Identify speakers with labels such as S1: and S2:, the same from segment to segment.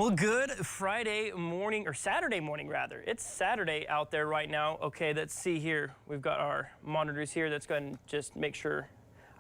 S1: Well, good Friday morning, or Saturday morning rather. It's Saturday out there right now. Okay, let's see here. We've got our monitors here. Let's go ahead and just make sure.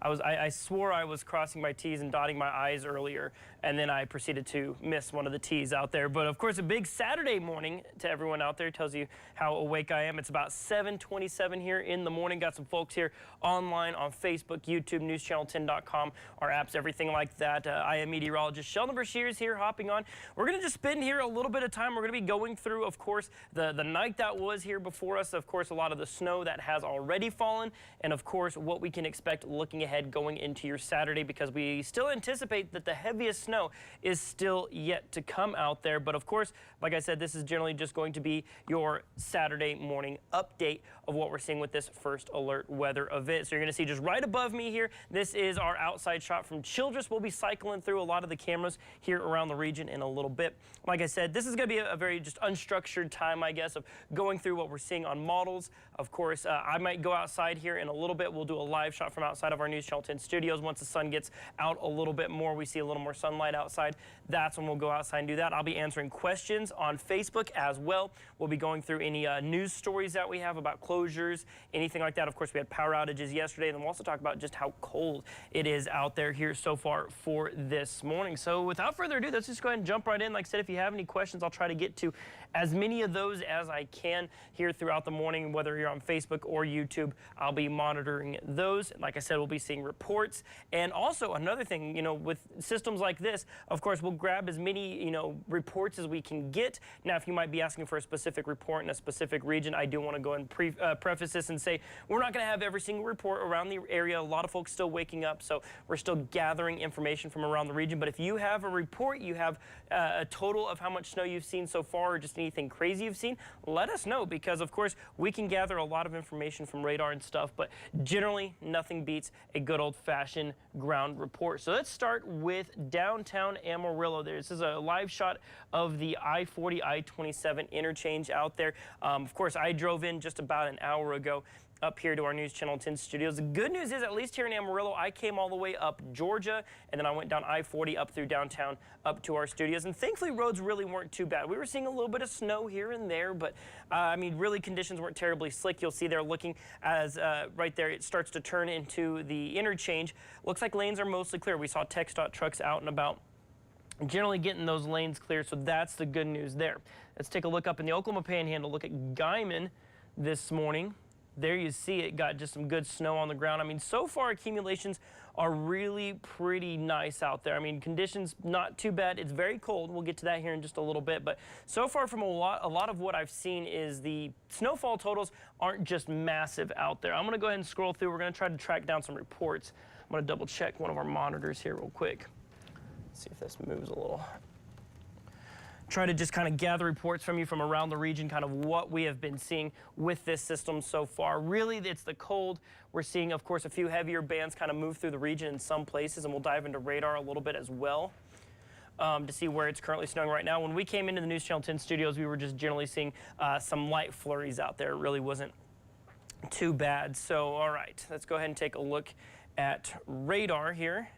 S1: I swore I was crossing my T's and dotting my I's earlier, and then I proceeded to miss one of the T's out there. But of course, a big Saturday morning to everyone out there. Tells you how awake I am. It's about 7:27 here in the morning. Got some folks here online on Facebook, YouTube, NewsChannel10.com, our apps, everything like that. I am meteorologist Shelden Breshears here hopping on. We're going to just spend here a little bit of time. We're going to be going through, of course, the night that was here before us. Of course, a lot of the snow that has already fallen, and of course, what we can expect looking ahead going into your Saturday, because we still anticipate that the heaviest snow is still yet to come out there. But of course, like I said, this is generally just going to be your Saturday morning update of what we're seeing with this first alert weather event. So you're going to see just right above me here, this is our outside shot from Childress. We'll be cycling through a lot of the cameras here around the region in a little bit. Like I said, this is going to be a very just unstructured time, I guess, of going through what we're seeing on models. Of course, I might go outside here in a little bit. We'll do a live shot from outside of our NewsChannel 10 studios. Once the sun gets out a little bit more, we see a little more sunlight outside, that's when we'll go outside and do that. I'll be answering questions on Facebook as well. We'll be going through any news stories that we have about closures, anything like that. Of course, we had power outages yesterday, and then we'll also talk about just how cold it is out there here so far for this morning. So without further ado, let's just go ahead and jump right in. Like I said, if you have any questions, I'll try to get to as many of those as I can here throughout the morning, whether you're on Facebook or YouTube. I'll be monitoring those. Like I said, we'll be seeing reports. And also another thing, you know, with systems like this, of course, we'll grab as many, reports as we can get. Now, if you might be asking for a specific report in a specific region, I do want to go and preface this and say we're not going to have every single report around the area. A lot of folks still waking up, so we're still gathering information from around the region. But if you have a report, you have a total of how much snow you've seen so far, or just anything crazy you've seen, let us know, because of course we can gather a lot of information from radar and stuff, but generally nothing beats a good old-fashioned ground report. So let's start with downtown Amarillo. This is a live shot of the I-40, I-27 interchange out there. Of course, I drove in just about an hour ago up here to our NewsChannel 10 studios. The good news is, at least here in Amarillo, I came all the way up Georgia, and then I went down I-40 up through downtown up to our studios, and thankfully roads really weren't too bad. We were seeing a little bit of snow here and there, but I mean, really conditions weren't terribly slick. You'll see there looking as right there, it starts to turn into the interchange. Looks like lanes are mostly clear. We saw TxDOT trucks out and about, generally getting those lanes clear, so that's the good news there. Let's take a look up in the Oklahoma Panhandle. Look at Guyman this morning. There you see it got just some good snow on the ground. I mean, so far accumulations are really pretty nice out there. I mean, conditions not too bad. It's very cold. We'll get to that here in just a little bit. But so far from a lot of what I've seen is the snowfall totals aren't just massive out there. I'm going to go ahead and scroll through. We're going to try to track down some reports. I'm going to double check one of our monitors here real quick. Let's see if this moves a little. Try to just kind of gather reports from you from around the region, kind of what we have been seeing with this system so far. Really, it's the cold. We're seeing, of course, a few heavier bands kind of move through the region in some places, and we'll dive into radar a little bit as well to see where it's currently snowing right now. When we came into the NewsChannel 10 studios, we were just generally seeing some light flurries out there. It really wasn't too bad. So, all right, let's go ahead and take a look at radar here.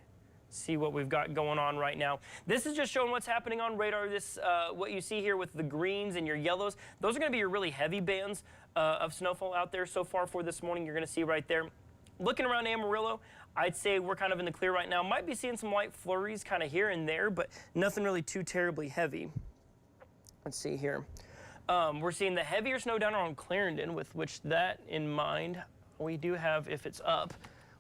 S1: See what we've got going on right now. This is just showing what's happening on radar. This, what you see here with the greens and your yellows, those are going to be your really heavy bands of snowfall out there so far for this morning. You're going to see right there. Looking around Amarillo, I'd say we're kind of in the clear right now. Might be seeing some light flurries kind of here and there, but nothing really too terribly heavy. Let's see here. We're seeing the heavier snow down around Clarendon, with which that in mind, we do have, if it's up,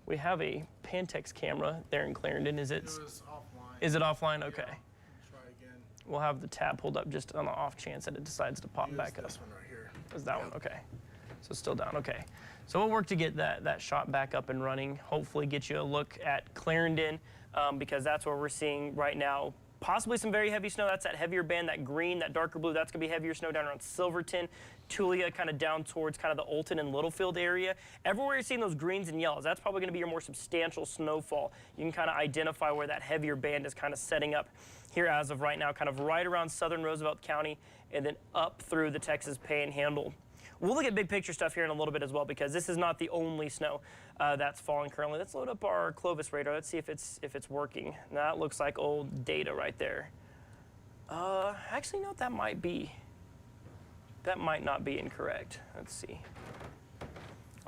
S1: we have a Pantex camera there in Clarendon. Is it?
S2: Offline.
S1: Is it offline? Okay.
S2: Yeah. Try again.
S1: We'll have the tab pulled up just on the off chance that it decides to pop back up.
S2: This one right here.
S1: Is that one? Okay. So still down. Okay. So we'll work to get that shot back up and running. Hopefully get you a look at Clarendon, because that's where we're seeing right now. Possibly some very heavy snow. That's that heavier band, that green, that darker blue. That's going to be heavier snow down around Silverton, Tulia, kind of down towards kind of the Olton and Littlefield area. Everywhere you're seeing those greens and yellows, that's probably going to be your more substantial snowfall. You can kind of identify where that heavier band is kind of setting up here as of right now, kind of right around southern Roosevelt County and then up through the Texas Panhandle. We'll look at big picture stuff here in a little bit as well, because this is not the only snow that's falling currently. Let's load up our Clovis radar. Let's see if it's working. That looks like old data right there. Actually, no, that might not be incorrect. Let's see.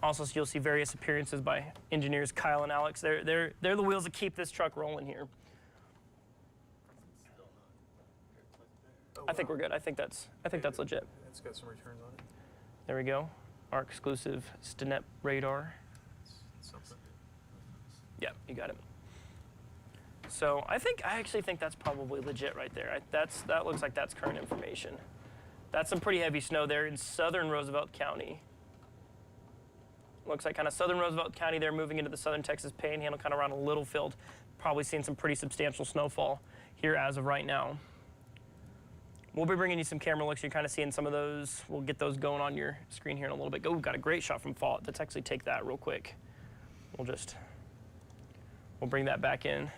S1: Also, so you'll see various appearances by engineers Kyle and Alex. They're the wheels that keep this truck rolling here. I think we're good. I think that's legit.
S2: It's got some returns on it.
S1: There we go. Our exclusive Stinet radar.
S2: Something.
S1: Yeah, you got it. So I actually think that's probably legit right there. That looks like that's current information. That's some pretty heavy snow there in southern Roosevelt County. Looks like kind of southern Roosevelt County there, moving into the southern Texas Panhandle, kind of around Littlefield. Probably seeing some pretty substantial snowfall here as of right now. We'll be bringing you some camera looks. You're kind of seeing some of those. We'll get those going on your screen here in a little bit. Oh, we've got a great shot from Fault. Let's actually take that real quick. We'll bring that back in.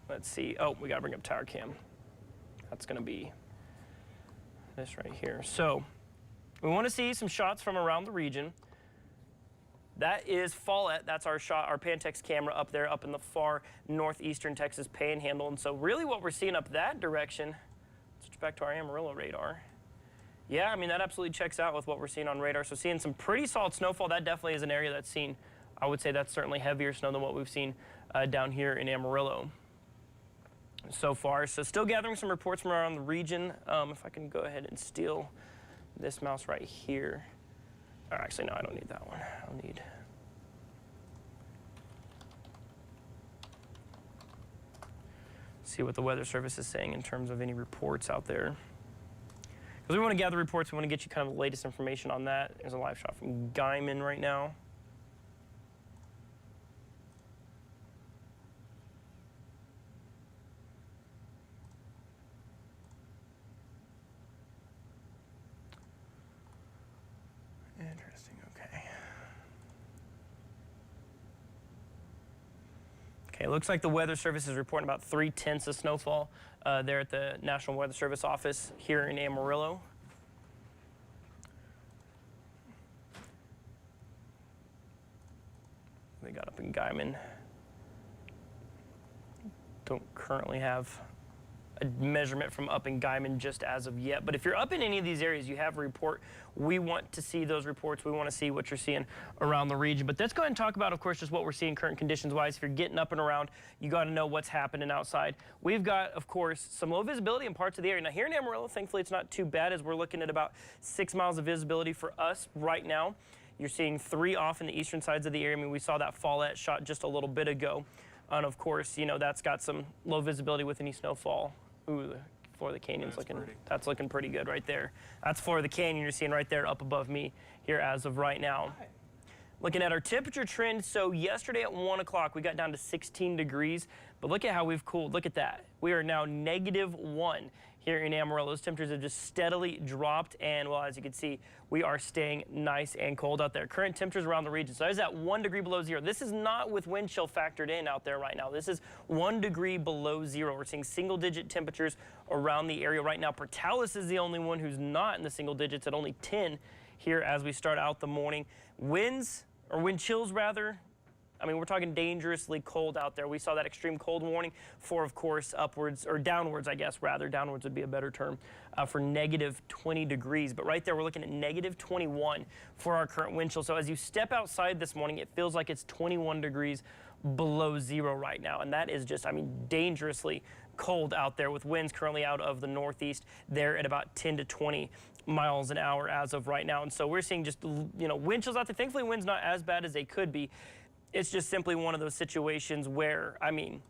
S1: Let's see. Oh, we got to bring up tower cam. That's going to be this right here. So we want to see some shots from around the region. That is Follett. That's our shot, our Pantex camera up there, up in the far northeastern Texas Panhandle. And so really what we're seeing up that direction, switch back to our Amarillo radar. Yeah, I mean, that absolutely checks out with what we're seeing on radar. So seeing some pretty solid snowfall. That definitely is an area that's seen, I would say that's certainly heavier snow than what we've seen down here in Amarillo so far. So still gathering some reports from around the region. If I can go ahead and steal this mouse right here. Or actually, no, I don't need that one. I'll need... see what the Weather Service is saying in terms of any reports out there. Because we want to gather reports, we want to get you kind of the latest information on that. There's a live shot from Guyman right now. Interesting, okay. Okay, it looks like the Weather Service is reporting about 3/10 of snowfall there at the National Weather Service office here in Amarillo. They got up in Guyman. Don't currently have a measurement from up in Guyman just as of yet. But if you're up in any of these areas, you have a report. We want to see those reports. We want to see what you're seeing around the region. But let's go ahead and talk about, of course, just what we're seeing current conditions-wise. If you're getting up and around, you got to know what's happening outside. We've got, of course, some low visibility in parts of the area. Now, here in Amarillo, thankfully, it's not too bad as we're looking at about 6 miles of visibility for us right now. You're seeing 3 off in the eastern sides of the area. I mean, we saw that Follett shot just a little bit ago. And, of course, you know, that's got some low visibility with any snowfall. Ooh, Florida Canyon's that's looking pretty good right there. That's Florida Canyon you're seeing right there up above me here as of right now. Hi. Looking at our temperature trend, so yesterday at 1 o'clock we got down to 16 degrees, but look at how we've cooled. Look at that. We are now -1 here in Amarillo. Those temperatures have just steadily dropped, and well, as you can see, we are staying nice and cold out there. Current temperatures around the region, so that is at 1 degree below zero. This is not with wind chill factored in out there right now. This is 1 degree below zero. We're seeing single-digit temperatures around the area right now. Portales is the only one who's not in the single digits at only 10 here as we start out the morning. Winds, or wind chills rather, I mean, we're talking dangerously cold out there. We saw that extreme cold warning for, of course, upwards, or downwards, I guess, rather. Downwards would be a better term for -20 degrees. But right there, we're looking at -21 for our current wind chill. So as you step outside this morning, it feels like it's 21 degrees below zero right now. And that is just, I mean, dangerously cold out there with winds currently out of the northeast there at about 10 to 20 miles an hour as of right now. And so we're seeing just, you know, wind chills out there. Thankfully, wind's not as bad as they could be. It's just simply one of those situations where, I mean,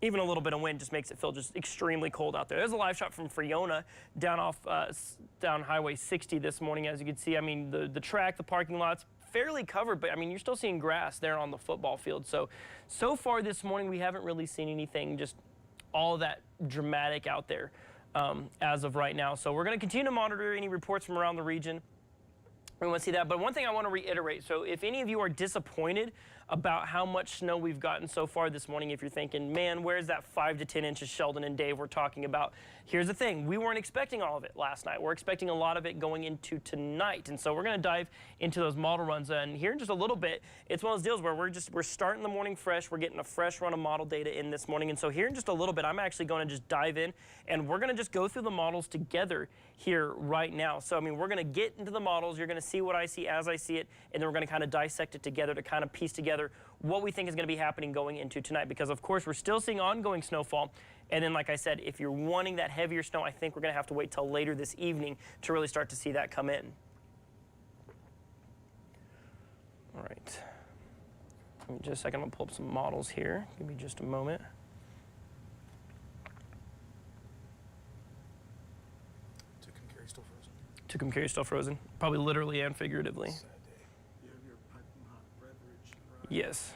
S1: even a little bit of wind just makes it feel just extremely cold out there. There's a live shot from Friona down off down Highway 60 this morning. As you can see, I mean, the track, the parking lot's fairly covered, but I mean, you're still seeing grass there on the football field. So far this morning, we haven't really seen anything just all that dramatic out there as of right now. So we're going to continue to monitor any reports from around the region. We want to see that. But one thing I want to reiterate, so if any of you are disappointed about how much snow we've gotten so far this morning. If you're thinking, man, where's that 5 to 10 inches Sheldon and Dave were talking about? Here's the thing, we weren't expecting all of it last night. We're expecting a lot of it going into tonight. And so we're gonna dive into those model runs. And here in just a little bit, it's one of those deals where we're starting the morning fresh. We're getting a fresh run of model data in this morning. And so here in just a little bit, I'm actually gonna just dive in and we're gonna just go through the models together here right now. So, I mean, we're gonna get into the models. You're gonna see what I see as I see it. And then we're gonna kind of dissect it together to kind of piece together what we think is gonna be happening going into tonight. Because of course, we're still seeing ongoing snowfall. And then, like I said, if you're wanting that heavier snow, I think we're going to have to wait till later this evening to really start to see that come in. All right. Give me just a second. I'm going to pull up some models here. Give me just a moment.
S2: Tucumcari still frozen?
S1: Tucumcari still frozen. Probably literally and figuratively.
S3: Sad day. You have your piping hot beverage, right?
S1: Yes.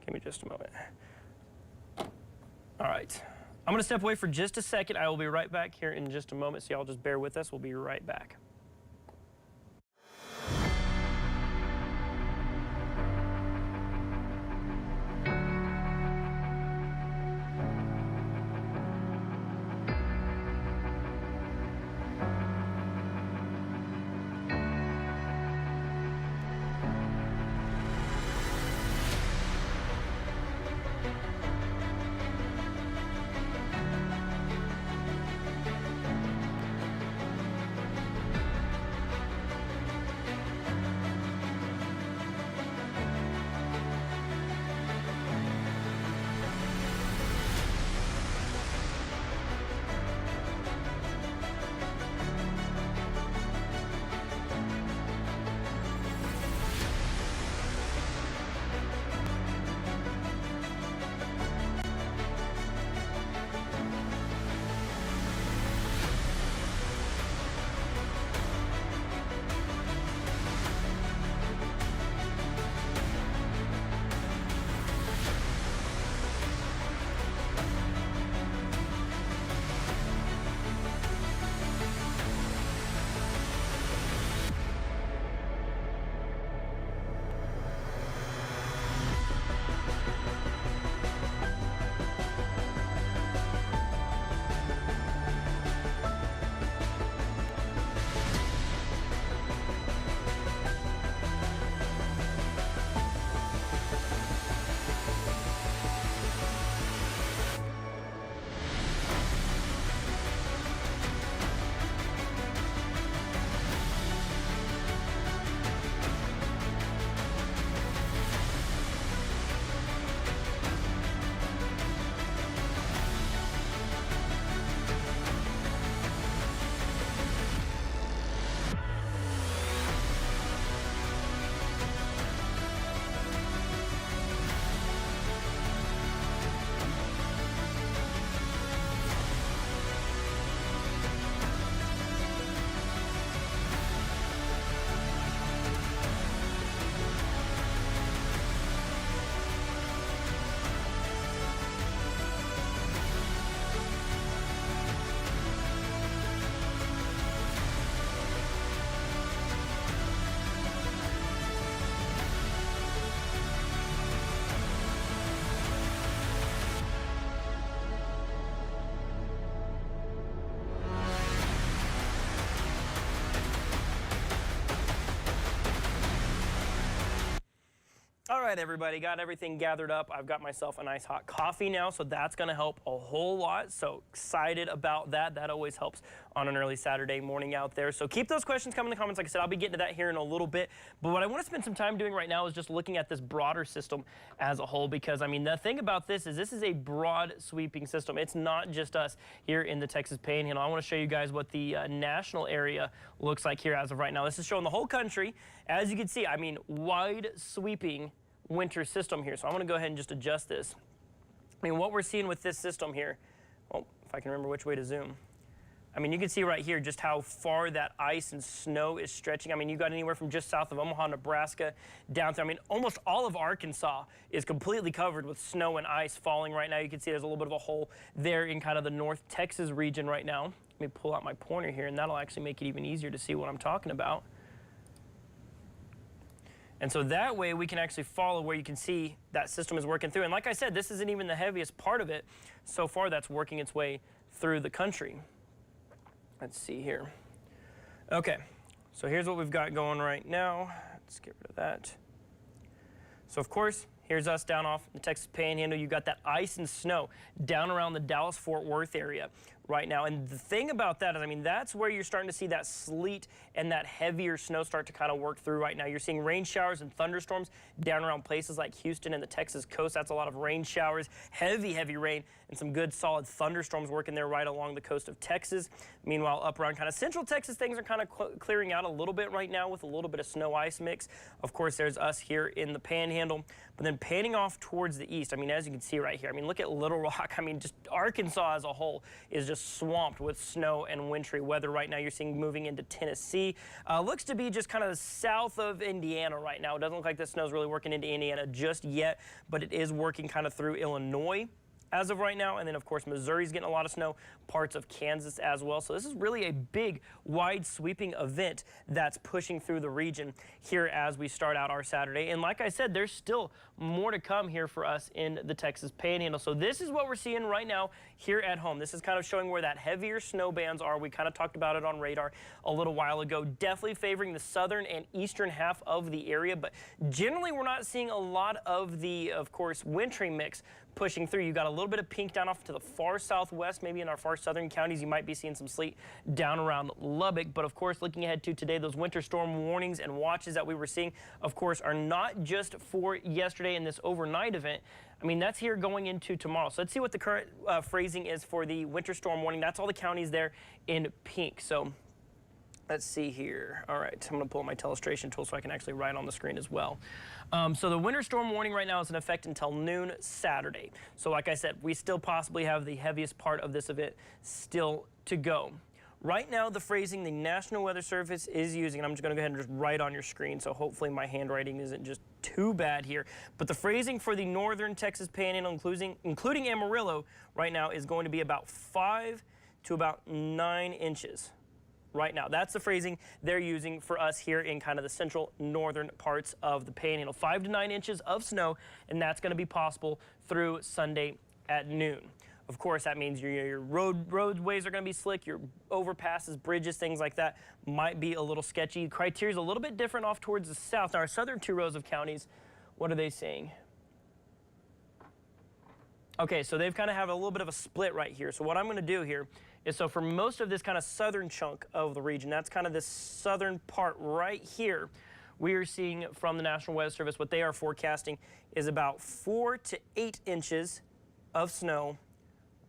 S1: Give me just a moment. All right. I'm going to step away for just a second. I will be right back here in just a moment, so y'all just bear with us. We'll be right back. All right, everybody, got everything gathered up. I've got myself a nice hot coffee now, so that's gonna help a whole lot. So excited about that. That always helps on an early Saturday morning out there. So keep those questions coming in the comments. Like I said, I'll be getting to that here in a little bit. But what I want to spend some time doing right now is just looking at this broader system as a whole, because I mean, the thing about this is a broad sweeping system. It's not just us here in the Texas Panhandle. I want to show you guys what the national area looks like here as of right now. This is showing the whole country. As you can see, I mean, wide sweeping winter system here. So I'm going to go ahead and just adjust this. I mean, what we're seeing with this system here, well, if I can remember which way to zoom. I mean, you can see right here just how far that ice and snow is stretching. I mean, you got anywhere from just south of Omaha, Nebraska, down through. I mean, almost all of Arkansas is completely covered with snow and ice falling right now. You can see there's a little bit of a hole there in kind of the North Texas region right now. Let me pull out my pointer here, and that'll actually make it even easier to see what I'm talking about. And so that way we can actually follow where you can see that system is working through. And like I said, this isn't even the heaviest part of it. So far, that's working its way through the country. Let's see here. Okay, so here's what we've got going right now. Let's get rid of that. So of course, here's us down off the Texas Panhandle. You've got that ice and snow down around the Dallas-Fort Worth area right now. And the thing about that is, I mean, that's where you're starting to see that sleet and that heavier snow start to kind of work through right now. You're seeing rain showers and thunderstorms down around places like Houston and the Texas coast. That's a lot of rain showers, heavy rain, and some good solid thunderstorms working there right along the coast of Texas. Meanwhile, up around kind of central Texas, things are kind of clearing out a little bit right now with a little bit of snow ice mix. Of course, there's us here in the Panhandle, but then panning off towards the east. I mean, as you can see right here, I mean, look at Little Rock. I mean, just Arkansas as a whole is just swamped with snow and wintry weather right now. You're seeing moving into Tennessee. Looks to be just kind of south of Indiana right now. It doesn't look like the snow's really working into Indiana just yet, but it is working kind of through Illinois as of right now. And then, of course, Missouri's getting a lot of snow, parts of Kansas as well. So this is really a big, wide sweeping event that's pushing through the region here as we start out our Saturday. And like I said, there's still more to come here for us in the Texas Panhandle. So this is what we're seeing right now here at home. This is kind of showing where that heavier snow bands are. We kind of talked about it on radar a little while ago, definitely favoring the southern and eastern half of the area. But generally, we're not seeing a lot of the, of course, wintry mix pushing through. You got a little bit of pink down off to the far southwest, maybe in our far southern counties. You might be seeing some sleet down around Lubbock. But of course, looking ahead to today, those winter storm warnings and watches that we were seeing, of course, are not just for yesterday and this overnight event. I mean, that's here going into tomorrow. So let's see what the current phrasing is for the winter storm warning. That's all the counties there in pink. So let's see here. All right, I'm going to pull up my telestration tool so I can actually write on the screen as well. So the winter storm warning right now is in effect until noon Saturday. So like I said, we still possibly have the heaviest part of this event still to go. Right now, the phrasing the National Weather Service is using, and I'm just going to go ahead and just write on your screen, so hopefully my handwriting isn't just too bad here. But the phrasing for the northern Texas Panhandle, including Amarillo, right now is going to be about 5 to about 9 inches. Right now, that's the phrasing they're using for us here in kind of the central northern parts of the Panhandle. 5 to 9 inches of snow, and that's going to be possible through Sunday at noon. Of course, that means your roadways are going to be slick, your overpasses, bridges, things like that might be a little sketchy. Criteria is a little bit different off towards the south. Now, our southern 2 rows of counties, what are they saying? Okay, so they've kind of have a little bit of a split right here. So what I'm going to do here is, so for most of this kind of southern chunk of the region, that's kind of this southern part right here, we are seeing from the National Weather Service, what they are forecasting is about 4 to 8 inches of snow.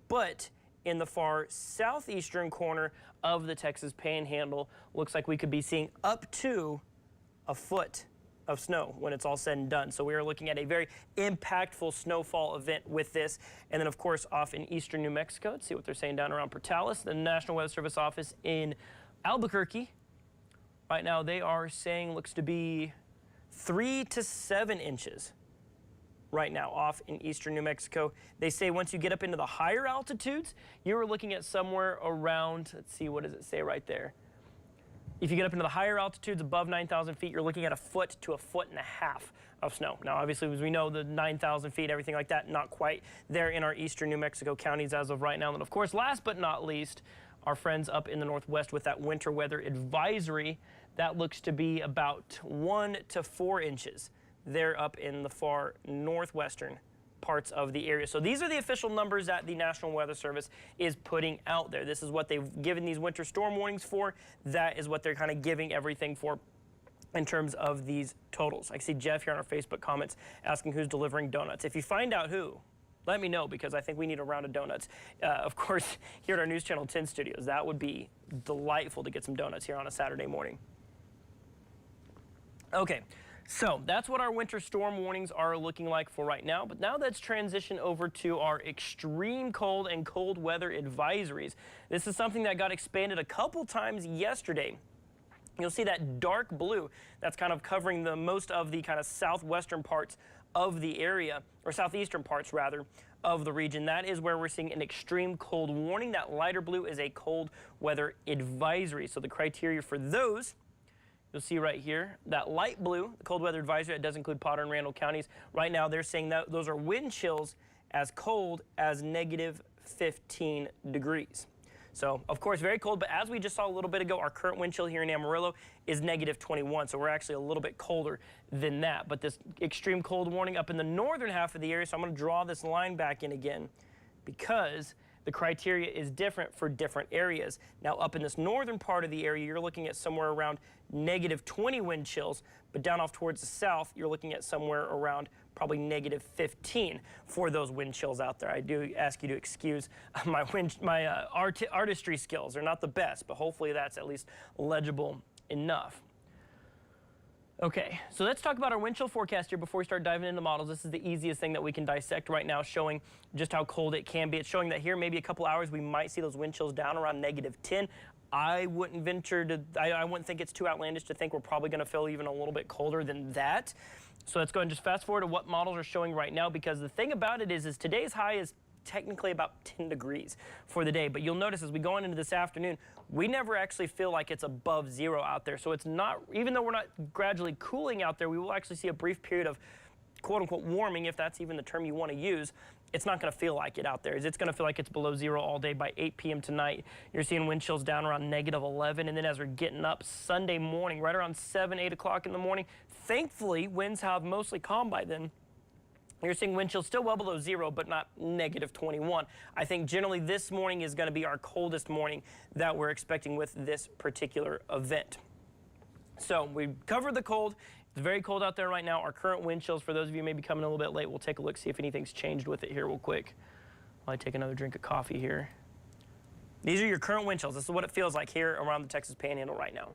S1: But in the far southeastern corner of the Texas Panhandle, looks like we could be seeing up to a foot of snow when it's all said and done. So we are looking at a very impactful snowfall event with this. And then, of course, off in eastern New Mexico, let's see what they're saying down around Portales, the National Weather Service office in Albuquerque. Right now, they are saying looks to be 3 to 7 inches. Right now off in eastern New Mexico. They say once you get up into the higher altitudes, you are looking at somewhere around, let's see, what does it say right there? If you get up into the higher altitudes above 9,000 feet, you're looking at 1 foot to 1.5 foot of snow. Now, obviously, as we know, the 9,000 feet, everything like that, not quite there in our eastern New Mexico counties as of right now. And of course, last but not least, our friends up in the northwest with that winter weather advisory, that looks to be about 1 to 4 inches. They're up in the far northwestern parts of the area. So these are the official numbers that the National Weather Service is putting out there. This is what they've given these winter storm warnings for. That is what they're kind of giving everything for in terms of these totals. I see Jeff here on our Facebook comments asking who's delivering donuts. If you find out who, let me know, because I think we need a round of donuts. Of course, here at our News Channel 10 studios, that would be delightful to get some donuts here on a Saturday morning. Okay. So that's what our winter storm warnings are looking like for right now. But now let's transition over to our extreme cold and cold weather advisories. This is something that got expanded a couple times yesterday. You'll see that dark blue that's kind of covering the most of the kind of southwestern parts of the area, or southeastern parts rather, of the region. That is where we're seeing an extreme cold warning. That lighter blue is a cold weather advisory. So the criteria for those, you'll see right here, that light blue, the cold weather advisory, that does include Potter and Randall counties. Right now, they're saying that those are wind chills as cold as negative 15 degrees. So, of course, very cold, but as we just saw a little bit ago, our current wind chill here in Amarillo is negative 21, so we're actually a little bit colder than that. But this extreme cold warning up in the northern half of the area, so I'm going to draw this line back in again because the criteria is different for different areas. Now, up in this northern part of the area, you're looking at somewhere around negative 20 wind chills, but down off towards the south, you're looking at somewhere around probably negative 15 for those wind chills out there. I do ask you to excuse my artistry skills. They're not the best, but hopefully that's at least legible enough. Okay, so let's talk about our wind chill forecast here before we start diving into models. This is the easiest thing that we can dissect right now, showing just how cold it can be. It's showing that here, maybe a couple hours, we might see those wind chills down around negative 10. I wouldn't venture to, I wouldn't think it's too outlandish to think we're probably going to feel even a little bit colder than that. So let's go and just fast forward to what models are showing right now, because the thing about it is today's high is technically about 10 degrees for the day. But you'll notice as we go on into this afternoon, we never actually feel like it's above zero out there. So it's not, even though we're not gradually cooling out there, we will actually see a brief period of quote unquote warming, if that's even the term you want to use. It's not going to feel like it out there. It's going to feel like it's below zero all day. By 8 p.m. tonight, you're seeing wind chills down around negative 11. And then as we're getting up Sunday morning, right around 7, 8 o'clock in the morning, thankfully, winds have mostly calmed by then. You're seeing wind chills still well below zero, but not negative 21. I think generally this morning is going to be our coldest morning that we're expecting with this particular event. So we covered the cold. It's very cold out there right now. Our current wind chills, for those of you who may be coming a little bit late, we'll take a look, see if anything's changed with it here real quick. While I take another drink of coffee here. These are your current wind chills. This is what it feels like here around the Texas Panhandle right now.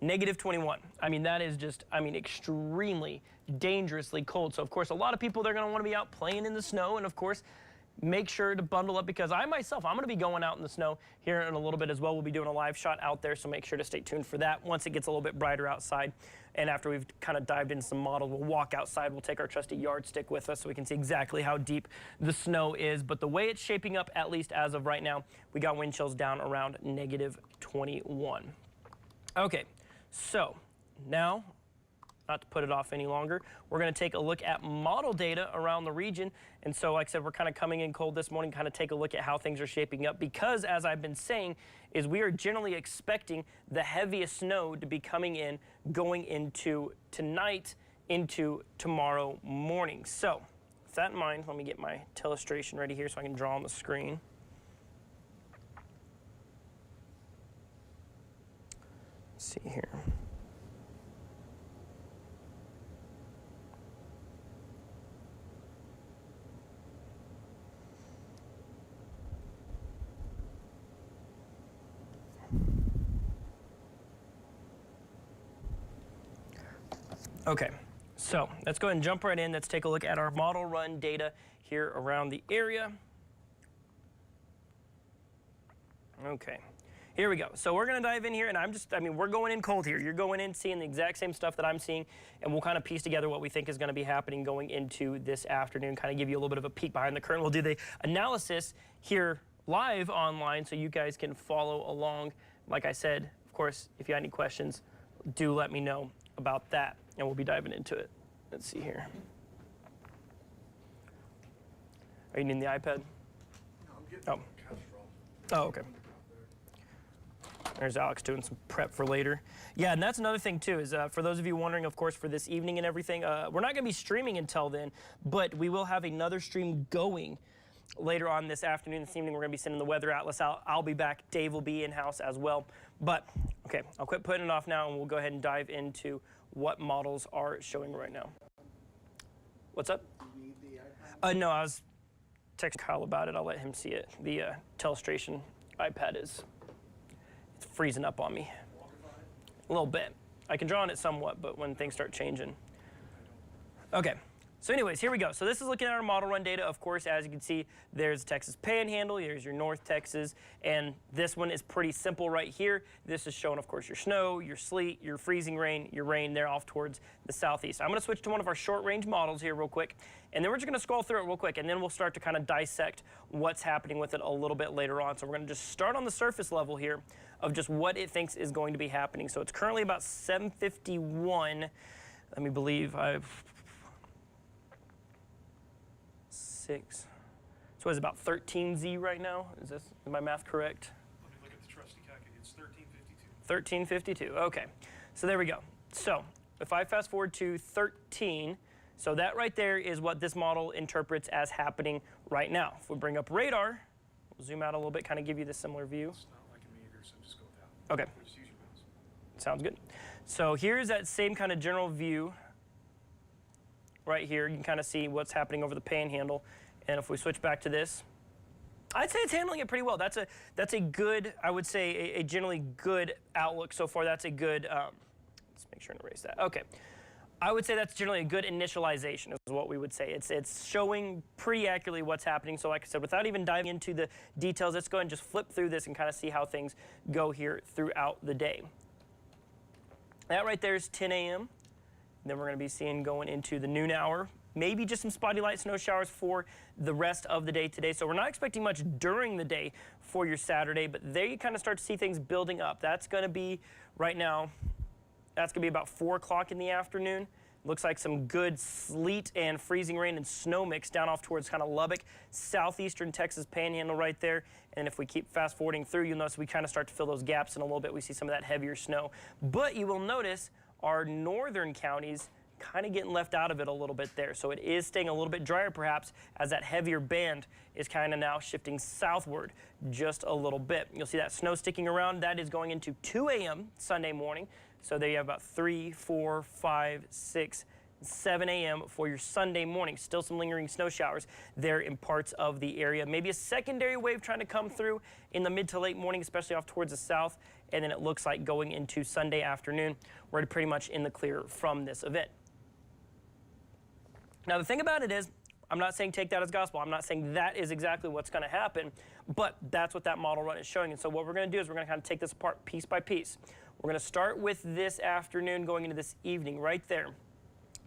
S1: Negative 21. I mean, that is just, extremely dangerously cold. So, of course, a lot of people, they're going to want to be out playing in the snow. And, of course, make sure to bundle up, because I myself, I'm going to be going out in the snow here in a little bit as well. We'll be doing a live shot out there, so make sure to stay tuned for that once it gets a little bit brighter outside. And after we've kind of dived into some models, we'll walk outside. We'll take our trusty yardstick with us so we can see exactly how deep the snow is. But the way it's shaping up, at least as of right now, we got wind chills down around negative 21. Okay. So now, not to put it off any longer, we're going to take a look at model data around the region. And so, like I said, we're kind of coming in cold this morning, kind of take a look at how things are shaping up, because as I've been saying, is we are generally expecting the heaviest snow to be coming in going into tonight, into tomorrow morning. So with that in mind, let me get my illustration ready here so I can draw on the screen. See here. Okay, so let's go ahead and jump right in. Let's take a look at our model run data here around the area. Okay. Here we go. So we're going to dive in here, and we're going in cold here. You're going in seeing the exact same stuff that I'm seeing, and we'll kind of piece together what we think is going to be happening going into this afternoon, kind of give you a little bit of a peek behind the curtain. We'll do the analysis here live online so you guys can follow along. Like I said, of course, if you have any questions, do let me know about that, and we'll be diving into it. Let's see here. Are you needing the iPad?
S3: No, I'm getting Castrol.
S1: Oh, okay. There's Alex doing some prep for later. Yeah, and that's another thing too, is for those of you wondering, of course, for this evening and everything, we're not going to be streaming until then, but we will have another stream going later on this afternoon. This evening, we're going to be sending the weather atlas out. I'll be back. Dave will be in-house as well. But, okay, I'll quit putting it off now, and we'll go ahead and dive into what models are showing right now. What's up?
S3: Do you need the iPad?
S1: No, I was texting Kyle about it. I'll let him see it. The Telestration iPad is freezing up on me a little bit. I can draw on it somewhat, but when things start changing. Okay, So anyways, here we go. So this is looking at our model run data. Of course, as you can see, there's Texas Panhandle, there's your North Texas, and this one is pretty simple right here. This is showing, of course, your snow, your sleet, your freezing rain, your rain there off towards the southeast. I'm going to switch to one of our short-range models here real quick, and then we're just going to scroll through it real quick, and then we'll start to kind of dissect what's happening with it a little bit later on. So we're going to just start on the surface level here of just what it thinks is going to be happening. So it's currently about 7:51. Let me believe I've... 6. So it's about 13Z right now. Is my math correct?
S2: Let me look at the trusty calculator. It's 1352.
S1: 1352. Okay. So there we go. So if I fast forward to 13, so that right there is what this model interprets as happening right now. If we bring up radar, we'll zoom out a little bit, kind of give you the similar view.
S2: It's not liking me either, so just go without.
S1: Okay.
S2: Just use your mouse.
S1: Sounds good. So here's that same kind of general view right here. You can kind of see what's happening over the Panhandle. And if we switch back to this, I'd say it's handling it pretty well. That's a good, I would say, a generally good outlook so far. That's a good, let's make sure and erase that. Okay. I would say that's generally a good initialization is what we would say. It's showing pretty accurately what's happening. So like I said, without even diving into the details, let's go ahead and just flip through this and kind of see how things go here throughout the day. That right there is 10 a.m. Then we're going to be seeing going into the noon hour, maybe just some spotty light snow showers for the rest of the day today. So we're not expecting much during the day for your Saturday, but there you kind of start to see things building up. That's going to be right now, that's going to be about 4 o'clock in the afternoon. Looks like some good sleet and freezing rain and snow mix down off towards kind of Lubbock, southeastern Texas Panhandle right there. And if we keep fast forwarding through, you'll notice we kind of start to fill those gaps in a little bit. We see some of that heavier snow. But you will notice our northern counties kind of getting left out of it a little bit there. So it is staying a little bit drier perhaps as that heavier band is kind of now shifting southward just a little bit. You'll see that snow sticking around. That is going into 2 a.m. Sunday morning. So there you have about 3, 4, 5, 6, 7 a.m. for your Sunday morning. Still some lingering snow showers there in parts of the area. Maybe a secondary wave trying to come through in the mid to late morning, especially off towards the south. And then it looks like going into Sunday afternoon, we're pretty much in the clear from this event. Now, the thing about it is, I'm not saying take that as gospel. I'm not saying that is exactly what's going to happen, but that's what that model run is showing. And so what we're going to do is we're going to kind of take this apart piece by piece. We're going to start with this afternoon going into this evening right there.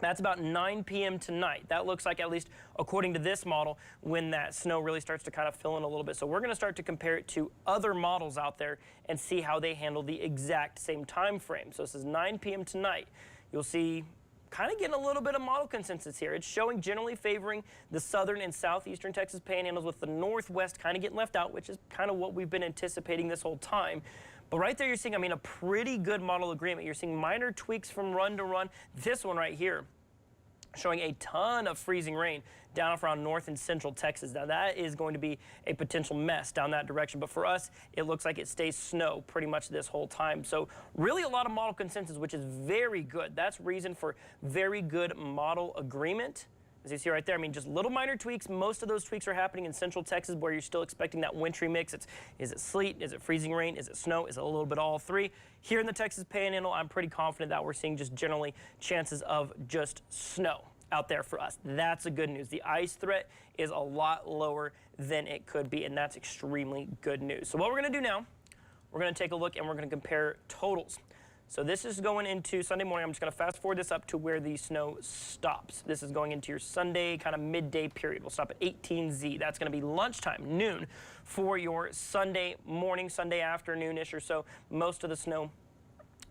S1: That's about 9 p.m. tonight. That looks like, at least according to this model, when that snow really starts to kind of fill in a little bit. So we're going to start to compare it to other models out there and see how they handle the exact same time frame. So this is 9 p.m. tonight. You'll see kind of getting a little bit of model consensus here. It's showing generally favoring the southern and southeastern Texas panhandles, with the northwest kind of getting left out, which is kind of what we've been anticipating this whole time. But right there you're seeing, I mean, a pretty good model agreement. You're seeing minor tweaks from run to run. This one right here showing a ton of freezing rain down off around north and central Texas. Now that is going to be a potential mess down that direction. But for us, it looks like it stays snow pretty much this whole time. So really a lot of model consensus, which is very good. That's reason for very good model agreement. As you see right there, I mean, just little minor tweaks. Most of those tweaks are happening in central Texas, where you're still expecting that wintry mix. Is it sleet? Is it freezing rain? Is it snow? Is it a little bit of all three? Here in the Texas Panhandle, I'm pretty confident that we're seeing just generally chances of just snow out there for us. That's the good news. The ice threat is a lot lower than it could be, and that's extremely good news. So what we're going to do now, we're going to take a look and we're going to compare totals. So this is going into Sunday morning. I'm just going to fast forward this up to where the snow stops. This is going into your Sunday kind of midday period. We'll stop at 18Z. That's going to be lunchtime, noon, for your Sunday morning, Sunday afternoon-ish or so. Most of the snow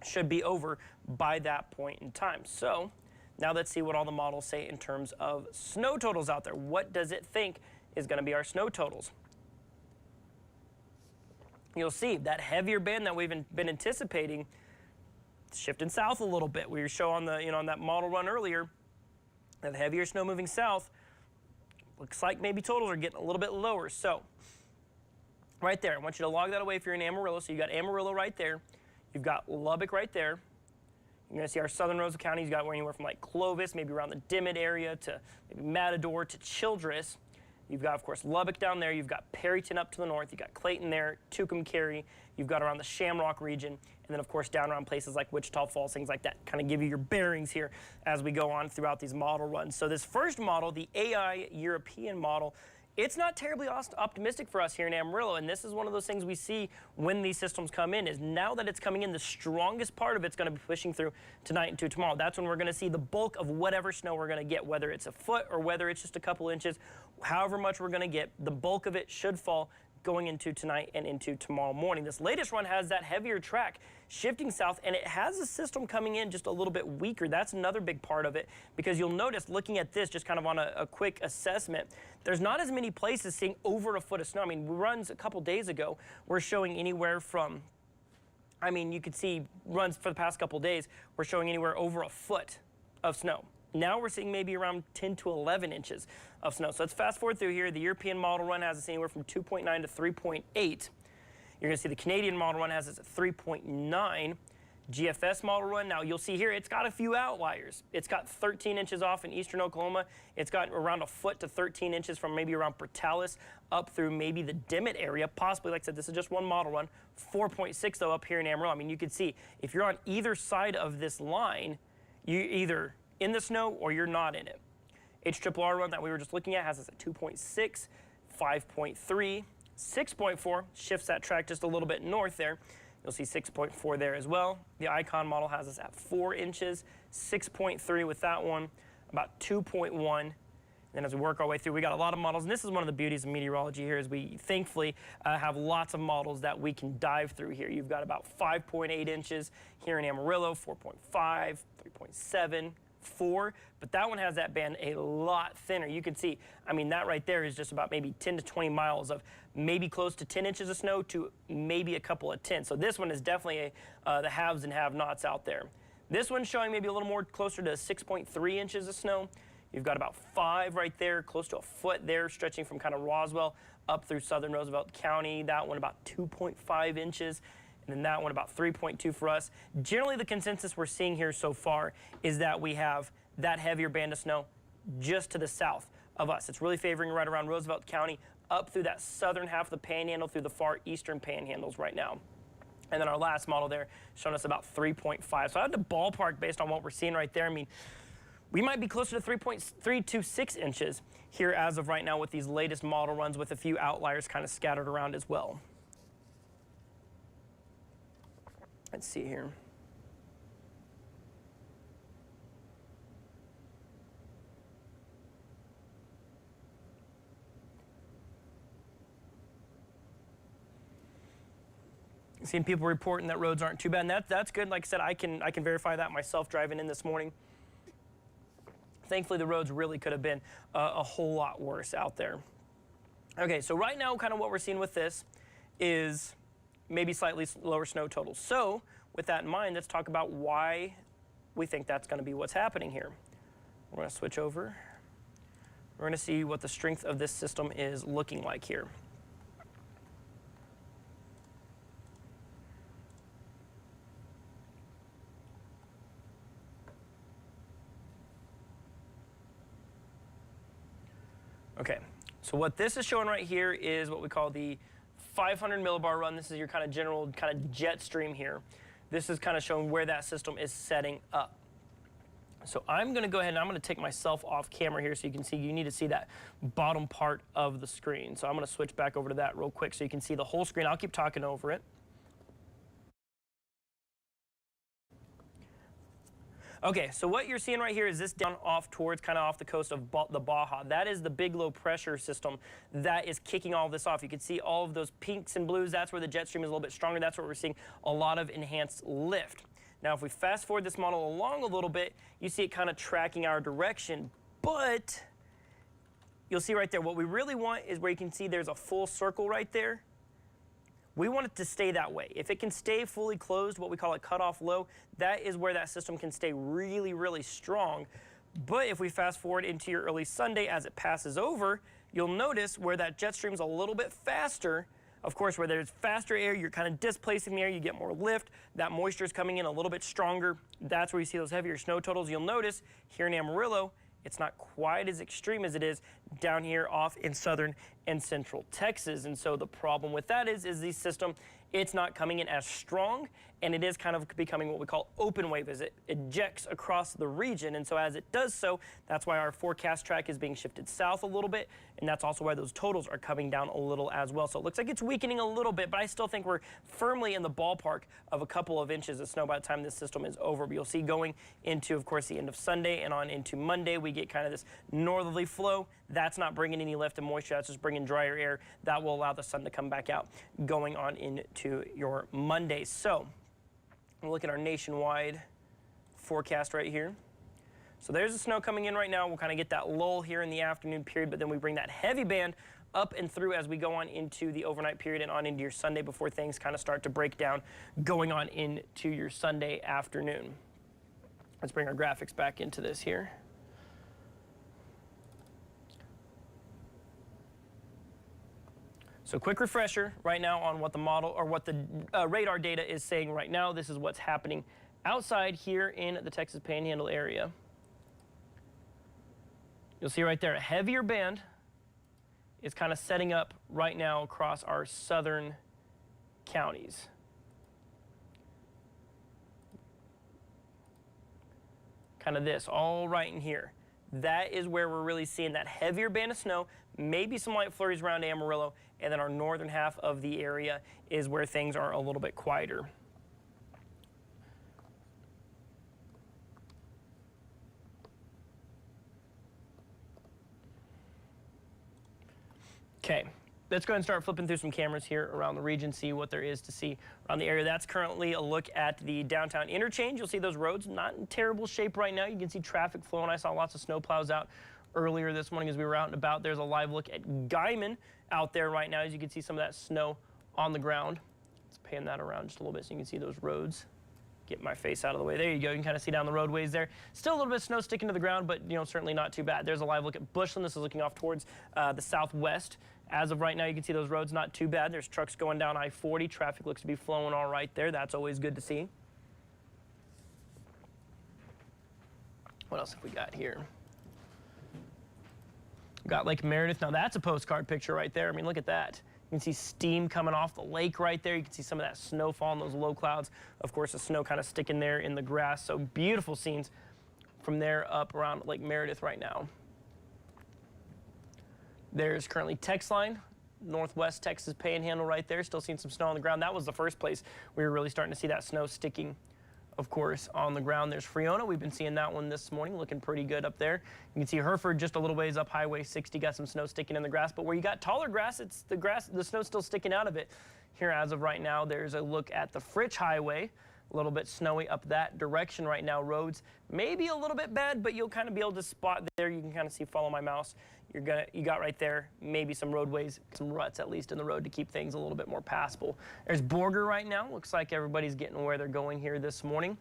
S1: should be over by that point in time. So now let's see what all the models say in terms of snow totals out there. What does it think is going to be our snow totals? You'll see that heavier band that we've been anticipating shifting south a little bit. We show on the, on that model run earlier, that heavier snow moving south. Looks like maybe totals are getting a little bit lower. So right there, I want you to log that away if you're in Amarillo. So you got Amarillo right there. You've got Lubbock right there. You're going to see our southern Rosa County. You've got anywhere from like Clovis, maybe around the Dimmitt area, to maybe Matador to Childress. You've got, of course, Lubbock down there. You've got Perryton up to the north. You've got Clayton there, Tucumcari. You've got around the Shamrock region. And then, of course, down around places like Wichita Falls, things like that. Kind of give you your bearings here as we go on throughout these model runs. So this first model, the AI European model, it's not terribly optimistic for us here in Amarillo, and this is one of those things we see when these systems come in, is now that it's coming in, the strongest part of it's going to be pushing through tonight into tomorrow. That's when we're going to see the bulk of whatever snow we're going to get, whether it's a foot or whether it's just a couple inches, however much we're going to get, the bulk of it should fall going into tonight and into tomorrow morning. This latest run has that heavier track shifting south, and it has a system coming in just a little bit weaker. That's another big part of it, because you'll notice looking at this just kind of on a quick assessment, there's not as many places seeing over a foot of snow. I mean, runs a couple days ago were showing anywhere from, I mean, you could see runs for the past couple days were showing anywhere over a foot of snow. Now we're seeing maybe around 10 to 11 inches of snow. So let's fast forward through here. The European model run has us anywhere from 2.9 to 3.8. You're going to see the Canadian model run has us at 3.9. GFS model run, now you'll see here, it's got a few outliers. It's got 13 inches off in eastern Oklahoma. It's got around a foot to 13 inches from maybe around Portales up through maybe the Dimmitt area. Possibly, like I said, this is just one model run. 4.6 though up here in Amarillo. I mean, you can see if you're on either side of this line, you're either in the snow or you're not in it. HRRR run that we were just looking at has us at 2.6, 5.3, 6.4, shifts that track just a little bit north there. You'll see 6.4 there as well. The Icon model has us at 4 inches, 6.3 with that one, about 2.1. And then as we work our way through, we got a lot of models. And this is one of the beauties of meteorology here, is we thankfully have lots of models that we can dive through here. You've got about 5.8 inches here in Amarillo, 4.5, 3.7, 4, but that one has that band a lot thinner. You can see, I mean, that right there is just about maybe 10 to 20 miles of maybe close to 10 inches of snow to maybe a couple of 10. So this one is definitely the haves and have-nots out there. This one's showing maybe a little more closer to 6.3 inches of snow. You've got about 5 right there, close to a foot there, stretching from kind of Roswell up through southern Roosevelt County. That one about 2.5 inches. And then that one about 3.2 for us. Generally, the consensus we're seeing here so far is that we have that heavier band of snow just to the south of us. It's really favoring right around Roosevelt County, up through that southern half of the panhandle, through the far eastern panhandles right now. And then our last model there showing us about 3.5. So I had to ballpark based on what we're seeing right there. I mean, we might be closer to 3.3 to 6 inches here as of right now with these latest model runs, with a few outliers kind of scattered around as well. Let's see here. Seeing people reporting that roads aren't too bad, and that's good. Like I said, I can verify that myself driving in this morning. Thankfully, the roads really could have been a whole lot worse out there. Okay, so right now, kind of what we're seeing with this is maybe slightly lower snow totals. So with that in mind, let's talk about why we think that's going to be what's happening here. We're going to switch over. We're going to see what the strength of this system is looking like here. Okay, so what this is showing right here is what we call the 500 millibar run. This is your kind of general kind of jet stream here. This is kind of showing where that system is setting up. So I'm going to go ahead and I'm going to take myself off camera here so you can see, you need to see that bottom part of the screen. So I'm going to switch back over to that real quick so you can see the whole screen. I'll keep talking over it. Okay, so what you're seeing right here is this down off towards kind of off the coast of the Baja. That is the big low pressure system that is kicking all of this off. You can see all of those pinks and blues. That's where the jet stream is a little bit stronger. That's where we're seeing a lot of enhanced lift. Now, if we fast forward this model along a little bit, you see it kind of tracking our direction, but you'll see right there, what we really want is where you can see there's a full circle right there. We want it to stay that way. If it can stay fully closed, what we call a cutoff low, that is where that system can stay really, really strong. But if we fast forward into your early Sunday as it passes over, you'll notice where that jet stream's a little bit faster. Of course, where there's faster air, you're kind of displacing the air, you get more lift. That moisture is coming in a little bit stronger. That's where you see those heavier snow totals. You'll notice here in Amarillo, it's not quite as extreme as it is down here off in southern and central Texas. And so the problem with that is the system, it's not coming in as strong, and it is kind of becoming what we call open wave as it ejects across the region. And so as it does so, that's why our forecast track is being shifted south a little bit, and that's also why those totals are coming down a little as well. So it looks like it's weakening a little bit, but I still think we're firmly in the ballpark of a couple of inches of snow by the time this system is over. But you'll see going into, of course, the end of Sunday and on into Monday, we get kind of this northerly flow. That's not bringing any lift and moisture. That's just bringing drier air. That will allow the sun to come back out going on into your Monday. So we'll look at our nationwide forecast right here. So there's the snow coming in right now. We'll kind of get that lull here in the afternoon period, but then we bring that heavy band up and through as we go on into the overnight period and on into your Sunday before things kind of start to break down going on into your Sunday afternoon. Let's bring our graphics back into this here. So quick refresher right now on what the model or what the radar data is saying right now. This is what's happening outside here in the Texas Panhandle area. You'll see right there a heavier band is kind of setting up right now across our southern counties. Kind of this all right in here. That is where we're really seeing that heavier band of snow, maybe some light flurries around Amarillo, and then our northern half of the area is where things are a little bit quieter. Okay, let's go ahead and start flipping through some cameras here around the region, see what there is to see around the area. That's currently a look at the downtown interchange. You'll see those roads not in terrible shape right now. You can see traffic flowing. I saw lots of snow plows out earlier this morning as we were out and about. There's a live look at Guyman out there right now. As you can see some of that snow on the ground. Let's pan that around just a little bit so you can see those roads. Get my face out of the way. There you go. You can kind of see down the roadways there. Still a little bit of snow sticking to the ground, but certainly not too bad. There's a live look at Bushland. This is looking off towards the southwest. As of right now, you can see those roads not too bad. There's trucks going down I-40. Traffic looks to be flowing all right there. That's always good to see. What else have we got here? We've got Lake Meredith. Now that's a postcard picture right there. I mean, look at that. You can see steam coming off the lake right there. You can see some of that snowfall in those low clouds. Of course, the snow kind of sticking there in the grass. So beautiful scenes from there up around Lake Meredith right now. There's currently text line, northwest Texas Panhandle right there. Still seeing some snow on the ground. That was the first place we were really starting to see that snow sticking, of course, on the ground. There's Friona. We've been seeing that one this morning, looking pretty good up there. You can see Hereford just a little ways up Highway 60, got some snow sticking in the grass. But where you got taller grass, it's the snow's still sticking out of it. Here as of right now, there's a look at the Fritch Highway. A little bit snowy up that direction right now. Roads maybe a little bit bad, but you'll kind of be able to spot there. You can kind of see, follow my mouse. You got right there, maybe some roadways, some ruts at least in the road to keep things a little bit more passable. There's Borger right now. Looks like everybody's getting where they're going here this morning.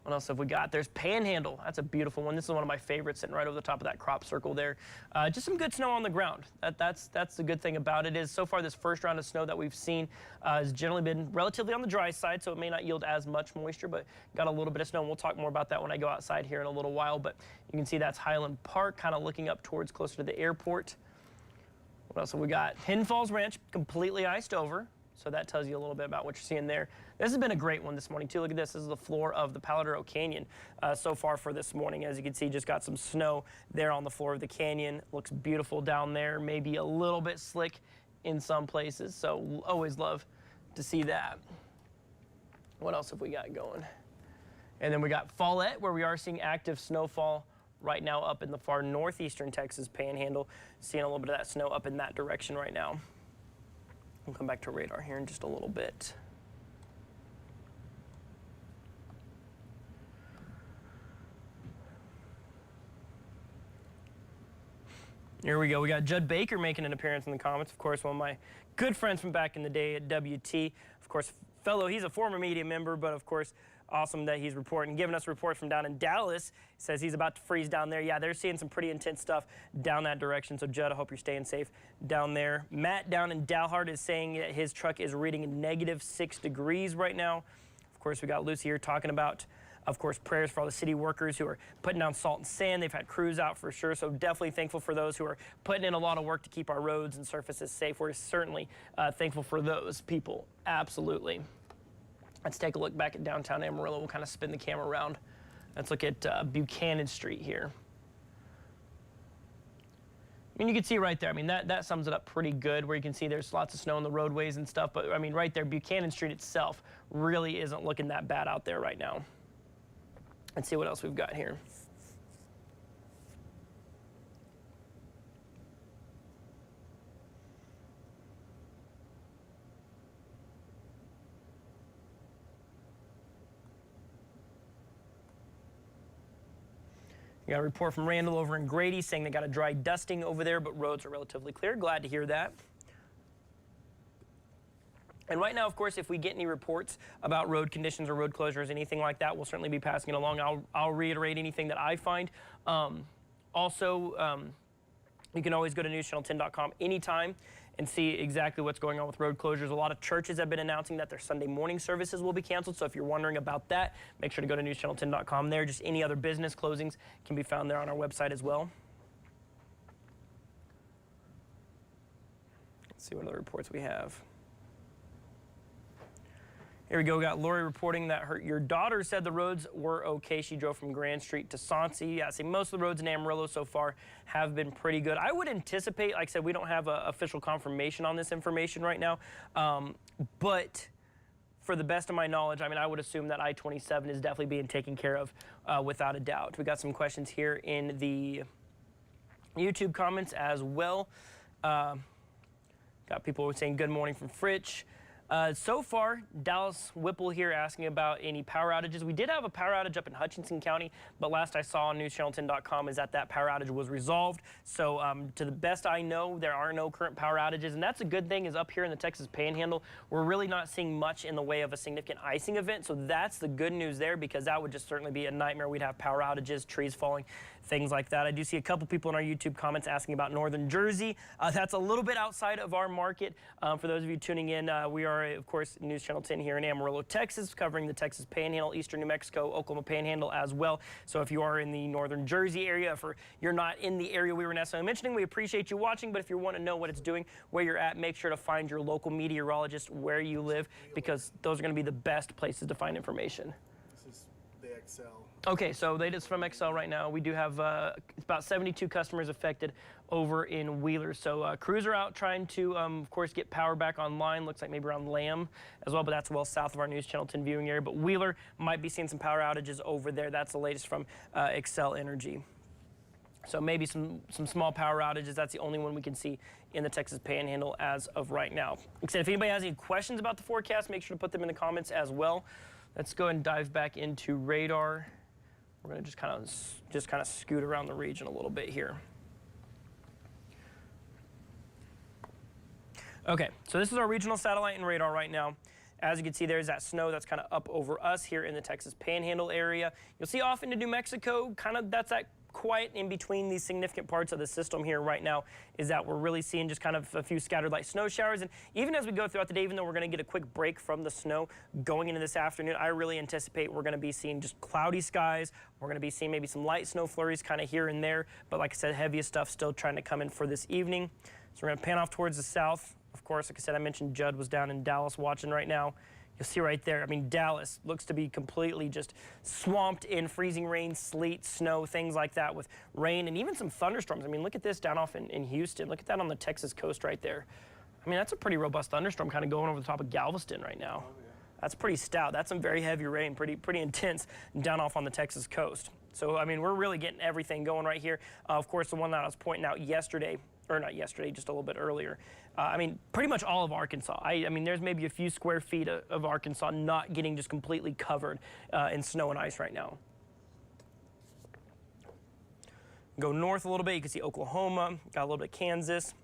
S1: What else have we got? There's Panhandle. That's a beautiful one. This is one of my favorites, sitting right over the top of that crop circle there. Just some good snow on the ground. That's the good thing about it is so far this first round of snow that we've seen has generally been relatively on the dry side, so it may not yield as much moisture, but got a little bit of snow. And we'll talk more about that when I go outside here in a little while. But you can see that's Highland Park, kind of looking up towards closer to the airport. What else have we got? Hidden Falls Ranch, completely iced over. So that tells you a little bit about what you're seeing there. This has been a great one this morning, too. Look at this. This is the floor of the Paladero Canyon so far for this morning. As you can see, just got some snow there on the floor of the canyon. Looks beautiful down there. Maybe a little bit slick in some places. So always love to see that. What else have we got going? And then we got Follett, where we are seeing active snowfall right now up in the far northeastern Texas Panhandle. Seeing a little bit of that snow up in that direction right now. We'll come back to radar here in just a little bit. Here we go. We got Judd Baker making an appearance in the comments. Of course, one of my good friends from back in the day at WT. Of course, he's a former media member, but of course, awesome that he's giving us reports from down in Dallas. He says he's about to freeze down there. Yeah, they're seeing some pretty intense stuff down that direction. So, Judd, I hope you're staying safe down there. Matt down in Dalhart is saying that his truck is reading -6 degrees right now. Of course, we got Lucy here talking about Of course, prayers for all the city workers who are putting down salt and sand. They've had crews out for sure, so definitely thankful for those who are putting in a lot of work to keep our roads and surfaces safe. We're certainly thankful for those people, absolutely. Let's take a look back at downtown Amarillo. We'll kind of spin the camera around. Let's look at Buchanan Street here. I mean, you can see right there, I mean, that sums it up pretty good, where you can see there's lots of snow on the roadways and stuff, but I mean, right there, Buchanan Street itself really isn't looking that bad out there right now. Let's see what else we've got here. We got a report from Randall over in Grady saying they got a dry dusting over there, but roads are relatively clear. Glad to hear that. And right now, of course, if we get any reports about road conditions or road closures, anything like that, we'll certainly be passing it along. I'll reiterate anything that I find. Also, you can always go to NewsChannel10.com anytime and see exactly what's going on with road closures. A lot of churches have been announcing that their Sunday morning services will be canceled. So if you're wondering about that, make sure to go to NewsChannel10.com there. Just any other business closings can be found there on our website as well. Let's see what other reports we have. Here we go. We got Lori reporting that your daughter said the roads were okay. She drove from Grand Street to Sauncey. Yeah, see, most of the roads in Amarillo so far have been pretty good. I would anticipate, like I said, we don't have official confirmation on this information right now, but for the best of my knowledge, I mean, I would assume that I-27 is definitely being taken care of without a doubt. We got some questions here in the YouTube comments as well. Got people saying good morning from Fritch. So far, Dallas Whipple here asking about any power outages. We did have a power outage up in Hutchinson County, but last I saw on NewsChannel10.com is that power outage was resolved. So to the best I know, there are no current power outages, and that's a good thing. Is up here in the Texas Panhandle, we're really not seeing much in the way of a significant icing event. So that's the good news there, because that would just certainly be a nightmare. We'd have power outages, trees falling, things like that. I do see a couple people in our YouTube comments asking about Northern Jersey. That's a little bit outside of our market. For those of you tuning in, we are, of course, News Channel 10 here in Amarillo, Texas, covering the Texas Panhandle, Eastern New Mexico, Oklahoma Panhandle as well. So if you are in the Northern Jersey area, if you're not in the area we were necessarily mentioning, we appreciate you watching. But if you want to know what it's doing, where you're at, make sure to find your local meteorologist where you live, because those are going to be the best places to find information.
S3: This is the XL.
S1: Okay, so latest from XL right now. We do have about 72 customers affected over in Wheeler. So crews are out trying to, of course, get power back online. Looks like maybe around Lamb as well, but that's well south of our News Channel 10 viewing area. But Wheeler might be seeing some power outages over there. That's the latest from Excel Energy. So maybe some small power outages. That's the only one we can see in the Texas Panhandle as of right now. Except if anybody has any questions about the forecast, make sure to put them in the comments as well. Let's go ahead and dive back into radar. We're going to just kind of scoot around the region a little bit here. Okay, so this is our regional satellite and radar right now. As you can see, there's that snow that's kind of up over us here in the Texas Panhandle area. You'll see off into New Mexico, kind of that's that quiet in between these significant parts of the system here right now, is that we're really seeing just kind of a few scattered light snow showers. And even as we go throughout the day, even though we're going to get a quick break from the snow going into this afternoon, I really anticipate we're going to be seeing just cloudy skies. We're going to be seeing maybe some light snow flurries kind of here and there. But like I said, heaviest stuff still trying to come in for this evening. So we're going to pan off towards the south. Of course, like I said, I mentioned Judd was down in Dallas watching right now. You'll see right there, I mean, Dallas looks to be completely just swamped in freezing rain, sleet, snow, things like that, with rain and even some thunderstorms. I mean, look at this down off in Houston. Look at that on the Texas coast right there. I mean, that's a pretty robust thunderstorm kind of going over the top of Galveston right now. Oh, yeah. That's pretty stout. That's some very heavy rain, pretty intense down off on the Texas coast. So, I mean, we're really getting everything going right here. Of course, the one that I was pointing out yesterday, or not yesterday, just a little bit earlier. I mean, pretty much all of Arkansas. I mean, there's maybe a few square feet of Arkansas not getting just completely covered in snow and ice right now. Go north a little bit, you can see Oklahoma, got a little bit of Kansas,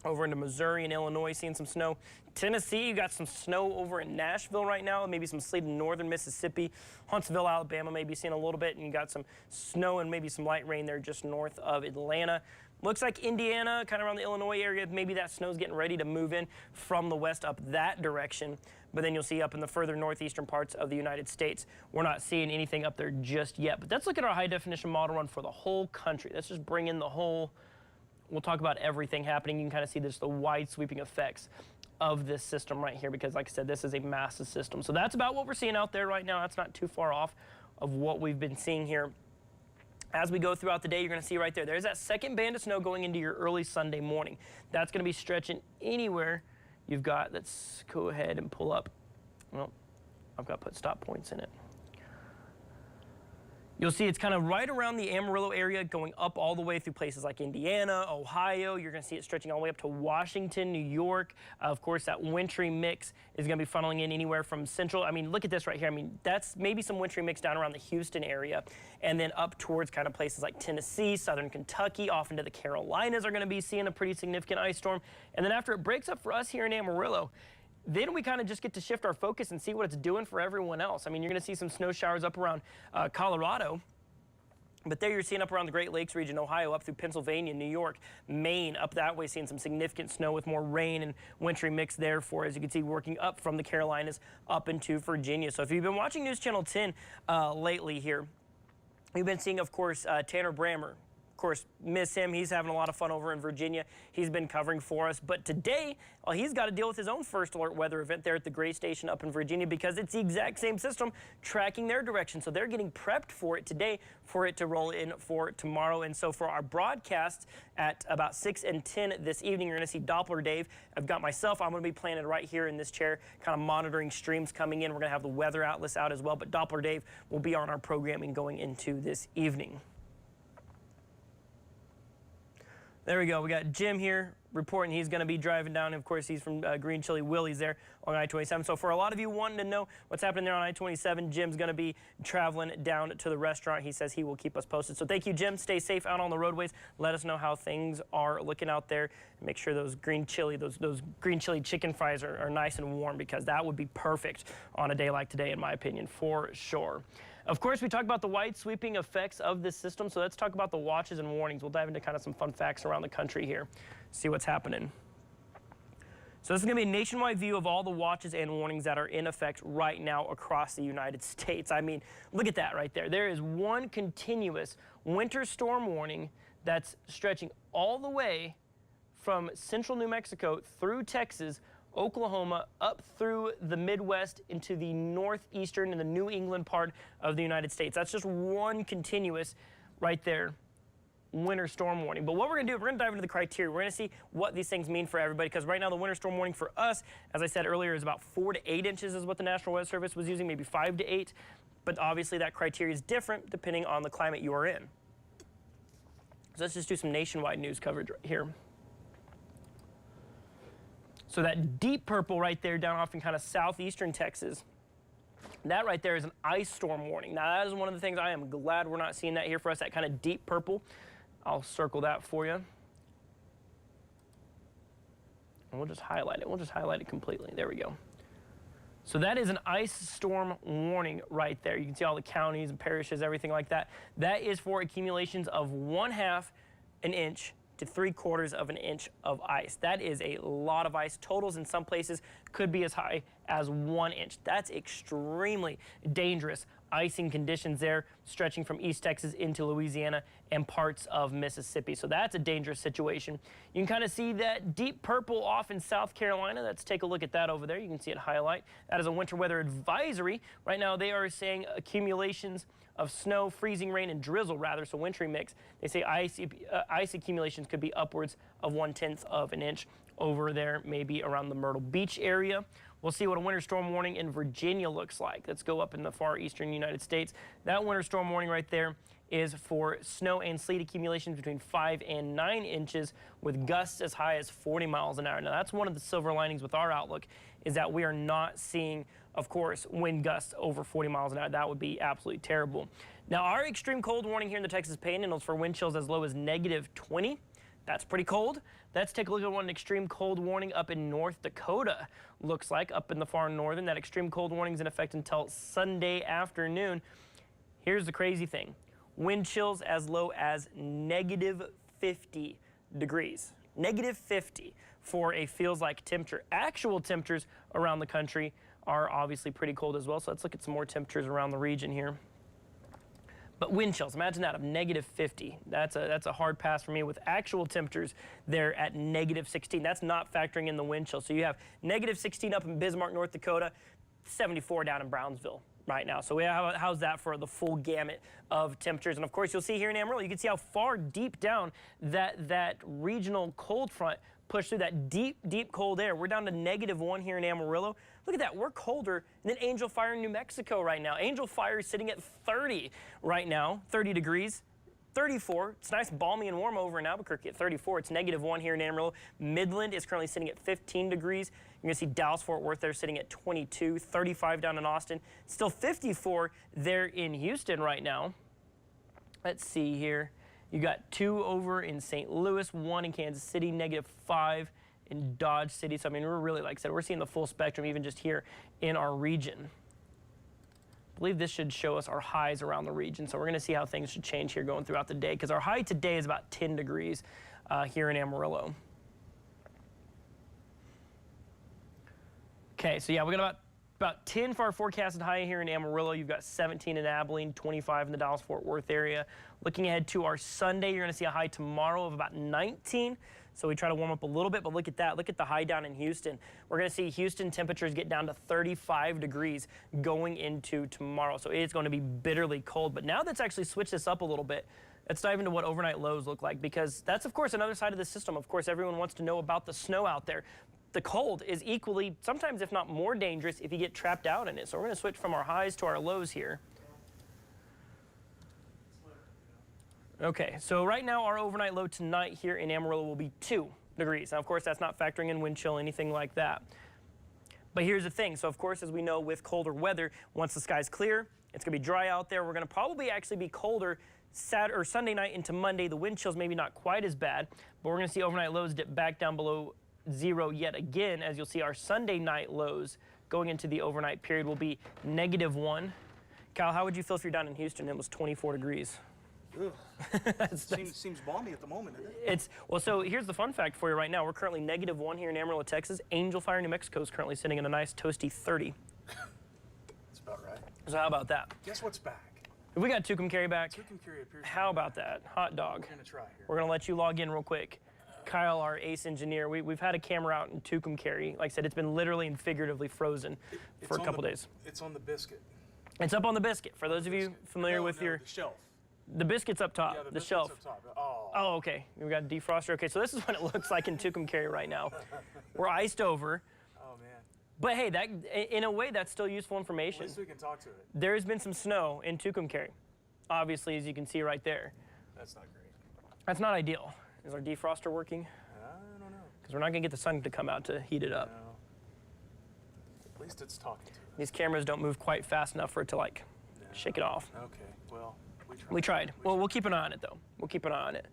S1: over into Missouri and Illinois, seeing some snow. Tennessee, you got some snow over in Nashville right now, maybe some sleet in northern Mississippi. Huntsville, Alabama, maybe seeing a little bit, and you got some snow and maybe some light rain there just north of Atlanta. Looks like Indiana, kind of around the Illinois area, maybe that snow's getting ready to move in from the west up that direction. But then you'll see up in the further northeastern parts of the United States, we're not seeing anything up there just yet. But let's look at our high definition model run for the whole country. Let's just bring in the whole, we'll talk about everything happening. You can kind of see this, the wide sweeping effects of this system right here, because like I said, this is a massive system. So that's about what we're seeing out there right now. That's not too far off of what we've been seeing here. As we go throughout the day, you're going to see right there, there's that second band of snow going into your early Sunday morning. That's going to be stretching anywhere you've got. Let's go ahead and pull up. Well, I've got to put stop points in it. You'll see it's kind of right around the Amarillo area, going up all the way through places like Indiana, Ohio. You're going to see it stretching all the way up to Washington, New York. Of course, that wintry mix is going to be funneling in anywhere from central. I mean, look at this right here. I mean, that's maybe some wintry mix down around the Houston area, and then up towards kind of places like Tennessee, southern Kentucky, off into the Carolinas are going to be seeing a pretty significant ice storm. And then after it breaks up for us here in Amarillo, then we kind of just get to shift our focus and see what it's doing for everyone else. I mean, you're going to see some snow showers up around Colorado, but there you're seeing up around the Great Lakes region, Ohio, up through Pennsylvania, New York, Maine, up that way, seeing some significant snow with more rain and wintry mix there for, as you can see, working up from the Carolinas up into Virginia. So if you've been watching News Channel 10 lately here, you've been seeing, of course, Tanner Brammer. Of course, miss him. He's having a lot of fun over in Virginia. He's been covering for us. But today, well, he's got to deal with his own first alert weather event there at the Gray Station up in Virginia, because it's the exact same system tracking their direction. So they're getting prepped for it today for it to roll in for tomorrow. And so for our broadcast at about 6 and 10 this evening, you're going to see Doppler Dave. I've got myself. I'm going to be planted right here in this chair, kind of monitoring streams coming in. We're going to have the weather atlas out as well. But Doppler Dave will be on our programming going into this evening. There we go. We got Jim here reporting he's going to be driving down. Of course, he's from Green Chili Willie's there on I-27. So for a lot of you wanting to know what's happening there on I-27, Jim's going to be traveling down to the restaurant. He says he will keep us posted. So thank you, Jim. Stay safe out on the roadways. Let us know how things are looking out there. Make sure those green chili, those green chili chicken fries are nice and warm, because that would be perfect on a day like today, in my opinion, for sure. Of course, we talk about the wide sweeping effects of this system, so let's talk about the watches and warnings. We'll dive into kind of some fun facts around the country here, see what's happening. So this is going to be a nationwide view of all the watches and warnings that are in effect right now across the United States. I mean, look at that right there. There is one continuous winter storm warning that's stretching all the way from central New Mexico through Texas, Oklahoma, up through the Midwest into the northeastern and the New England part of the United States. That's just one continuous right there winter storm warning. But what we're going to do, we're going to dive into the criteria. We're going to see what these things mean for everybody, because right now the winter storm warning for us, as I said earlier, is about 4 to 8 inches is what the National Weather Service was using, maybe 5 to 8. But obviously that criteria is different depending on the climate you are in. So let's just do some nationwide news coverage right here. So that deep purple right there down off in kind of southeastern Texas, that right there is an ice storm warning. Now that is one of the things I am glad we're not seeing that here for us, that kind of deep purple. I'll circle that for you. And we'll just highlight it. We'll just highlight it completely. There we go. So that is an ice storm warning right there. You can see all the counties and parishes, everything like that. That is for accumulations of 1/2 an inch to 3/4 of an inch of ice. That is a lot of ice. Totals in some places could be as high as 1 inch. That's extremely dangerous icing conditions there, stretching from East Texas into Louisiana and parts of Mississippi. So that's a dangerous situation. You can kind of see that deep purple off in South Carolina. Let's take a look at that over there. You can see it highlight. That is a winter weather advisory. Right now they are saying accumulations of snow, freezing rain, and drizzle rather, so wintry mix. They say ice accumulations could be upwards of 1/10 of an inch over there, maybe around the Myrtle Beach area. We'll see what a winter storm warning in Virginia looks like. Let's go up in the far eastern United States. That winter storm warning right there is for snow and sleet accumulations between 5 and 9 inches with gusts as high as 40 miles an hour. Now that's one of the silver linings with our outlook, is that we are not seeing, of course, wind gusts over 40 miles an hour. That would be absolutely terrible. Now our extreme cold warning here in the Texas Panhandle is for wind chills as low as -20. That's pretty cold. Let's take a look at what an extreme cold warning up in North Dakota looks like, up in the far northern. That extreme cold warning is in effect until Sunday afternoon. Here's the crazy thing. Wind chills as low as -50 degrees. Negative 50 for a feels like temperature. Actual temperatures around the country are obviously pretty cold as well. So let's look at some more temperatures around the region here. But wind chills, imagine that, of negative 50. That's a hard pass for me with actual temperatures there at negative 16. That's not factoring in the wind chill. So you have negative 16 up in Bismarck, North Dakota, 74 down in Brownsville right now. So how's that for the full gamut of temperatures? And of course, you'll see here in Amarillo, you can see how far deep down that regional cold front pushed through that deep, deep cold air. We're down to -1 here in Amarillo. Look at that, we're colder than Angel Fire in New Mexico right now. Angel Fire is sitting at 30 right now, 30 degrees. 34, it's nice, balmy and warm over in Albuquerque at 34. It's -1 here in Amarillo. Midland is currently sitting at 15 degrees. You're gonna see Dallas-Fort Worth there sitting at 22, 35 down in Austin. Still 54 there in Houston right now. Let's see here. You got 2 over in St. Louis, 1 in Kansas City, -5 in Dodge City. So I mean, we're really, like I said, we're seeing the full spectrum even just here in our region. I believe this should show us our highs around the region. So we're going to see how things should change here going throughout the day, because our high today is about 10 degrees here in Amarillo. Okay, so yeah, we got about 10 for our forecasted high here in Amarillo. You've got 17 in Abilene, 25 in the Dallas-Fort Worth area. Looking ahead to our Sunday, you're going to see a high tomorrow of about 19. So we try to warm up a little bit, but look at that. Look at the high down in Houston. We're going to see Houston temperatures get down to 35 degrees going into tomorrow. So it's going to be bitterly cold. But now that's actually switched this up a little bit. Let's dive into what overnight lows look like, because that's, of course, another side of the system. Of course, everyone wants to know about the snow out there. The cold is equally, sometimes if not more dangerous, if you get trapped out in it. So we're going to switch from our highs to our lows here. Okay, so right now our overnight low tonight here in Amarillo will be 2 degrees. Now, of course, that's not factoring in wind chill, anything like that. But here's the thing. So, of course, as we know with colder weather, once the sky's clear, it's going to be dry out there. We're going to probably actually be colder Saturday or Sunday night into Monday. The wind chill's maybe not quite as bad, but we're going to see overnight lows dip back down below 0 yet again. As you'll see, our Sunday night lows going into the overnight period will be -1. Kyle, how would you feel if you're down in Houston and it was 24 degrees?
S3: Seems balmy at the moment, isn't it?
S1: It's, well, so here's the fun fact for you right now. We're currently -1 here in Amarillo, Texas. Angel Fire, New Mexico is currently sitting at a nice toasty 30.
S3: That's about right.
S1: So how about that?
S3: Guess what's back?
S1: If we got Tucumcari back,
S3: Tucumcari appears.
S1: how about that? Hot dog.
S3: We're gonna try here.
S1: We're going to let you log in real quick. Kyle, our ace engineer, we've had a camera out in Tucumcari. Like I said, it's been literally and figuratively frozen for a couple days.
S3: It's on the biscuit.
S1: It's up on the biscuit. For those of you familiar with your...
S3: the shelf.
S1: The biscuit's up top,
S3: Yeah,
S1: the
S3: biscuit's
S1: shelf.
S3: up top. Oh.
S1: Oh, okay. We got a defroster. Okay, so this is what it looks like in Tucumcari right now. We're iced over.
S3: Oh man.
S1: But hey, that in a way, that's still useful information.
S3: At least we can talk to it.
S1: There has been some snow in Tucumcari, obviously, as you can see right there.
S3: That's not great.
S1: That's not ideal. Is our defroster working?
S3: I don't know.
S1: Because we're not going to get the sun to come out to heat it up.
S3: No. At least it's talking to us.
S1: These cameras don't move quite fast enough for it to, like, shake it off.
S3: Okay, well,
S1: We tried. Well, we'll keep an eye on it, though. We'll keep an eye on it.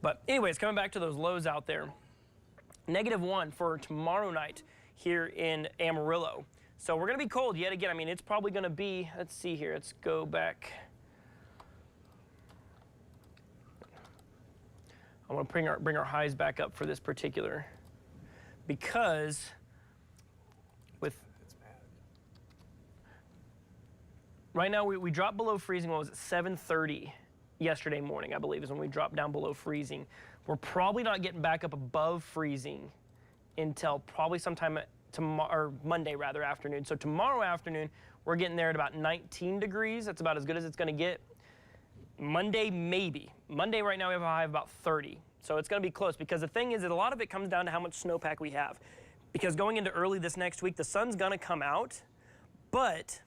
S1: But anyways, coming back to those lows out there, -1 for tomorrow night here in Amarillo. So we're going to be cold yet again. I mean, it's probably going to be, let's see here. Let's go back. I want to bring our highs back up for this particular, because with
S3: It's bad.
S1: right now we dropped below freezing. What was it, 7:30 yesterday morning, I believe, is when we dropped down below freezing. We're probably not getting back up above freezing until probably sometime tomorrow, or Monday rather, afternoon. So tomorrow afternoon, we're getting there at about 19 degrees. That's about as good as it's going to get. Monday, maybe. Monday right now we have a high of about 30. So it's going to be close, because the thing is that a lot of it comes down to how much snowpack we have. Because going into early this next week, the sun's going to come out, but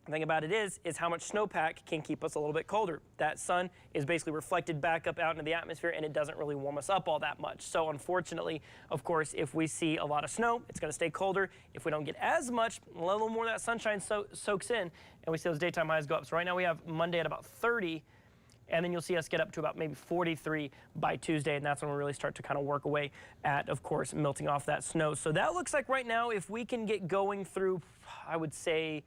S1: the thing about it is how much snowpack can keep us a little bit colder. That sun is basically reflected back up out into the atmosphere, and it doesn't really warm us up all that much. So unfortunately, of course, if we see a lot of snow, it's going to stay colder. If we don't get as much, a little more of that sunshine soaks in, and we see those daytime highs go up. So right now we have Monday at about 30, and then you'll see us get up to about maybe 43 by Tuesday, and that's when we really start to kind of work away at, of course, melting off that snow. So that looks like right now, if we can get going through, I would say,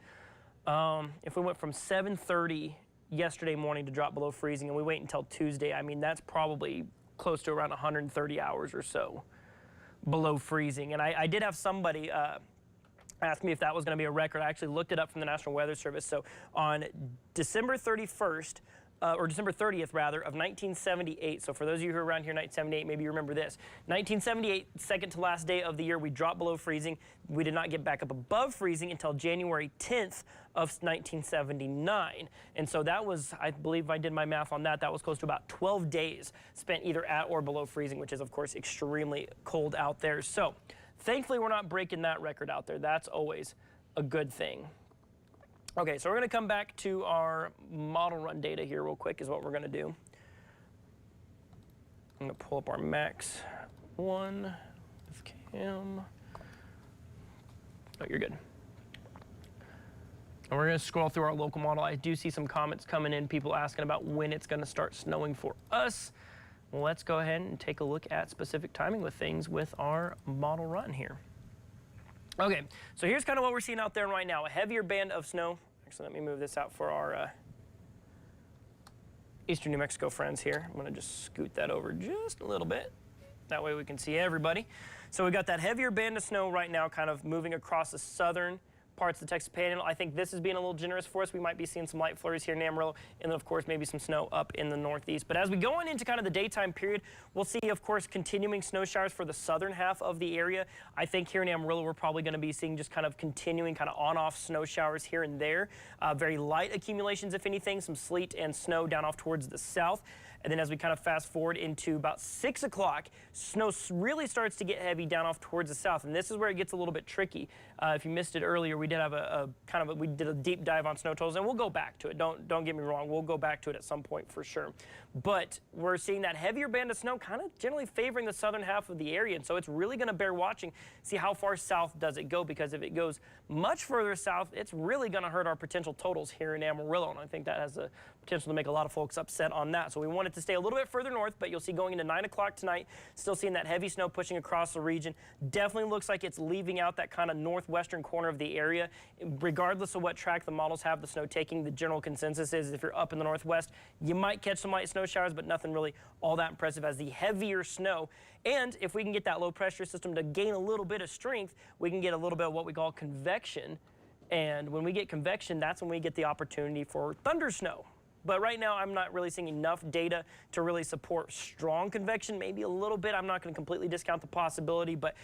S1: if we went from 7:30 yesterday morning to drop below freezing, and we wait until Tuesday. I mean, that's probably close to around 130 hours or so below freezing. And I did have somebody ask me if that was going to be a record. I actually looked it up from the National Weather Service. So on December 31st, or December 30th rather, of 1978. So for those of you who are around here in 1978, maybe you remember this. 1978, second to last day of the year, we dropped below freezing. We did not get back up above freezing until January 10th of 1979. And so that was, I believe if I did my math on that, that was close to about 12 days spent either at or below freezing, which is of course extremely cold out there. So thankfully we're not breaking that record out there. That's always a good thing. Okay, so we're going to come back to our model run data here real quick is what we're going to do. I'm going to pull up our max one with cam. Oh, you're good. And we're going to scroll through our local model. I do see some comments coming in, people asking about when it's going to start snowing for us. Well, let's go ahead and take a look at specific timing with things with our model run here. Okay, so here's kind of what we're seeing out there right now. A heavier band of snow. Actually, let me move this out for our Eastern New Mexico friends here. I'm going to just scoot that over just a little bit. That way we can see everybody. So we got that heavier band of snow right now kind of moving across the southern parts of the Texas Panhandle. I think this is being a little generous for us. We might be seeing some light flurries here in Amarillo, and then of course maybe some snow up in the northeast. But as we go on into kind of the daytime period, we'll see of course continuing snow showers for the southern half of the area. I think here in Amarillo we're probably going to be seeing just kind of continuing kind of on-off snow showers here and there. Very light accumulations if anything, some sleet and snow down off towards the south. And then as we kind of fast forward into about 6 o'clock, snow really starts to get heavy down off towards the south. And this is where it gets a little bit tricky. If you missed it earlier, we did have we did a deep dive on snow totals, and we'll go back to it. Don't get me wrong, we'll go back to it at some point for sure. But we're seeing that heavier band of snow kind of generally favoring the southern half of the area. And so it's really going to bear watching, see how far south does it go, because if it goes much further south, it's really going to hurt our potential totals here in Amarillo. And I think that has the potential to make a lot of folks upset on that. So we want it to stay a little bit further north, but you'll see going into 9 o'clock tonight, still seeing that heavy snow pushing across the region. Definitely looks like it's leaving out that kind of northwestern corner of the area. Regardless of what track the models have the snow taking, the general consensus is if you're up in the northwest, you might catch some light snow showers, but nothing really all that impressive as the heavier snow. And if we can get that low pressure system to gain a little bit of strength, we can get a little bit of what we call convection. And when we get convection, that's when we get the opportunity for thunder snow. But right now, I'm not really seeing enough data to really support strong convection, maybe a little bit. I'm not going to completely discount the possibility, but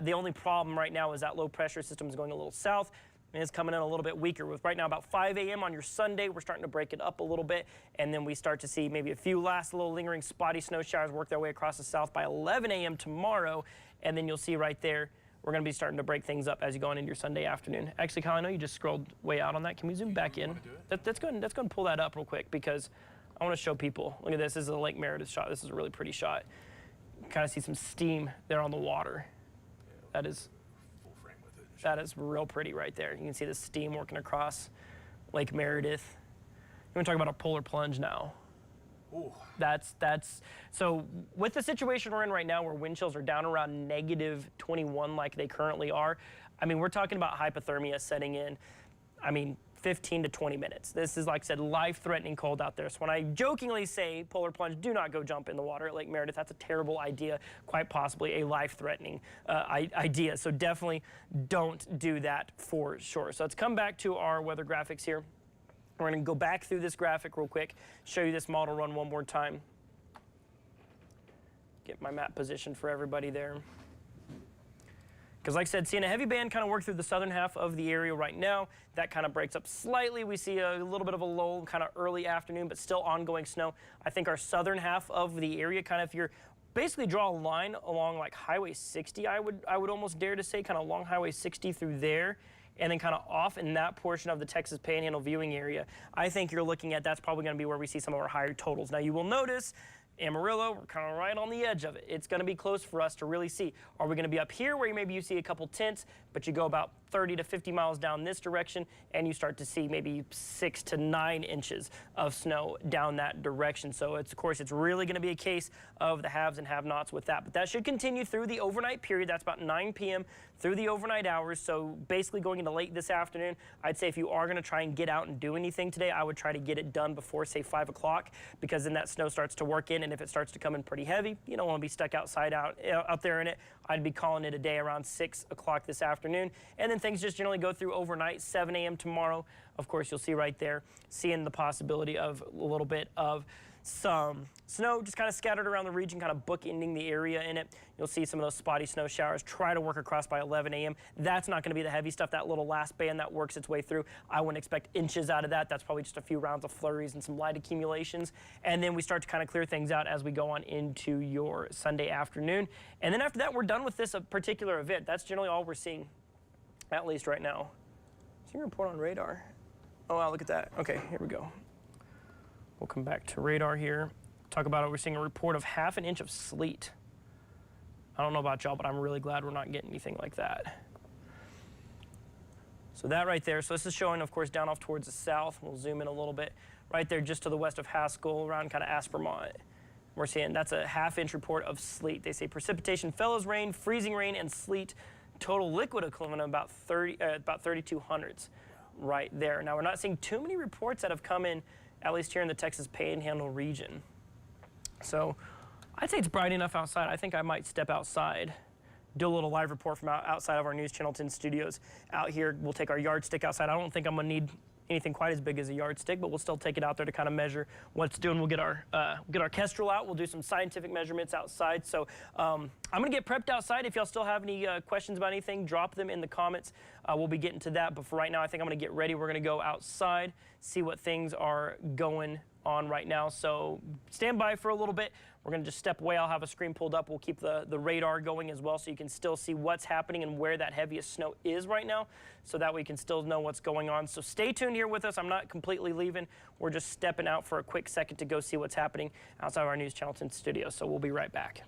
S1: the only problem right now is that low pressure system is going a little south, and it's coming in a little bit weaker. With right now about 5 a.m. on your Sunday, we're starting to break it up a little bit, and then we start to see maybe a few last little lingering spotty snow showers work their way across the south by 11 a.m. tomorrow, and then you'll see right there, we're going to be starting to break things up as you go on into your Sunday afternoon. Actually, Kyle, I know you just scrolled way out on that. Can we zoom back in? Let's go ahead and pull that up real quick because I want to show people. Look at this. This is a Lake Meredith shot. This is a really pretty shot. Kind of see some steam there on the water. That is
S2: Full frame with it.
S1: that is real pretty right there. You can see the steam working across Lake Meredith. You want to talk about a polar plunge now?
S2: Ooh.
S1: So with the situation we're in right now where wind chills are down around -21 like they currently are, I mean, we're talking about hypothermia setting in, 15 to 20 minutes. This is, like I said, life-threatening cold out there. So when I jokingly say polar plunge, do not go jump in the water at Lake Meredith. That's a terrible idea, quite possibly a life-threatening idea. So definitely don't do that for sure. So let's come back to our weather graphics here. We're going to go back through this graphic real quick, show you this model run one more time. Get my map position for everybody there. Because like I said, seeing a heavy band kind of work through the southern half of the area right now. That kind of breaks up slightly. We see a little bit of a lull kind of early afternoon, but still ongoing snow. I think our southern half of the area, kind of if you're basically draw a line along like Highway 60, I would almost dare to say kind of along Highway 60 through there, and then kind of off in that portion of the Texas Panhandle viewing area, I think you're looking at that's probably going to be where we see some of our higher totals. Now you will notice Amarillo, we're kind of right on the edge of it. It's going to be close for us to really see. Are we going to be up here where maybe you see a couple tenths, but you go about 30 to 50 miles down this direction, and you start to see maybe 6 to 9 inches of snow down that direction. So of course, it's really going to be a case of the haves and have-nots with that. But that should continue through the overnight period. That's about 9 p.m. through the overnight hours. So basically going into late this afternoon, I'd say if you are going to try and get out and do anything today, I would try to get it done before, say, 5 o'clock, because then that snow starts to work in, and if it starts to come in pretty heavy, you don't want to be stuck out there in it. I'd be calling it a day around 6 o'clock this afternoon, and then things just generally go through overnight. 7 a.m. tomorrow, of course, you'll see right there, seeing the possibility of a little bit of some snow just kind of scattered around the region, kind of bookending the area in it. You'll see some of those spotty snow showers try to work across by 11 a.m. That's not going to be the heavy stuff. That little last band that works its way through, I wouldn't expect inches out of that. That's probably just a few rounds of flurries and some light accumulations. And then we start to kind of clear things out as we go on into your Sunday afternoon. And then after that, we're done with this particular event. That's generally all we're seeing, at least right now. Seeing a report on radar. Oh, wow, look at that. Okay, here we go. We'll come back to radar here. Talk about it. We're seeing a report of 1/2 inch of sleet. I don't know about y'all, but I'm really glad we're not getting anything like that. So that right there. So this is showing, of course, down off towards the south. We'll zoom in a little bit. Right there, just to the west of Haskell, around kind of Aspermont. We're seeing that's a 1/2 inch report of sleet. They say precipitation fell as rain, freezing rain, and sleet. Total liquid equivalent of about 3,200s right there. Now, we're not seeing too many reports that have come in, at least here in the Texas Panhandle region. So I'd say it's bright enough outside. I think I might step outside, do a little live report from outside of our NewsChannel 10 studios out here. We'll take our yardstick outside. I don't think I'm going to need anything quite as big as a yardstick, but we'll still take it out there to kind of measure what it's doing. We'll get our Kestrel out. We'll do some scientific measurements outside. So I'm going to get prepped outside. If y'all still have any questions about anything, drop them in the comments. We'll be getting to that. But for right now, I think I'm going to get ready. We're going to go outside, see what things are going on right now. So stand by for a little bit. We're going to just step away. I'll have a screen pulled up. We'll keep the radar going as well, so you can still see what's happening and where that heaviest snow is right now, so that way you can still know what's going on. So stay tuned here with us. I'm not completely leaving. We're just stepping out for a quick second to go see what's happening outside of our NewsChannel 10 studio. So we'll be right back.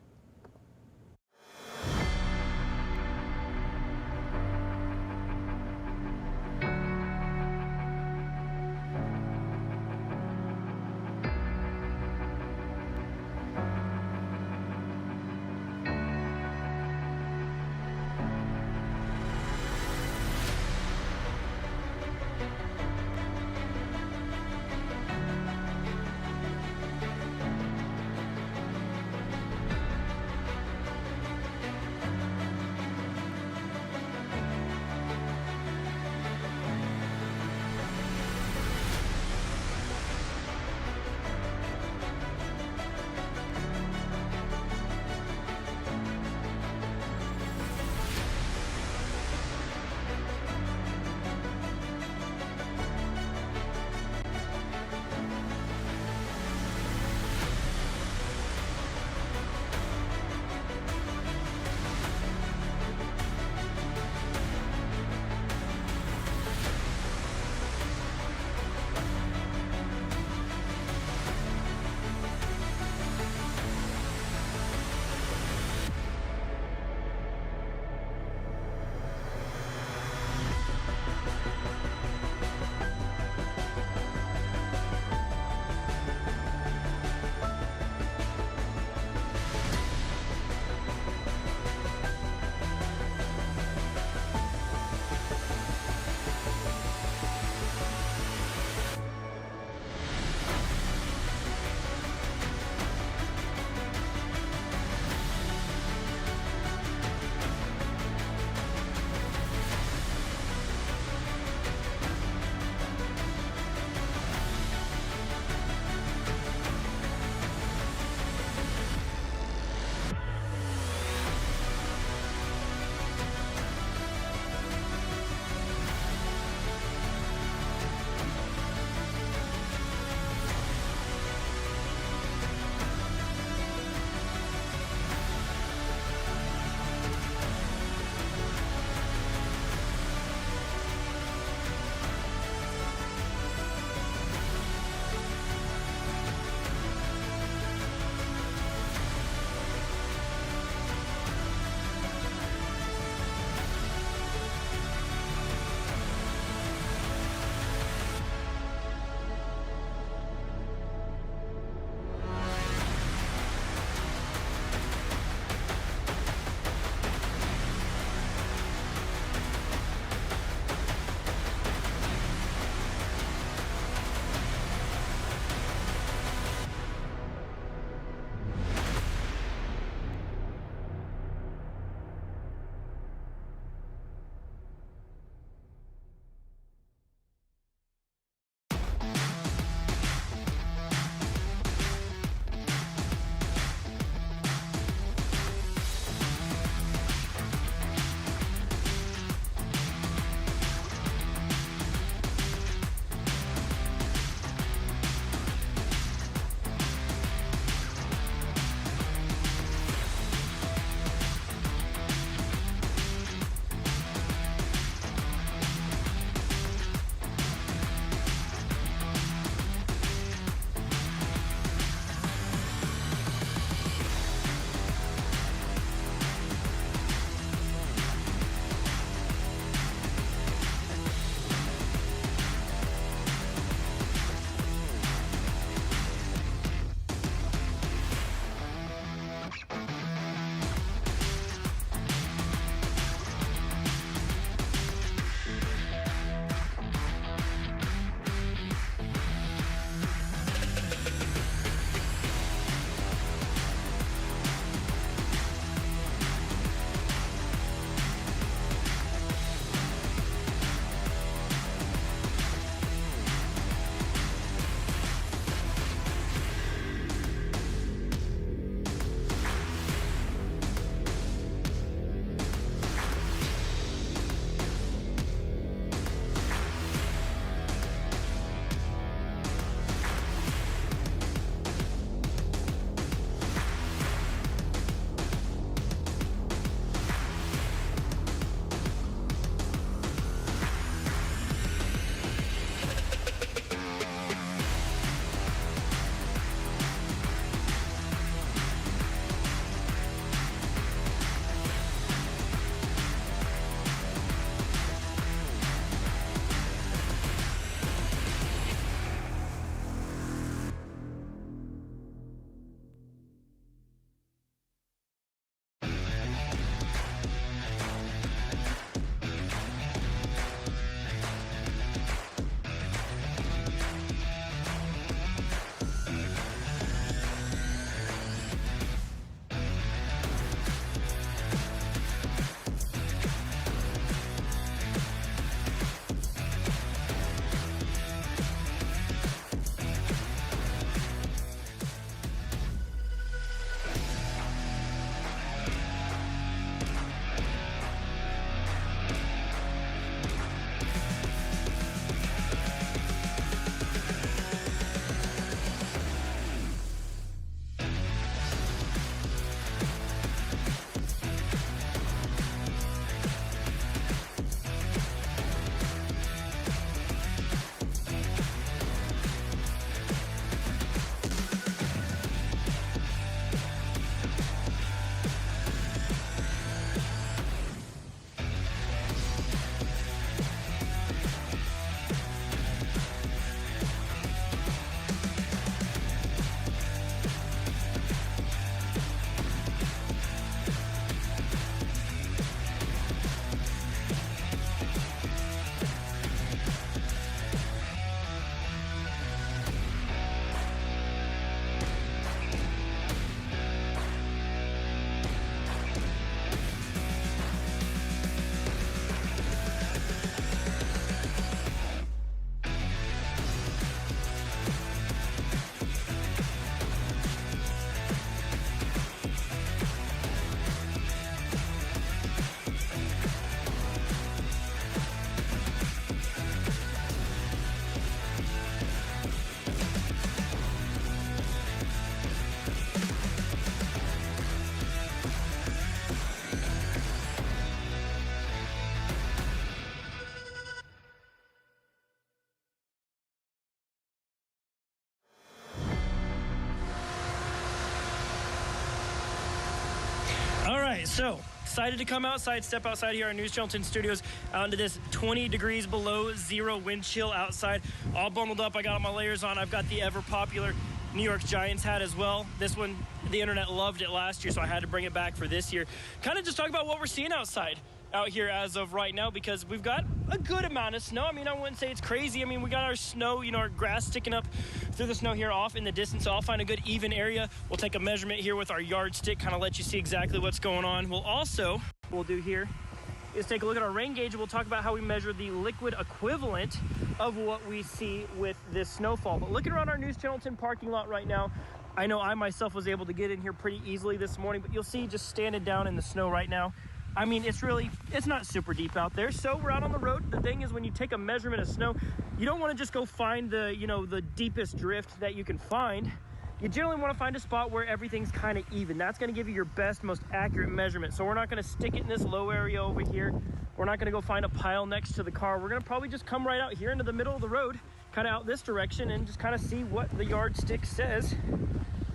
S1: So, excited to come outside, step outside here at NewsChannel 10 Studios, out into this 20 degrees below zero wind chill outside. All bundled up, I got all my layers on. I've got the ever popular New York Giants hat as well. This one, the internet loved it last year, so I had to bring it back for this year. Kind of just talk about what we're seeing outside out here as of right now, because we've got a good amount of snow. I mean, I wouldn't say it's crazy. I mean, we got our snow, you know, our grass sticking up through the snow here off in the distance. So I'll find a good even area. We'll take a measurement here with our yardstick, kind of let you see exactly what's going on. We'll do here is take a look at our rain gauge. We'll talk about how we measure the liquid equivalent of what we see with this snowfall. But looking around our NewsChannel 10 parking lot right now, I know I myself was able to get in here pretty easily this morning, but you'll see just standing down in the snow right now, I mean, it's not super deep out there. So we're out on the road. The thing is, when you take a measurement of snow, you don't want to just go find the deepest drift that you can find. You generally want to find a spot where everything's kind of even. That's going to give you your best, most accurate measurement. So we're not going to stick it in this low area over here. We're not going to go find a pile next to the car. We're going to probably just come right out here into the middle of the road, kind of out this direction, and just kind of see what the yardstick says.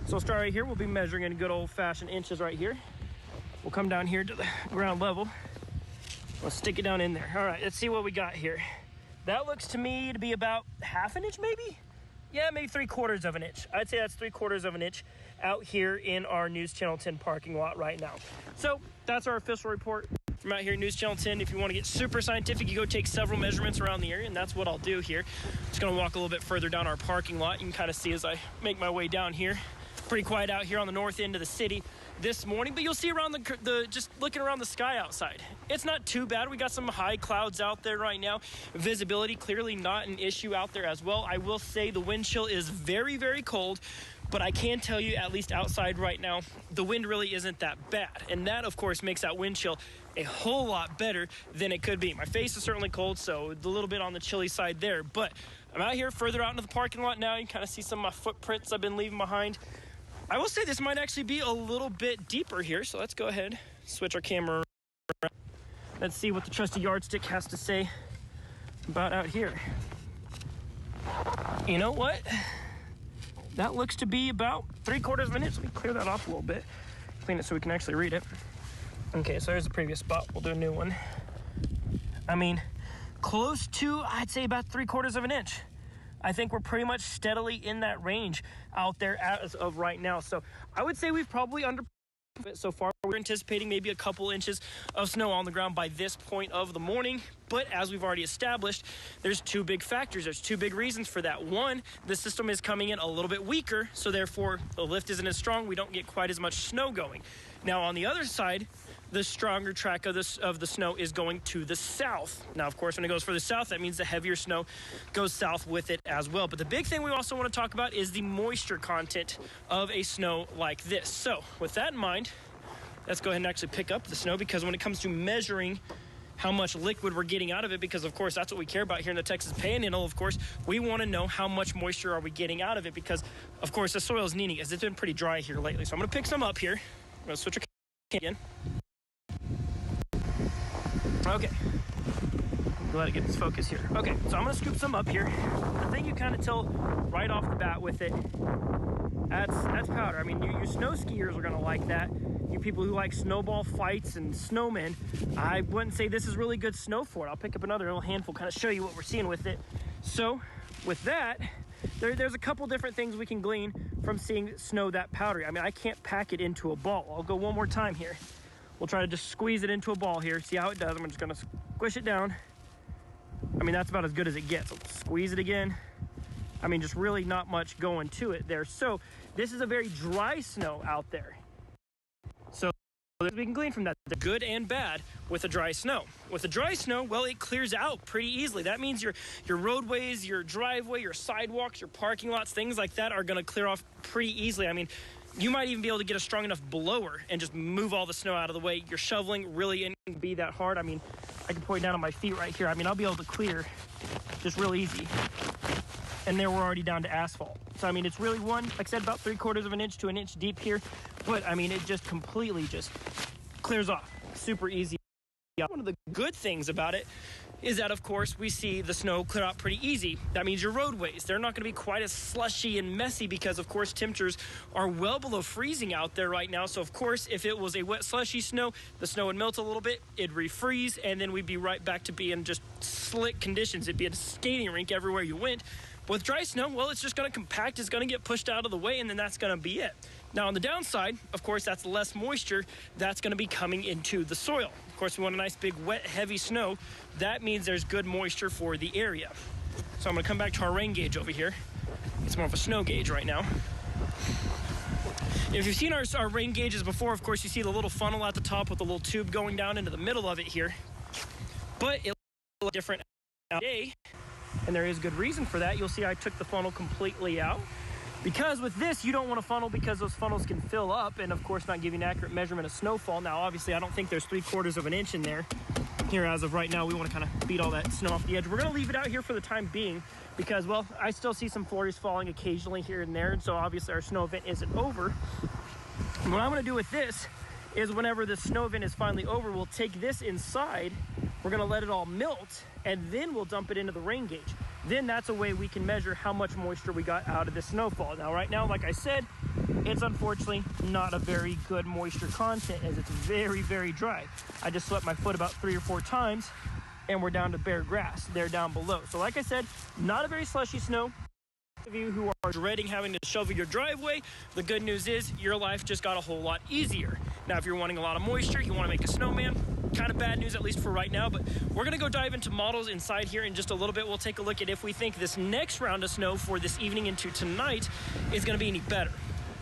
S1: So we'll start right here. We'll be measuring in good old-fashioned inches right here. We'll come down here to the ground level. We'll stick it down in there. All right, let's see what we got here. That looks to me to be about half an inch, maybe? Yeah, maybe 3/4 of an inch. I'd say that's 3/4 of an inch out here in our NewsChannel 10 parking lot right now. So that's our official report from out here at NewsChannel 10. If you want to get super scientific, you go take several measurements around the area, and that's what I'll do here. Just gonna walk a little bit further down our parking lot. You can kind of see as I make my way down here. Pretty quiet out here on the north end of the city this morning, but you'll see around just looking around the sky outside, it's not too bad. We got some high clouds out there right now. Visibility clearly not an issue out there as well. I will say the wind chill is very, very cold, but I can tell you, at least outside right now, the wind really isn't that bad, and that of course makes that wind chill a whole lot better than it could be. My face is certainly cold, so a little bit on the chilly side there, but I'm out here further out into the parking lot now. You can kind of see some of my footprints I've been leaving behind. I will say this might actually be a little bit deeper here, so let's go ahead, switch our camera around. Let's see what the trusty yardstick has to say about out here. You know what? That looks to be about 3/4 of an inch. Let me clear that off a little bit, clean it so we can actually read it. Okay, so there's the previous spot. We'll do a new one. I mean, close to, I'd say about 3/4 of an inch. I think we're pretty much steadily in that range out there as of right now. So I would say we've probably under it so far. We're anticipating maybe a couple inches of snow on the ground by this point of the morning. But as we've already established, there's two big factors. There's two big reasons for that. One, the system is coming in a little bit weaker, so therefore the lift isn't as strong. We don't get quite as much snow going. Now on the other side, the stronger track of the snow is going to the south. Now, of course, when it goes further south, that means the heavier snow goes south with it as well. But the big thing we also want to talk about is the moisture content of a snow like this. So with that in mind, let's go ahead and actually pick up the snow, because when it comes to measuring how much liquid we're getting out of it, because of course that's what we care about here in the Texas Panhandle, of course, we want to know how much moisture are we getting out of it, because of course the soil is needing, as it's been pretty dry here lately. So I'm going to pick some up here. I'm going to switch our camera again. Okay, let it get its focus here. Okay, so I'm gonna scoop some up here. The thing you kind of tell right off the bat with it, that's powder. I mean, you snow skiers are gonna like that. You people who like snowball fights and snowmen, I wouldn't say this is really good snow for it. I'll pick up another little handful, kind of show you what we're seeing with it. So with that, there's a couple different things we can glean from seeing snow that powdery. I mean, I can't pack it into a ball. I'll go one more time here. We'll try to just squeeze it into a ball here, see how it does. I'm just gonna squish it down. I mean, that's about as good as it gets. I'll squeeze it again. I mean, just really not much going to it there. So this is a very dry snow out there. So we can glean from that, the good and bad with the dry snow. With the dry snow, well, it clears out pretty easily. That means your roadways, your driveway, your sidewalks, your parking lots, things like that are gonna clear off pretty easily. I mean, you might even be able to get a strong enough blower and just move all the snow out of the way. Your shoveling really isn't be that hard. I mean, I can point down on my feet right here. I mean, I'll be able to clear just real easy. And there we're already down to asphalt. So, I mean, it's really like I said, about 3/4 of an inch to an inch deep here. But, I mean, it just completely just clears off super easy. One of the good things about it is that, of course, we see the snow clear out pretty easy. That means your roadways, they're not going to be quite as slushy and messy because, of course, temperatures are well below freezing out there right now. So, of course, if it was a wet, slushy snow, the snow would melt a little bit, it'd refreeze, and then we'd be right back to being just slick conditions. It'd be a skating rink everywhere you went. But with dry snow, well, it's just going to compact, it's going to get pushed out of the way, and then that's going to be it. Now, on the downside, of course, that's less moisture that's going to be coming into the soil. Of course, we want a nice big wet, heavy snow. That means there's good moisture for the area. So I'm going to come back to our rain gauge over here. It's more of a snow gauge right now. If you've seen our rain gauges before, of course, you see the little funnel at the top with the little tube going down into the middle of it here. But it looks different today, and there is good reason for that. You'll see I took the funnel completely out. Because with this, you don't want a funnel because those funnels can fill up and, of course, not give you an accurate measurement of snowfall. Now, obviously, I don't think there's 3/4 of an inch in there. Here, as of right now, we want to kind of beat all that snow off the edge. We're going to leave it out here for the time being because, well, I still see some flurries falling occasionally here and there, and so obviously our snow event isn't over. And what I'm going to do with this is whenever the snow event is finally over, we'll take this inside, we're going to let it all melt, and then we'll dump it into the rain gauge. Then that's a way we can measure how much moisture we got out of this snowfall. Now, right now, like I said, it's unfortunately not a very good moisture content as it's very, very dry. I just swept my foot about 3 or 4 times and we're down to bare grass there down below. So like I said, not a very slushy snow. Of you who are dreading having to shovel your driveway, the good news is your life just got a whole lot easier. Now, if you're wanting a lot of moisture, you want to make a snowman, kind of bad news, at least for right now, but we're going to go dive into models inside here in just a little bit. We'll take a look at if we think this next round of snow for this evening into tonight is going to be any better.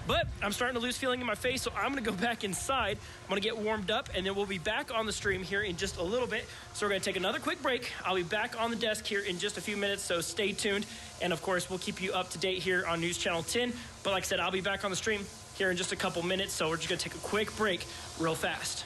S1: But I'm starting to lose feeling in my face, so I'm going to go back inside. I'm going to get warmed up, and then we'll be back on the stream here in just a little bit. So we're going to take another quick break. I'll be back on the desk here in just a few minutes, so stay tuned. And, of course, we'll keep you up to date here on News Channel 10. But like I said, I'll be back on the stream here in just a couple minutes, so we're just going to take a quick break real fast.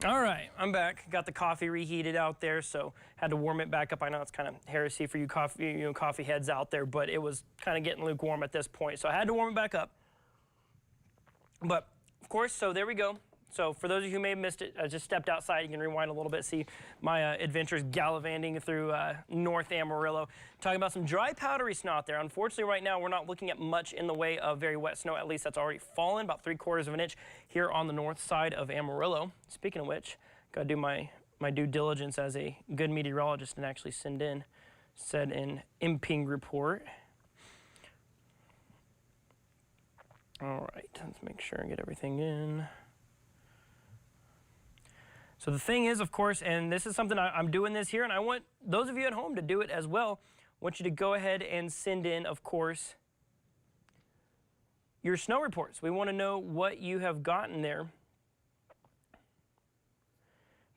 S1: All right, I'm back. Got the coffee reheated out there, so had to warm it back up. I know it's kind of heresy for you coffee heads out there, but it was kind of getting lukewarm at this point, so I had to warm it back up. But of course, so there we go. So for those of you who may have missed it, I just stepped outside. You can rewind a little bit, see my adventures gallivanting through North Amarillo. Talking about some dry powdery snow out there. Unfortunately, right now, we're not looking at much in the way of very wet snow. At least that's already fallen, about 3/4 of an inch here on the north side of Amarillo. Speaking of which, gotta do my due diligence as a good meteorologist and actually send in said an imping report. All right, let's make sure and get everything in. So the thing is, of course, and this is something I'm doing this here, and I want those of you at home to do it as well. I want you to go ahead and send in, of course, your snow reports. We want to know what you have gotten there,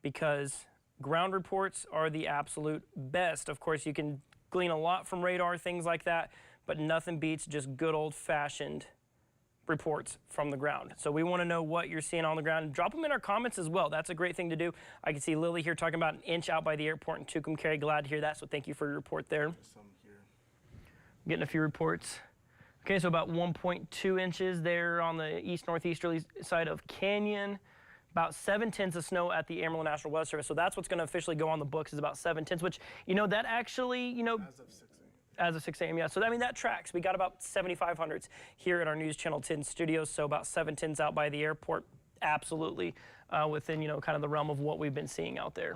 S1: because ground reports are the absolute best. Of course, you can glean a lot from radar, things like that, but nothing beats just good old-fashioned reports from the ground. So we want to know what you're seeing on the ground. Drop them in our comments as well. That's a great thing to do. I can see Lily here talking about 1 inch out by the airport in Tucumcari. Glad to hear that, so thank you for your report there.
S2: There's some here.
S1: Getting a few reports. Okay, so about 1.2 inches there on the east-northeasterly side of Canyon. About 7/10 of snow at the Amarillo National Weather Service. So that's what's going to officially go on the books, is about 7/10, which, that actually,
S2: As of 6 a.m.
S1: As of 6 a.m., yeah. So, I mean, that tracks. We got about 7,500s here at our News Channel 10 studios, so about 7/10 out by the airport, absolutely within, kind of the realm of what we've been seeing out there.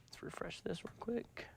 S1: Let's refresh this real quick.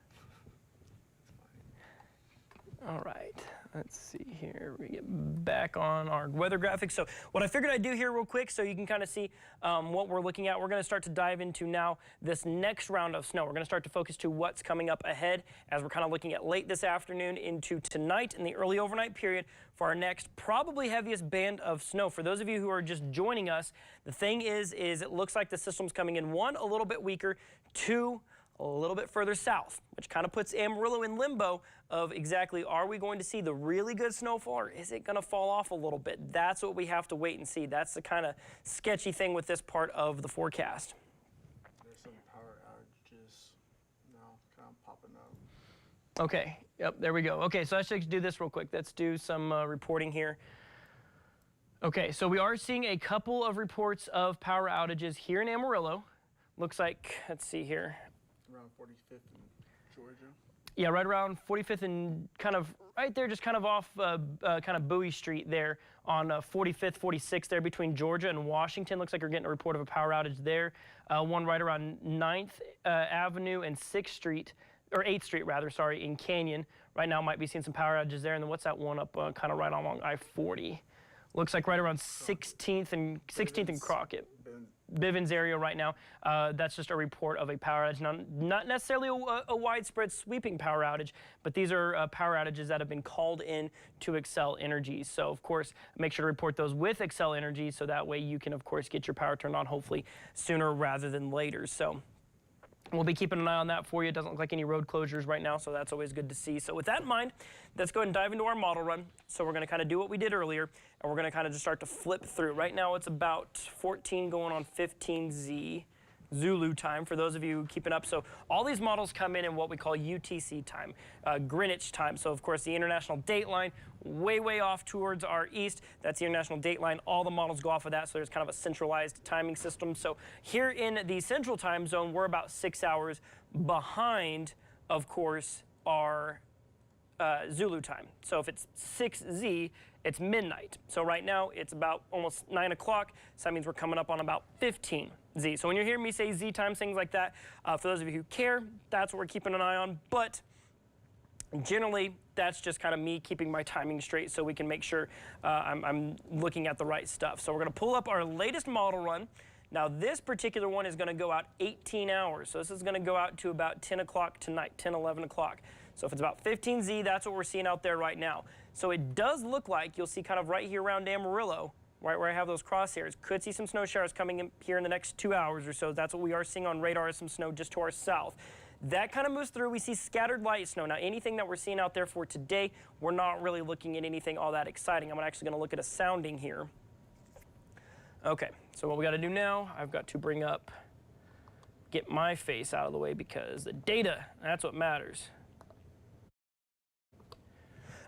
S1: All right, let's see here. We get back on our weather graphics. So what I figured I'd do here real quick so you can kind of see what we're looking at. We're going to start to dive into now this next round of snow. We're going to start to focus to what's coming up ahead as we're kind of looking at late this afternoon into tonight in the early overnight period for our next probably heaviest band of snow. For those of you who are just joining us, the thing is it looks like the system's coming in, 1, a little bit weaker, 2, a little bit further south, which kind of puts Amarillo in limbo of exactly, are we going to see the really good snowfall, or is it going to fall off a little bit? That's what we have to wait and see. That's the kind of sketchy thing with this part of the forecast.
S3: There's some power outages now kind of popping up.
S1: Okay, yep, there we go. Okay, so let's just do this real quick. Let's do some reporting here. Okay, so we are seeing a couple of reports of power outages here in Amarillo. Looks like, let's see here.
S3: Around 45th in Georgia.
S1: Yeah, right around 45th and kind of right there, just kind of off kind of Bowie Street there on 45th, 46th there between Georgia and Washington. Looks like we're getting a report of a power outage there. One right around 9th Avenue and 6th Street, or 8th Street rather, sorry, in Canyon. Right now might be seeing some power outages there. And then what's that one up kind of right along I-40? Looks like right around 16th and Crockett. Bivens area right now. That's just a report of a power outage. Now, not necessarily a widespread sweeping power outage, but these are power outages that have been called in to Xcel Energy. So, of course, make sure to report those with Xcel Energy so that way you can, of course, get your power turned on hopefully sooner rather than later. So we'll be keeping an eye on that for you. It doesn't look like any road closures right now, so that's always good to see. So with that in mind, let's go ahead and dive into our model run. So we're going to kind of do what we did earlier, and we're going to kind of just start to flip through. Right now it's about 14 going on 15Z Zulu time for those of you keeping up. So all these models come in what we call UTC time, Greenwich time. So of course the international date line, way off towards our east. That's the international date line. All the models go off of that, so there's kind of a centralized timing system. So here in the central time zone, we're about 6 hours behind, of course, our Zulu time. So if it's 6Z, it's midnight. So right now it's about almost 9 o'clock. So that means we're coming up on about 15Z. So when you're hearing me say Z time, things like that, for those of you who care, that's what we're keeping an eye on. But generally, that's just kind of me keeping my timing straight so we can make sure I'm looking at the right stuff. So we're going to pull up our latest model run. Now this particular one is going to go out 18 hours. So this is going to go out to about 10 o'clock tonight, 10, 11 o'clock. So if it's about 15Z, that's what we're seeing out there right now. So it does look like you'll see kind of right here around Amarillo, right where I have those crosshairs, could see some snow showers coming in here in the next 2 hours or so. That's what we are seeing on radar, is some snow just to our south. That kind of moves through. We see scattered light snow. Now, anything that we're seeing out there for today, we're not really looking at anything all that exciting. I'm actually going to look at a sounding here. Okay, so what we got to do now, I've got to bring up get my face out of the way because the data, that's what matters.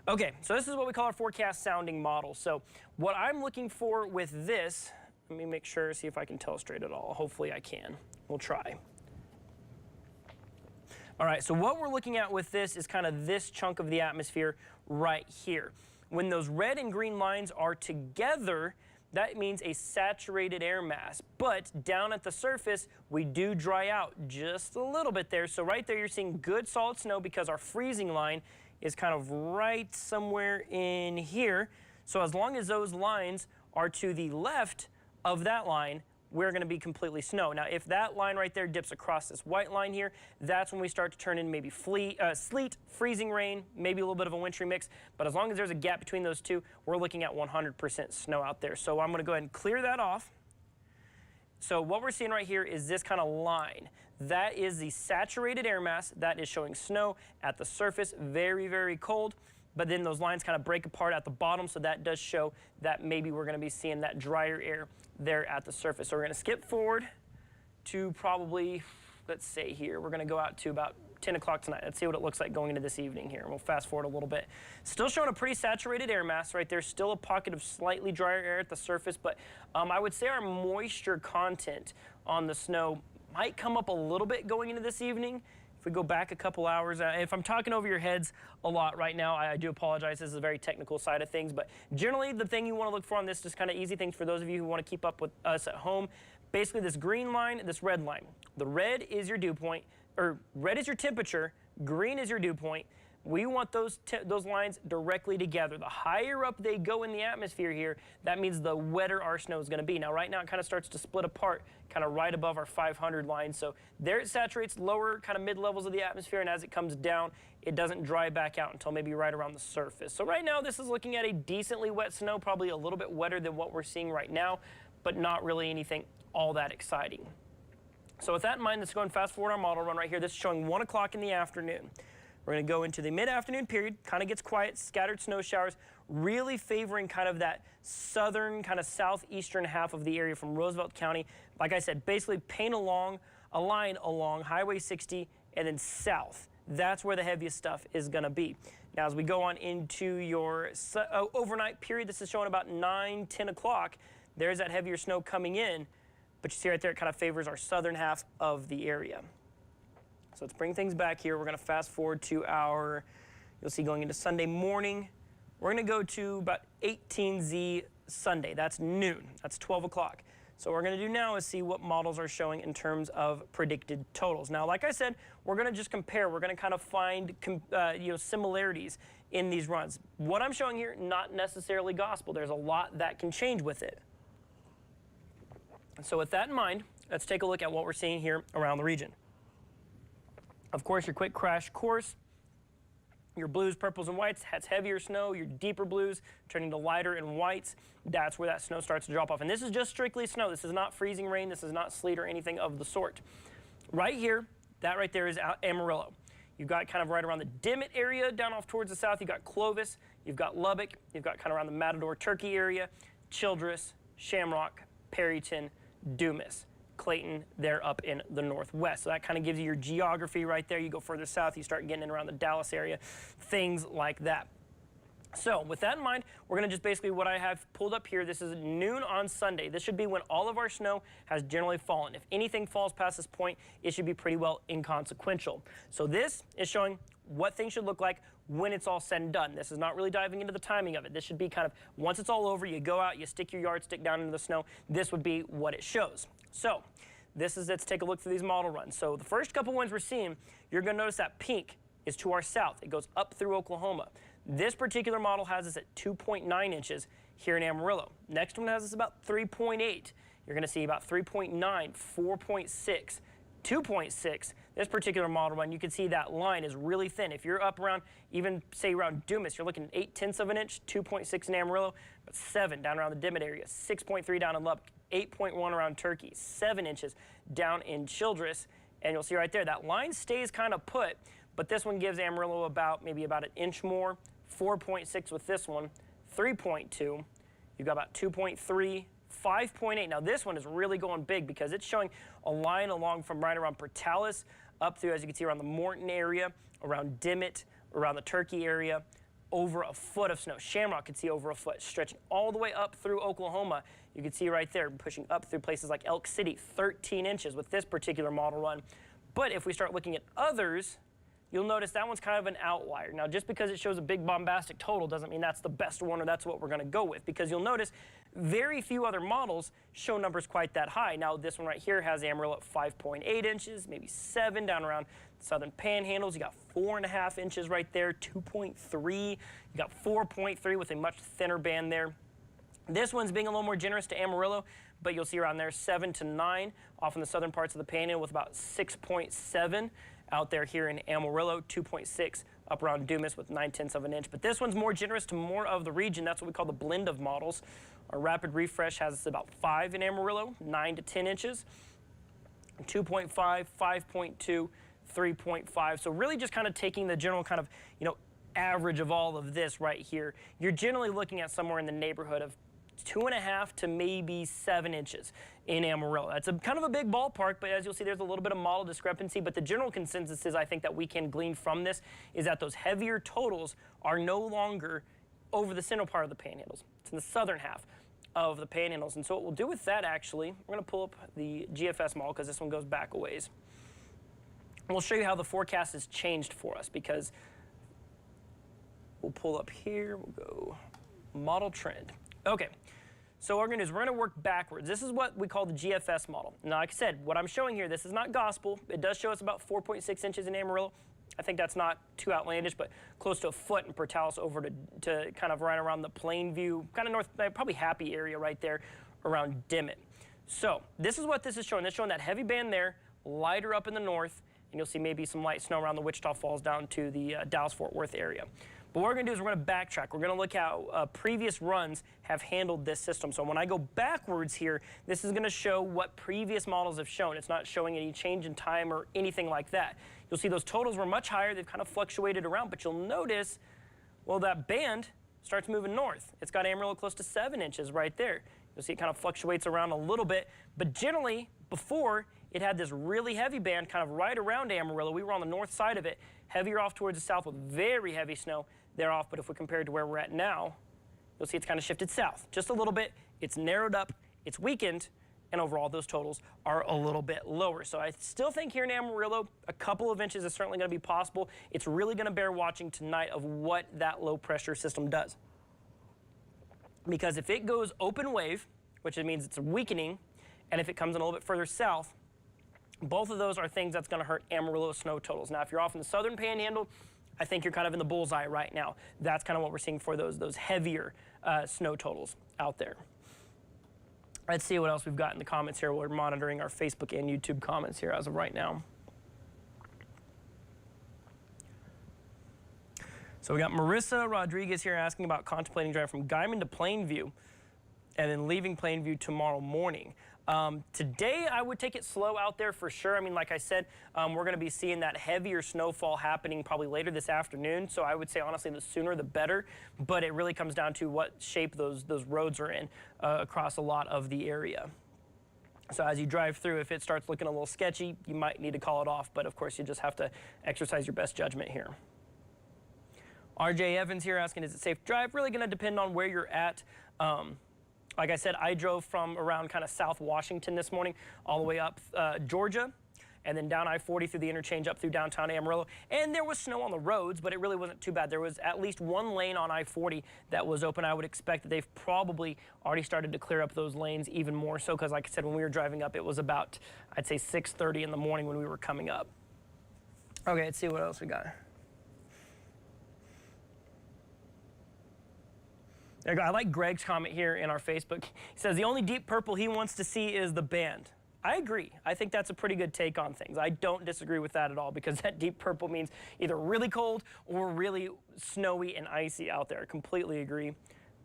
S1: Okay, so this is what we call our forecast sounding model. So what I'm looking for with this, let me make sure, see if I can tell straight at all. Hopefully I can. We'll try. All right, so what we're looking at with this is kind of this chunk of the atmosphere right here. When those red and green lines are together, that means a saturated air mass. But down at the surface, we do dry out just a little bit there. So right there, you're seeing good solid snow because our freezing line is kind of right somewhere in here. So as long as those lines are to the left of that line, we're going to be completely snow. Now, if that line right there dips across this white line here, that's when we start to turn in maybe sleet, freezing rain, maybe a little bit of a wintry mix. But as long as there's a gap between those two, we're looking at 100% snow out there. So I'm going to go ahead and clear that off. So what we're seeing right here is this kind of line. That is the saturated air mass. That is showing snow at the surface, very, very cold. But then those lines kind of break apart at the bottom, so that does show that maybe we're going to be seeing that drier air there at the surface. So we're going to skip forward to probably, let's say here, we're going to go out to about 10 o'clock tonight. Let's see what it looks like going into this evening here. We'll fast forward a little bit. Still showing a pretty saturated air mass right there. Still a pocket of slightly drier air at the surface, but I would say our moisture content on the snow might come up a little bit going into this evening. If we go back a couple hours, if I'm talking over your heads a lot right now, I do apologize. This is a very technical side of things, but generally the thing you want to look for on this is kind of easy things for those of you who want to keep up with us at home. Basically this green line, this red line. The red is your dew point, or red is your temperature, green is your dew point. We want those lines directly together. The higher up they go in the atmosphere here, that means the wetter our snow is going to be. Now, right now, it kind of starts to split apart, kind of right above our 500 line. So there it saturates lower, kind of mid-levels of the atmosphere, and as it comes down, it doesn't dry back out until maybe right around the surface. So right now, this is looking at a decently wet snow, probably a little bit wetter than what we're seeing right now, but not really anything all that exciting. So with that in mind, let's go and fast forward our model run right here. This is showing 1 o'clock in the afternoon. We're going to go into the mid-afternoon period, kind of gets quiet, scattered snow showers, really favoring kind of that southern, kind of southeastern half of the area from Roosevelt County. Like I said, basically paint a line along Highway 60 and then south. That's where the heaviest stuff is going to be. Now, as we go on into your overnight period, this is showing about 9, 10 o'clock. There's that heavier snow coming in, but you see right there, it kind of favors our southern half of the area. So let's bring things back here. We're going to fast forward to our, you'll see going into Sunday morning. We're going to go to about 18Z Sunday. That's noon. That's 12 o'clock. So what we're going to do now is see what models are showing in terms of predicted totals. Now, like I said, we're going to just compare. We're going to kind of find similarities in these runs. What I'm showing here, not necessarily gospel. There's a lot that can change with it. So with that in mind, let's take a look at what we're seeing here around the region. Of course, your quick crash course, your blues, purples, and whites, that's heavier snow. Your deeper blues turning to lighter and whites, that's where that snow starts to drop off. And this is just strictly snow. This is not freezing rain. This is not sleet or anything of the sort. Right here, that right there is Amarillo. You've got kind of right around the Dimmitt area down off towards the south. You've got Clovis. You've got Lubbock. You've got kind of around the Matador, Turkey area, Childress, Shamrock, Perryton, Dumas. Clayton, they're up in the northwest. So that kind of gives you your geography right there. You go further south, you start getting in around the Dallas area, things like that. So with that in mind, we're going to just basically what I have pulled up here, this is noon on Sunday. This should be when all of our snow has generally fallen. If anything falls past this point, it should be pretty well inconsequential. So this is showing what things should look like when it's all said and done. This is not really diving into the timing of it. This should be kind of, once it's all over, you go out, you stick your yardstick down into the snow. This would be what it shows. So let's take a look through these model runs. So the first couple ones we're seeing, you're going to notice that pink is to our south. It goes up through Oklahoma. This particular model has us at 2.9 inches here in Amarillo. Next one has us about 3.8. You're going to see about 3.9, 4.6, 2.6. This particular model run, you can see that line is really thin. If you're up around, even say around Dumas, you're looking at 0.8 of an inch, 2.6 in Amarillo, but 7 down around the Dimmitt area, 6.3 down in Lubbock, 8.1 around Turkey, 7 inches down in Childress, and you'll see right there, that line stays kind of put, but this one gives Amarillo maybe about an inch more, 4.6 with this one, 3.2, you've got about 2.3, 5.8. Now this one is really going big because it's showing a line along from right around Portales up through, as you can see, around the Morton area, around Dimmitt, around the Turkey area, over a foot of snow. Shamrock could see over a foot, stretching all the way up through Oklahoma. You can see right there, pushing up through places like Elk City, 13 inches with this particular model run. But if we start looking at others, you'll notice that one's kind of an outlier. Now, just because it shows a big bombastic total doesn't mean that's the best one or that's what we're going to go with, because you'll notice very few other models show numbers quite that high. Now, this one right here has Amarillo at 5.8 inches, maybe 7 down around the southern panhandles. You got 4.5 inches right there, 2.3. You got 4.3 with a much thinner band there. This one's being a little more generous to Amarillo, but you'll see around there 7 to 9 off in the southern parts of the panhandle, with about 6.7 out there here in Amarillo, 2.6 up around Dumas with 9/10 of an inch. But this one's more generous to more of the region. That's what we call the blend of models. Our rapid refresh has about 5 in Amarillo, 9 to 10 inches, 2.5, 5.2, 3.5. So really just kind of taking the general kind of, average of all of this right here. You're generally looking at somewhere in the neighborhood of 2.5 to maybe 7 inches in Amarillo. That's kind of a big ballpark, but as you'll see, there's a little bit of model discrepancy. But the general consensus is, I think, that we can glean from this is that those heavier totals are no longer over the central part of the panhandles. It's in the southern half of the panhandles. And so what we'll do with that, actually, we're going to pull up the GFS model because this one goes back a ways. And we'll show you how the forecast has changed for us, because we'll pull up here. We'll go model trend. Okay. So what we're going to do is we're going to work backwards. This is what we call the GFS model. Now, like I said, what I'm showing here, this is not gospel. It does show us about 4.6 inches in Amarillo. I think that's not too outlandish, but close to a foot in Portales over to kind of right around the Plainview, kind of north, probably Happy area right there around Dimmitt. So this is what this is showing. It's showing that heavy band there, lighter up in the north, and you'll see maybe some light snow around the Wichita Falls down to the Dallas-Fort Worth area. But what we're going to do is we're going to backtrack. We're going to look how previous runs have handled this system. So when I go backwards here, this is going to show what previous models have shown. It's not showing any change in time or anything like that. You'll see those totals were much higher. They've kind of fluctuated around, but you'll notice, well, that band starts moving north. It's got Amarillo close to 7 inches right there. You'll see it kind of fluctuates around a little bit, but generally, before, it had this really heavy band kind of right around Amarillo. We were on the north side of it, heavier off towards the south with very heavy snow. They're off, but if we compare it to where we're at now, you'll see it's kind of shifted south just a little bit. It's narrowed up, it's weakened, and overall those totals are a little bit lower. So I still think here in Amarillo, a couple of inches is certainly going to be possible. It's really going to bear watching tonight of what that low pressure system does. Because if it goes open wave, which means it's weakening, and if it comes in a little bit further south, both of those are things that's going to hurt Amarillo snow totals. Now, if you're off in the southern panhandle, I think you're kind of in the bullseye right now. That's kind of what we're seeing for those heavier snow totals out there. Let's see what else we've got in the comments here. We're monitoring our Facebook and YouTube comments here as of right now. So we got Marissa Rodriguez here asking about contemplating driving from Guyman to Plainview and then leaving Plainview tomorrow morning. Today, I would take it slow out there for sure. I mean, like I said, we're going to be seeing that heavier snowfall happening probably later this afternoon. So I would say, honestly, the sooner the better. But it really comes down to what shape those roads are in across a lot of the area. So as you drive through, if it starts looking a little sketchy, you might need to call it off. But of course, you just have to exercise your best judgment here. RJ Evans here asking, is it safe to drive? Really going to depend on where you're at. Like I said, I drove from around kind of South Washington this morning all the way up Georgia, and then down I-40 through the interchange up through downtown Amarillo. And there was snow on the roads, but it really wasn't too bad. There was at least one lane on I-40 that was open. I would expect that they've probably already started to clear up those lanes even more so, because like I said, when we were driving up, it was about, I'd say 6:30 in the morning when we were coming up. Okay, let's see what else we got. There you go. I like Greg's comment here in our Facebook. He says the only deep purple he wants to see is the band. I agree. I think that's a pretty good take on things. I don't disagree with that at all, because that deep purple means either really cold or really snowy and icy out there. I completely agree.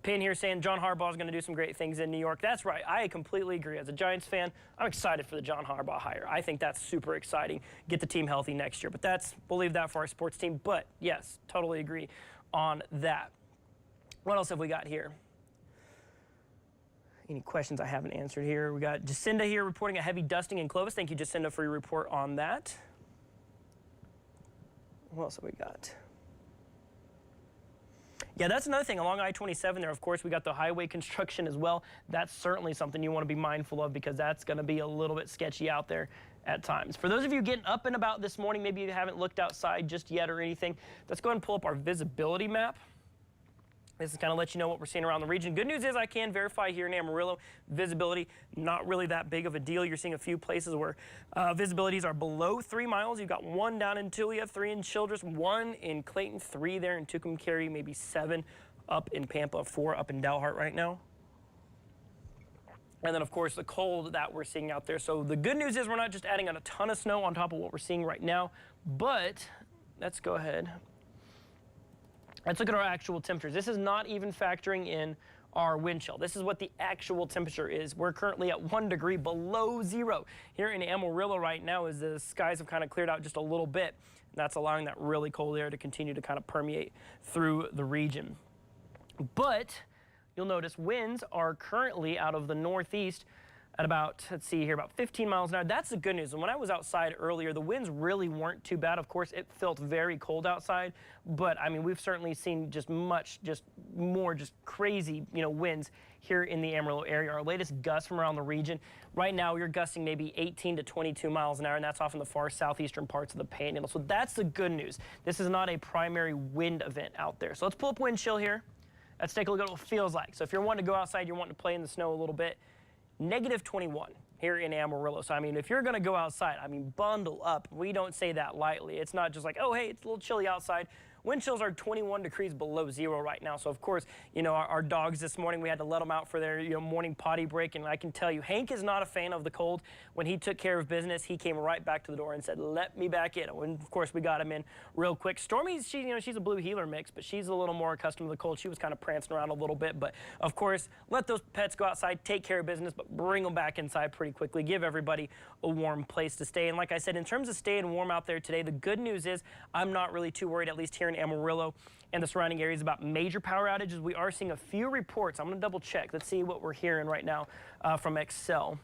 S1: Pin here saying John Harbaugh is going to do some great things in New York. That's right. I completely agree. As a Giants fan, I'm excited for the John Harbaugh hire. I think that's super exciting. Get the team healthy next year. But we'll leave that for our sports team. But yes, totally agree on that. What else have we got here? any questions I haven't answered here. We got Jacinda here reporting a heavy dusting in Clovis. Thank you, Jacinda, for your report on that. What else have we got? Yeah, that's another thing. Along I-27 there, of course, we got the highway construction as well. That's certainly something you want to be mindful of because that's going to be a little bit sketchy out there at times. For those of you getting up and about this morning, maybe you haven't looked outside just yet or anything, let's go ahead and pull up our visibility map. This is kind of let you know what we're seeing around the region. Good news is I can verify here in Amarillo, visibility, not really that big of a deal. You're seeing a few places where visibilities are below 3 miles. You've got 1 down in Tulia, 3 in Childress, 1 in Clayton, 3 there in Tucumcari, maybe 7 up in Pampa, 4 up in Dalhart right now. And then, of course, the cold that we're seeing out there. So the good news is we're not just adding on a ton of snow on top of what we're seeing right now, but let's go ahead. Let's look at our actual temperatures. This is not even factoring in our wind chill. This is what the actual temperature is. We're currently at 1 degree below 0. Here in Amarillo right now as the skies have kind of cleared out just a little bit. That's allowing that really cold air to continue to kind of permeate through the region. But you'll notice winds are currently out of the northeast at about, let's see here, about 15 miles an hour. That's the good news. And when I was outside earlier, the winds really weren't too bad. Of course, it felt very cold outside, but I mean, we've certainly seen just more crazy, winds here in the Amarillo area. Our latest gusts from around the region, right now you're gusting maybe 18 to 22 miles an hour, and that's off in the far southeastern parts of the Panhandle. So that's the good news. This is not a primary wind event out there. So let's pull up wind chill here. Let's take a look at what it feels like. So if you're wanting to go outside, you're wanting to play in the snow a little bit, -21 here in Amarillo. So, I mean, if you're going to go outside, I mean, bundle up. We don't say that lightly. It's not just like, oh, hey, it's a little chilly outside. Wind chills are 21 degrees below 0 right now. So, of course, our dogs this morning, we had to let them out for their morning potty break. And I can tell you, Hank is not a fan of the cold. When he took care of business, he came right back to the door and said, let me back in. And, of course, we got him in real quick. Stormy, she's a blue heeler mix, but she's a little more accustomed to the cold. She was kind of prancing around a little bit. But, of course, let those pets go outside, take care of business, but bring them back inside pretty quickly. Give everybody a warm place to stay. And like I said, in terms of staying warm out there today, the good news is I'm not really too worried, at least here in Amarillo and the surrounding areas, about major power outages. We are seeing a few reports. I'm going to double check. Let's see what we're hearing right now from Excel.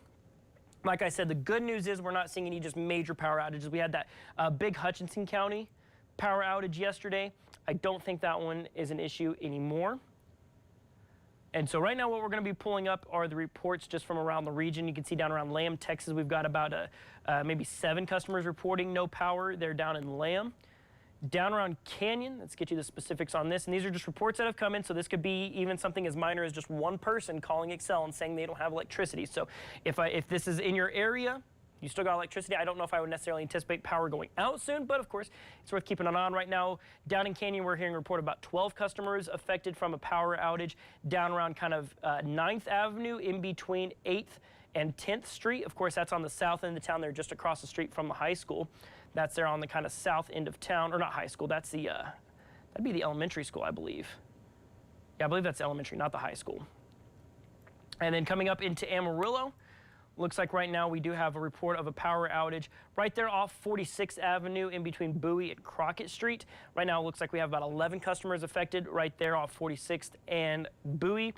S1: Like I said, the good news is we're not seeing any just major power outages. We had that big Hutchinson County power outage yesterday. I don't think that one is an issue anymore. And so right now what we're going to be pulling up are the reports just from around the region. You can see down around Lamb, Texas, we've got about maybe 7 customers reporting no power. They're down in Lamb. Down around Canyon, let's get you the specifics on this. And these are just reports that have come in, so this could be even something as minor as just one person calling Excel and saying they don't have electricity. So if this is in your area, you still got electricity. I don't know if I would necessarily anticipate power going out soon, but of course, it's worth keeping an eye on right now. Down in Canyon, we're hearing a report about 12 customers affected from a power outage down around kind of 9th Avenue in between 8th and 10th Street. Of course, that's on the south end of the town. They're just across the street from the high school. That's there on the kind of south end of town, or not high school. That's the, that'd be the elementary school, I believe. Yeah, I believe that's elementary, not the high school. And then coming up into Amarillo, looks like right now we do have a report of a power outage right there off 46th Avenue in between Bowie and Crockett Street. Right now it looks like we have about 11 customers affected right there off 46th and Bowie.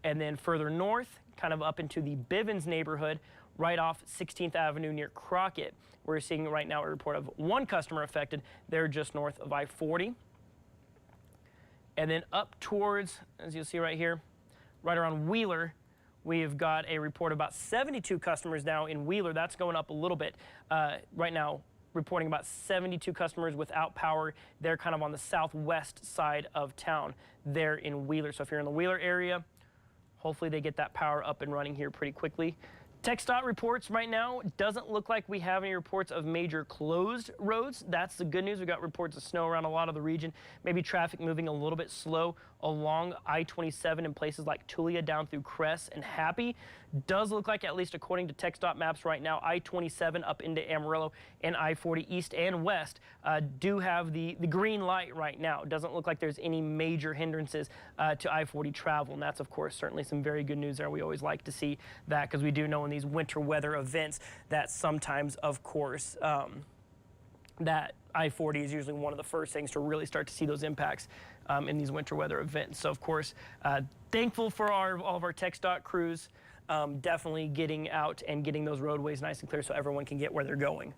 S1: And then further north, kind of up into the Bivens neighborhood, right off 16th Avenue near Crockett. We're seeing right now a report of 1 customer affected. They're just north of I-40. And then up towards, as you'll see right here, right around Wheeler, we've got a report about 72 customers now in Wheeler. That's going up a little bit. Right now, reporting about 72 customers without power. They're kind of on the southwest side of town there in Wheeler. So if you're in the Wheeler area, hopefully they get that power up and running here pretty quickly. TxDOT reports right now, doesn't look like we have any reports of major closed roads. That's the good news. We've got reports of snow around a lot of the region. Maybe traffic moving a little bit slow along I-27 in places like Tulia down through Cress and Happy. Does look like, at least according to TxDOT maps right now, I-27 up into Amarillo and I-40 east and west do have the green light right now. It doesn't look like there's any major hindrances to I-40 travel. And that's, of course, certainly some very good news there. We always like to see that because we do know in these winter weather events that sometimes, of course, that I-40 is usually one of the first things to really start to see those impacts in these winter weather events. So of course, thankful for all of our TxDOT crews definitely getting out and getting those roadways nice and clear so everyone can get where they're going.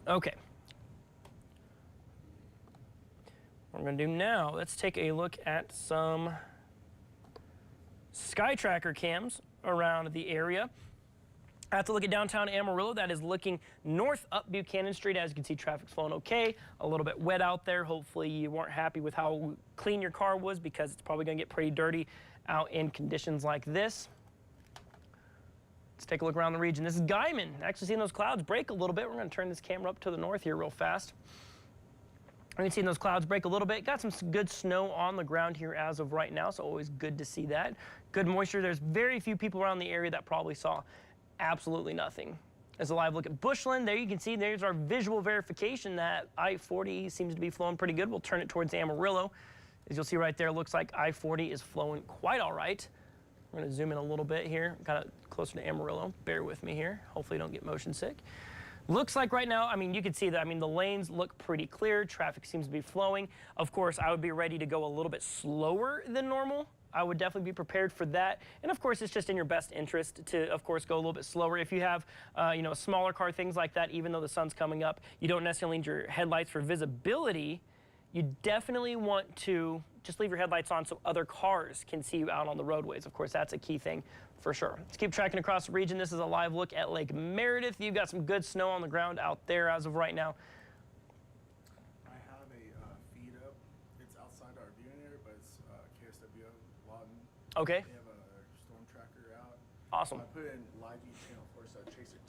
S1: Okay. What we're going to do now, let's take a look at some sky tracker cams around the area. I have to look at downtown Amarillo. That is looking north up Buchanan Street. As you can see, traffic's flowing okay. A little bit wet out there. Hopefully you weren't happy with how clean your car was, because it's probably going to get pretty dirty out in conditions like this. Let's take a look around the region. This is Guyman. Actually seeing those clouds break a little bit. We're going to turn this camera up to the north here real fast. You can see those clouds break a little bit. Got some good snow on the ground here as of right now, so always good to see that. Good moisture. There's very few people around the area that probably saw absolutely nothing. As a live look at Bushland, there you can see there's our visual verification that I-40 seems to be flowing pretty good. We'll turn it towards Amarillo. As you'll see right there, looks like I-40 is flowing quite all right. We're going to zoom in a little bit here, kind of closer to Amarillo. Bear with me here. Hopefully you don't get motion sick. Looks like right now, I mean, you can see that, I mean, the lanes look pretty clear. Traffic seems to be flowing. Of course, I would be ready to go a little bit slower than normal. I would definitely be prepared for that. And of course, it's just in your best interest to, of course, go a little bit slower. If you have, you know, a smaller car, things like that, even though the sun's coming up, you don't necessarily need your headlights for visibility. You definitely want to just leave your headlights on so other cars can see you out on the roadways. Of course, that's a key thing for sure. Let's keep tracking across the region. This is a live look at Lake Meredith. You've got some good snow on the ground out there as of right now.
S3: I have a feed up. It's outside our viewing area, but it's KFDA Lawton.
S1: Okay.
S3: They have a storm tracker out.
S1: Awesome.
S3: I put in live view channel 4, so Chaser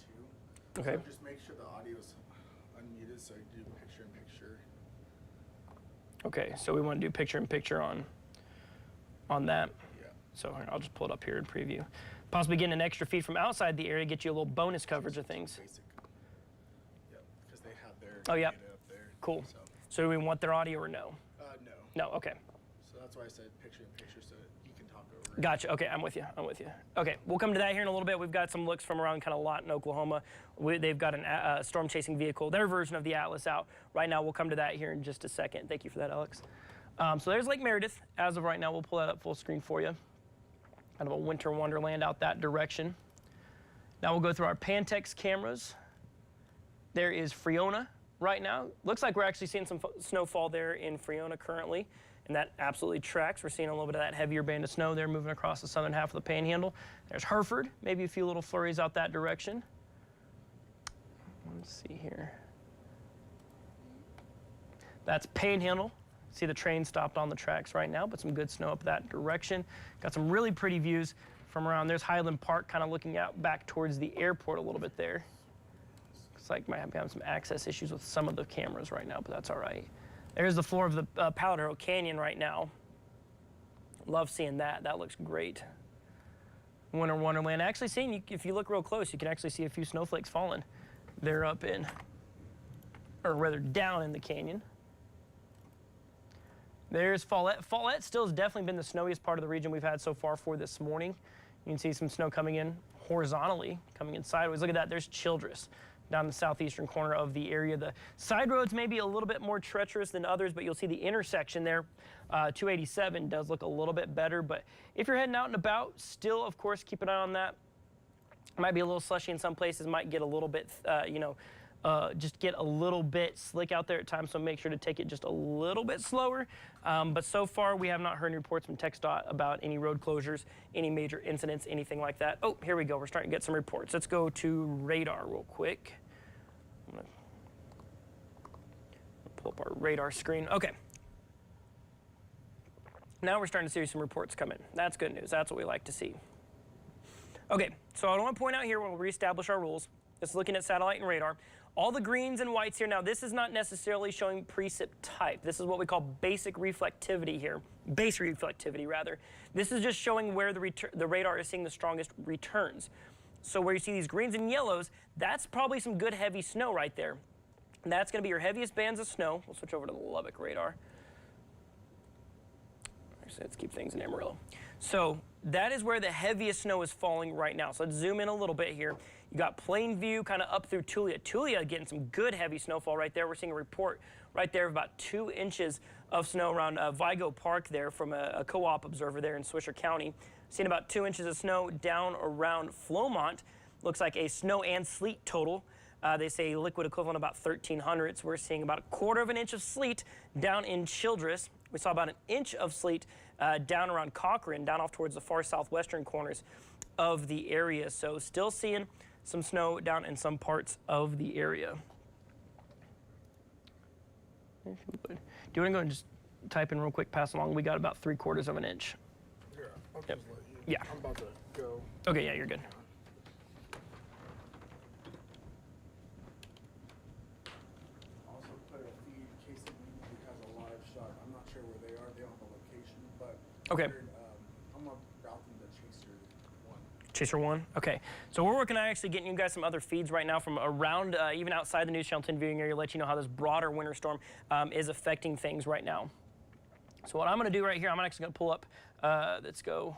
S3: 2.
S1: Okay.
S3: So just make sure the audio is unmuted, so you do picture in picture.
S1: Okay, so we want to do picture in picture on that.
S3: Yeah.
S1: So I'll just pull it up here in preview. Possibly getting an extra feed from outside the area, get you a little bonus coverage of things.
S3: Basic. Yep, because they have their
S1: Oh, yeah.
S3: data up there.
S1: Cool.
S3: So,
S1: So do we want their audio or no?
S3: no.
S1: No, okay.
S3: So that's why I said picture in picture, so you can talk over it.
S1: Gotcha. Okay, I'm with you. I'm with you. Okay, we'll come to that here in a little bit. We've got some looks from around kind of Lawton, Oklahoma. They've got a storm chasing vehicle, their version of the Atlas out right now. We'll come to that here in just a second. Thank you for that, Alex. So there's Lake Meredith. As of right now, we'll pull that up full screen for you. Kind of a winter wonderland out that direction. Now we'll go through our Pantex cameras. There is Friona right now. Looks like we're actually seeing some snowfall there in Friona currently, and that absolutely tracks. We're seeing a little bit of that heavier band of snow there moving across the southern half of the Panhandle. There's Hereford, maybe a few little flurries out that direction. Let's see here. That's Panhandle. See the train stopped on the tracks right now, but some good snow up that direction. Got some really pretty views from around. There's Highland Park kind of looking out back towards the airport a little bit there. Looks like might have some access issues with some of the cameras right now, but that's all right. There's the floor of the Powder Hill Canyon right now. Love seeing that. That looks great. Winter Wonderland. Actually seeing, if you look real close, you can actually see a few snowflakes falling. They're up in, or rather down in the canyon. There's Follette. Follette still has definitely been the snowiest part of the region we've had so far for this morning. You can see some snow coming in horizontally, coming in sideways. Look at that, there's Childress down the southeastern corner of the area. The side roads may be a little bit more treacherous than others, but you'll see the intersection there, 287 does look a little bit better. But if you're heading out and about, still, of course, keep an eye on that. Might be a little slushy in some places, might get a little bit, just get a little bit slick out there at times, so make sure to take it just a little bit slower. But so far, we have not heard any reports from TxDOT about any road closures, any major incidents, anything like that. Oh, here we go. We're starting to get some reports. Let's go to radar real quick. I'm gonna pull up our radar screen. Okay. Now we're starting to see some reports come in. That's good news. That's what we like to see. Okay, so I want to point out here when we reestablish our rules, just looking at satellite and radar, all the greens and whites here. Now, this is not necessarily showing precip type. This is what we call basic reflectivity here, base reflectivity rather. This is just showing where the radar is seeing the strongest returns. So where you see these greens and yellows, that's probably some good heavy snow right there. And that's going to be your heaviest bands of snow. We'll switch over to the Lubbock radar. Actually, let's keep things in Amarillo. So that is where the heaviest snow is falling right now. So let's zoom in a little bit here. You got Plainview kind of up through Tulia. Tulia getting some good heavy snowfall right there. We're seeing a report right there of about 2 inches of snow around Vigo Park there from a co-op observer there in Swisher County. Seeing about 2 inches of snow down around Flomont. Looks like a snow and sleet total. They say liquid equivalent about 1,300. So we're seeing about 1/4 of an inch of sleet down in Childress. We saw about 1 inch of sleet down around Cochrane, down off towards the far southwestern corners of the area. So still seeing some snow down in some parts of the area. Do you want to go and just type in real quick, pass along? We got about 3/4 of an inch.
S3: Yeah, I'll
S1: Yep.
S3: just let you.
S1: Yeah.
S3: I'm about to go.
S1: Okay, yeah, you're good.
S3: Also put a feed in case it has a live shot. I'm not sure where they are. They don't have a location, but
S1: Okay.
S3: I'm gonna route them to Chaser 1.
S1: Chaser 1? Okay. So we're working on actually getting you guys some other feeds right now from around, even outside the NewsChannel viewing area, let you know how this broader winter storm is affecting things right now. So what I'm going to do right here, I'm actually going to pull up, let's go.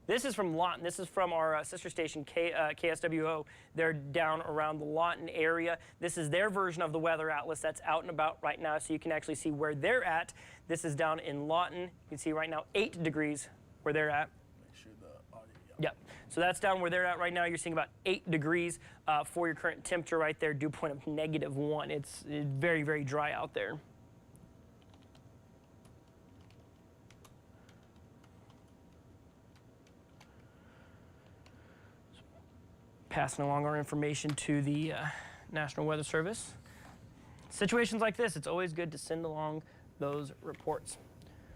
S1: This is from Lawton. This is from our sister station, KSWO. They're down around the Lawton area. This is their version of the weather atlas that's out and about right now, so you can actually see where they're at. This is down in Lawton. You can see right now 8 degrees where they're at.
S3: Make sure the audio.
S1: Yep. So that's down where they're at right now. You're seeing about 8 degrees for your current temperature right there, dew point of -1. It's very, very dry out there. Passing along our information to the National Weather Service. Situations like this, it's always good to send along those reports.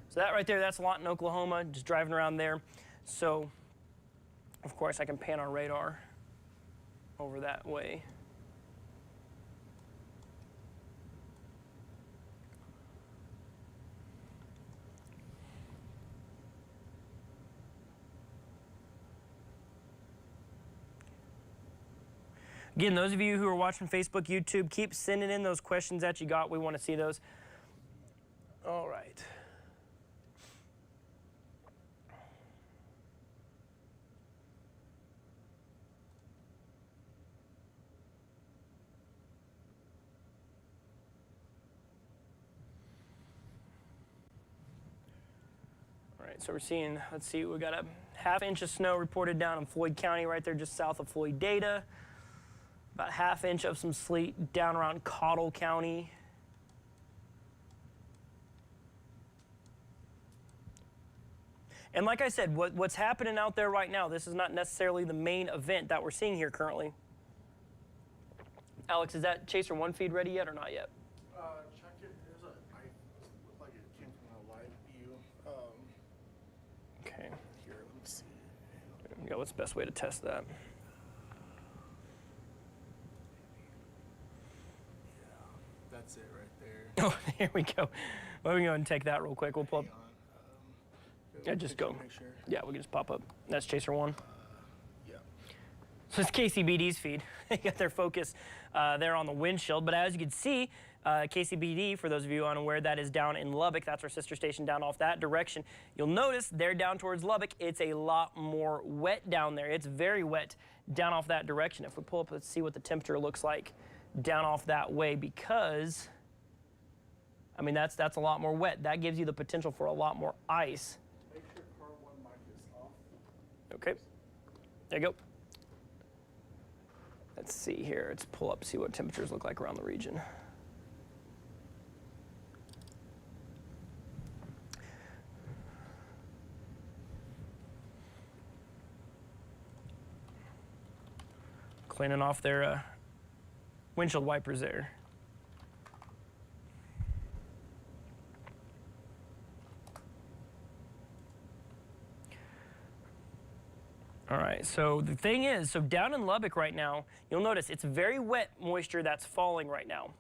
S1: So that right there, that's Lawton, Oklahoma, just driving around there. So, of course, I can pan our radar over that way. Again, those of you who are watching Facebook, YouTube, keep sending in those questions that you got. We want to see those. All right. All right, so we're seeing, let's see, we got a 1/2 inch of snow reported down in Floyd County right there just south of Floyd Data. About 1/2 inch of some sleet down around Cottle County. And like I said, what's happening out there right now, this is not necessarily the main event that we're seeing here currently. Alex, is that Chaser 1 feed ready yet or not yet?
S3: Check it. Looked like it came from a live view.
S1: Okay.
S3: Here, let me see.
S1: Yeah, what's the best way to test that?
S3: That's it right there.
S1: Oh, here we go. Well, we can go and take that real quick. We'll pull up. Yeah, just go.
S3: Make sure.
S1: Yeah, we can just pop up. That's Chaser 1.
S3: Yeah.
S1: So it's KCBD's feed. They got their focus there on the windshield. But as you can see, KCBD, for those of you unaware, that is down in Lubbock. That's our sister station down off that direction. You'll notice they're down towards Lubbock. It's a lot more wet down there. It's very wet down off that direction. If we pull up, let's see what the temperature looks like down off that way, because, I mean, that's a lot more wet. That gives you the potential for a lot more ice.
S3: Make sure car 1 mic is off.
S1: Okay, there you go. Let's see here. Let's pull up, see what temperatures look like around the region. Cleaning off their windshield wipers there. All right, so the thing is, so down in Lubbock right now, you'll notice it's very wet moisture that's falling right now.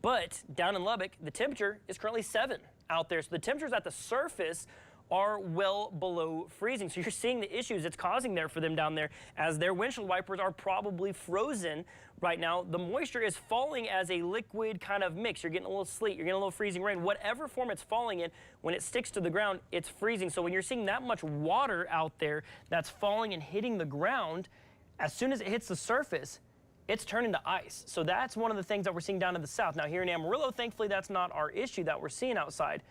S1: But down in Lubbock, the temperature is currently 7 out there. So the temperatures at the surface are well below freezing. So you're seeing the issues it's causing there for them down there, as their windshield wipers are probably frozen right now. The moisture is falling as a liquid kind of mix. You're getting a little sleet, you're getting a little freezing rain. Whatever form it's falling in, when it sticks to the ground, it's freezing. So when you're seeing that much water out there that's falling and hitting the ground, as soon as it hits the surface, it's turning to ice. So that's one of the things that we're seeing down to the south. Now here in Amarillo, thankfully that's not our issue that we're seeing outside.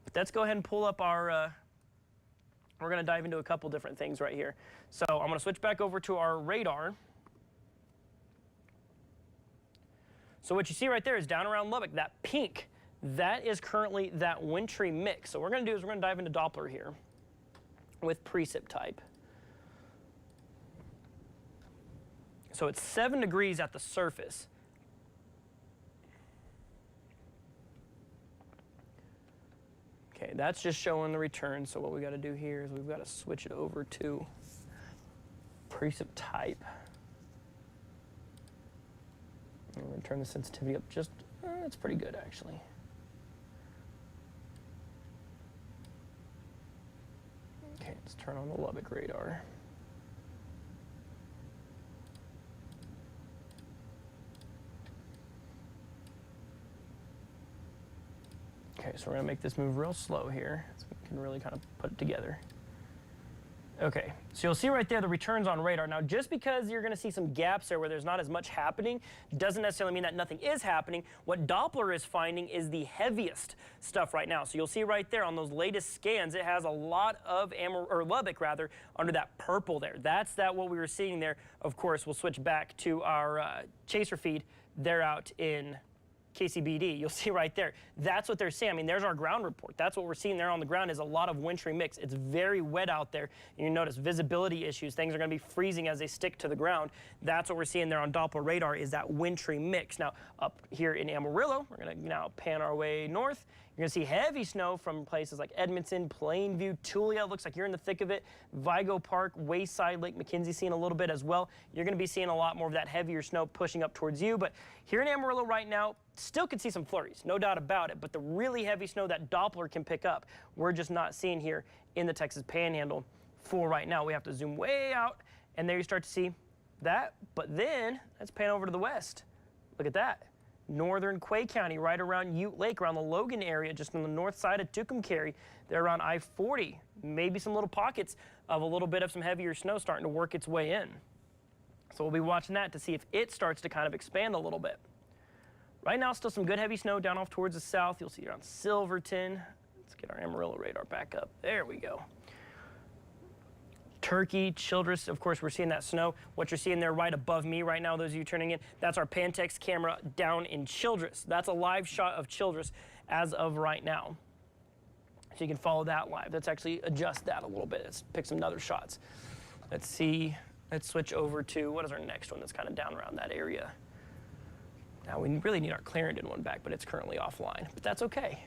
S1: But let's go ahead and pull up our, we're gonna dive into a couple different things right here. So I'm gonna switch back over to our radar. So what you see right there is down around Lubbock, that pink, that is currently that wintry mix. So what we're gonna do is we're gonna dive into Doppler here with precip type. So it's 7 degrees at the surface. Okay, that's just showing the return. So what we got to do here is we've got to switch it over to precip type. I'm going to turn the sensitivity up just, it's pretty good actually. Okay, let's turn on the Lubbock radar. Okay, so we're gonna make this move real slow here so we can really kind of put it together. Okay, so you'll see right there the returns on radar. Now, just because you're gonna see some gaps there where there's not as much happening doesn't necessarily mean that nothing is happening. What Doppler is finding is the heaviest stuff right now. So you'll see right there on those latest scans, it has a lot of Lubbock rather under that purple there. That's what we were seeing there. Of course, we'll switch back to our chaser feed. They're out in KCBD, you'll see right there. That's what they're saying. I mean, there's our ground report. That's what we're seeing there on the ground is a lot of wintry mix. It's very wet out there. And you notice visibility issues. Things are going to be freezing as they stick to the ground. That's what we're seeing there on Doppler radar is that wintry mix. Now, up here in Amarillo, we're going to now pan our way north. You're going to see heavy snow from places like Edmonton, Plainview, Tulia. Looks like you're in the thick of it. Vigo Park, Wayside, Lake McKenzie seeing a little bit as well. You're going to be seeing a lot more of that heavier snow pushing up towards you. But here in Amarillo right now, still can see some flurries, no doubt about it. But the really heavy snow that Doppler can pick up, we're just not seeing here in the Texas Panhandle for right now. We have to zoom way out, and there you start to see that. But then let's pan over to the west. Look at that. Northern Quay County, right around Ute Lake, around the Logan area, just on the north side of Tucumcari. They're around I-40. Maybe some little pockets of a little bit of some heavier snow starting to work its way in. So we'll be watching that to see if it starts to kind of expand a little bit. Right now, still some good heavy snow down off towards the south. You'll see around Silverton. Let's get our Amarillo radar back up. There we go. Turkey, Childress, of course, we're seeing that snow. What you're seeing there right above me right now, those of you turning in, that's our Pantex camera down in Childress. That's a live shot of Childress as of right now. So you can follow that live. Let's actually adjust that a little bit. Let's pick some other shots. Let's see. Let's switch over to, what is our next one that's kind of down around that area? Now, we really need our Clarendon one back, but it's currently offline. But that's okay.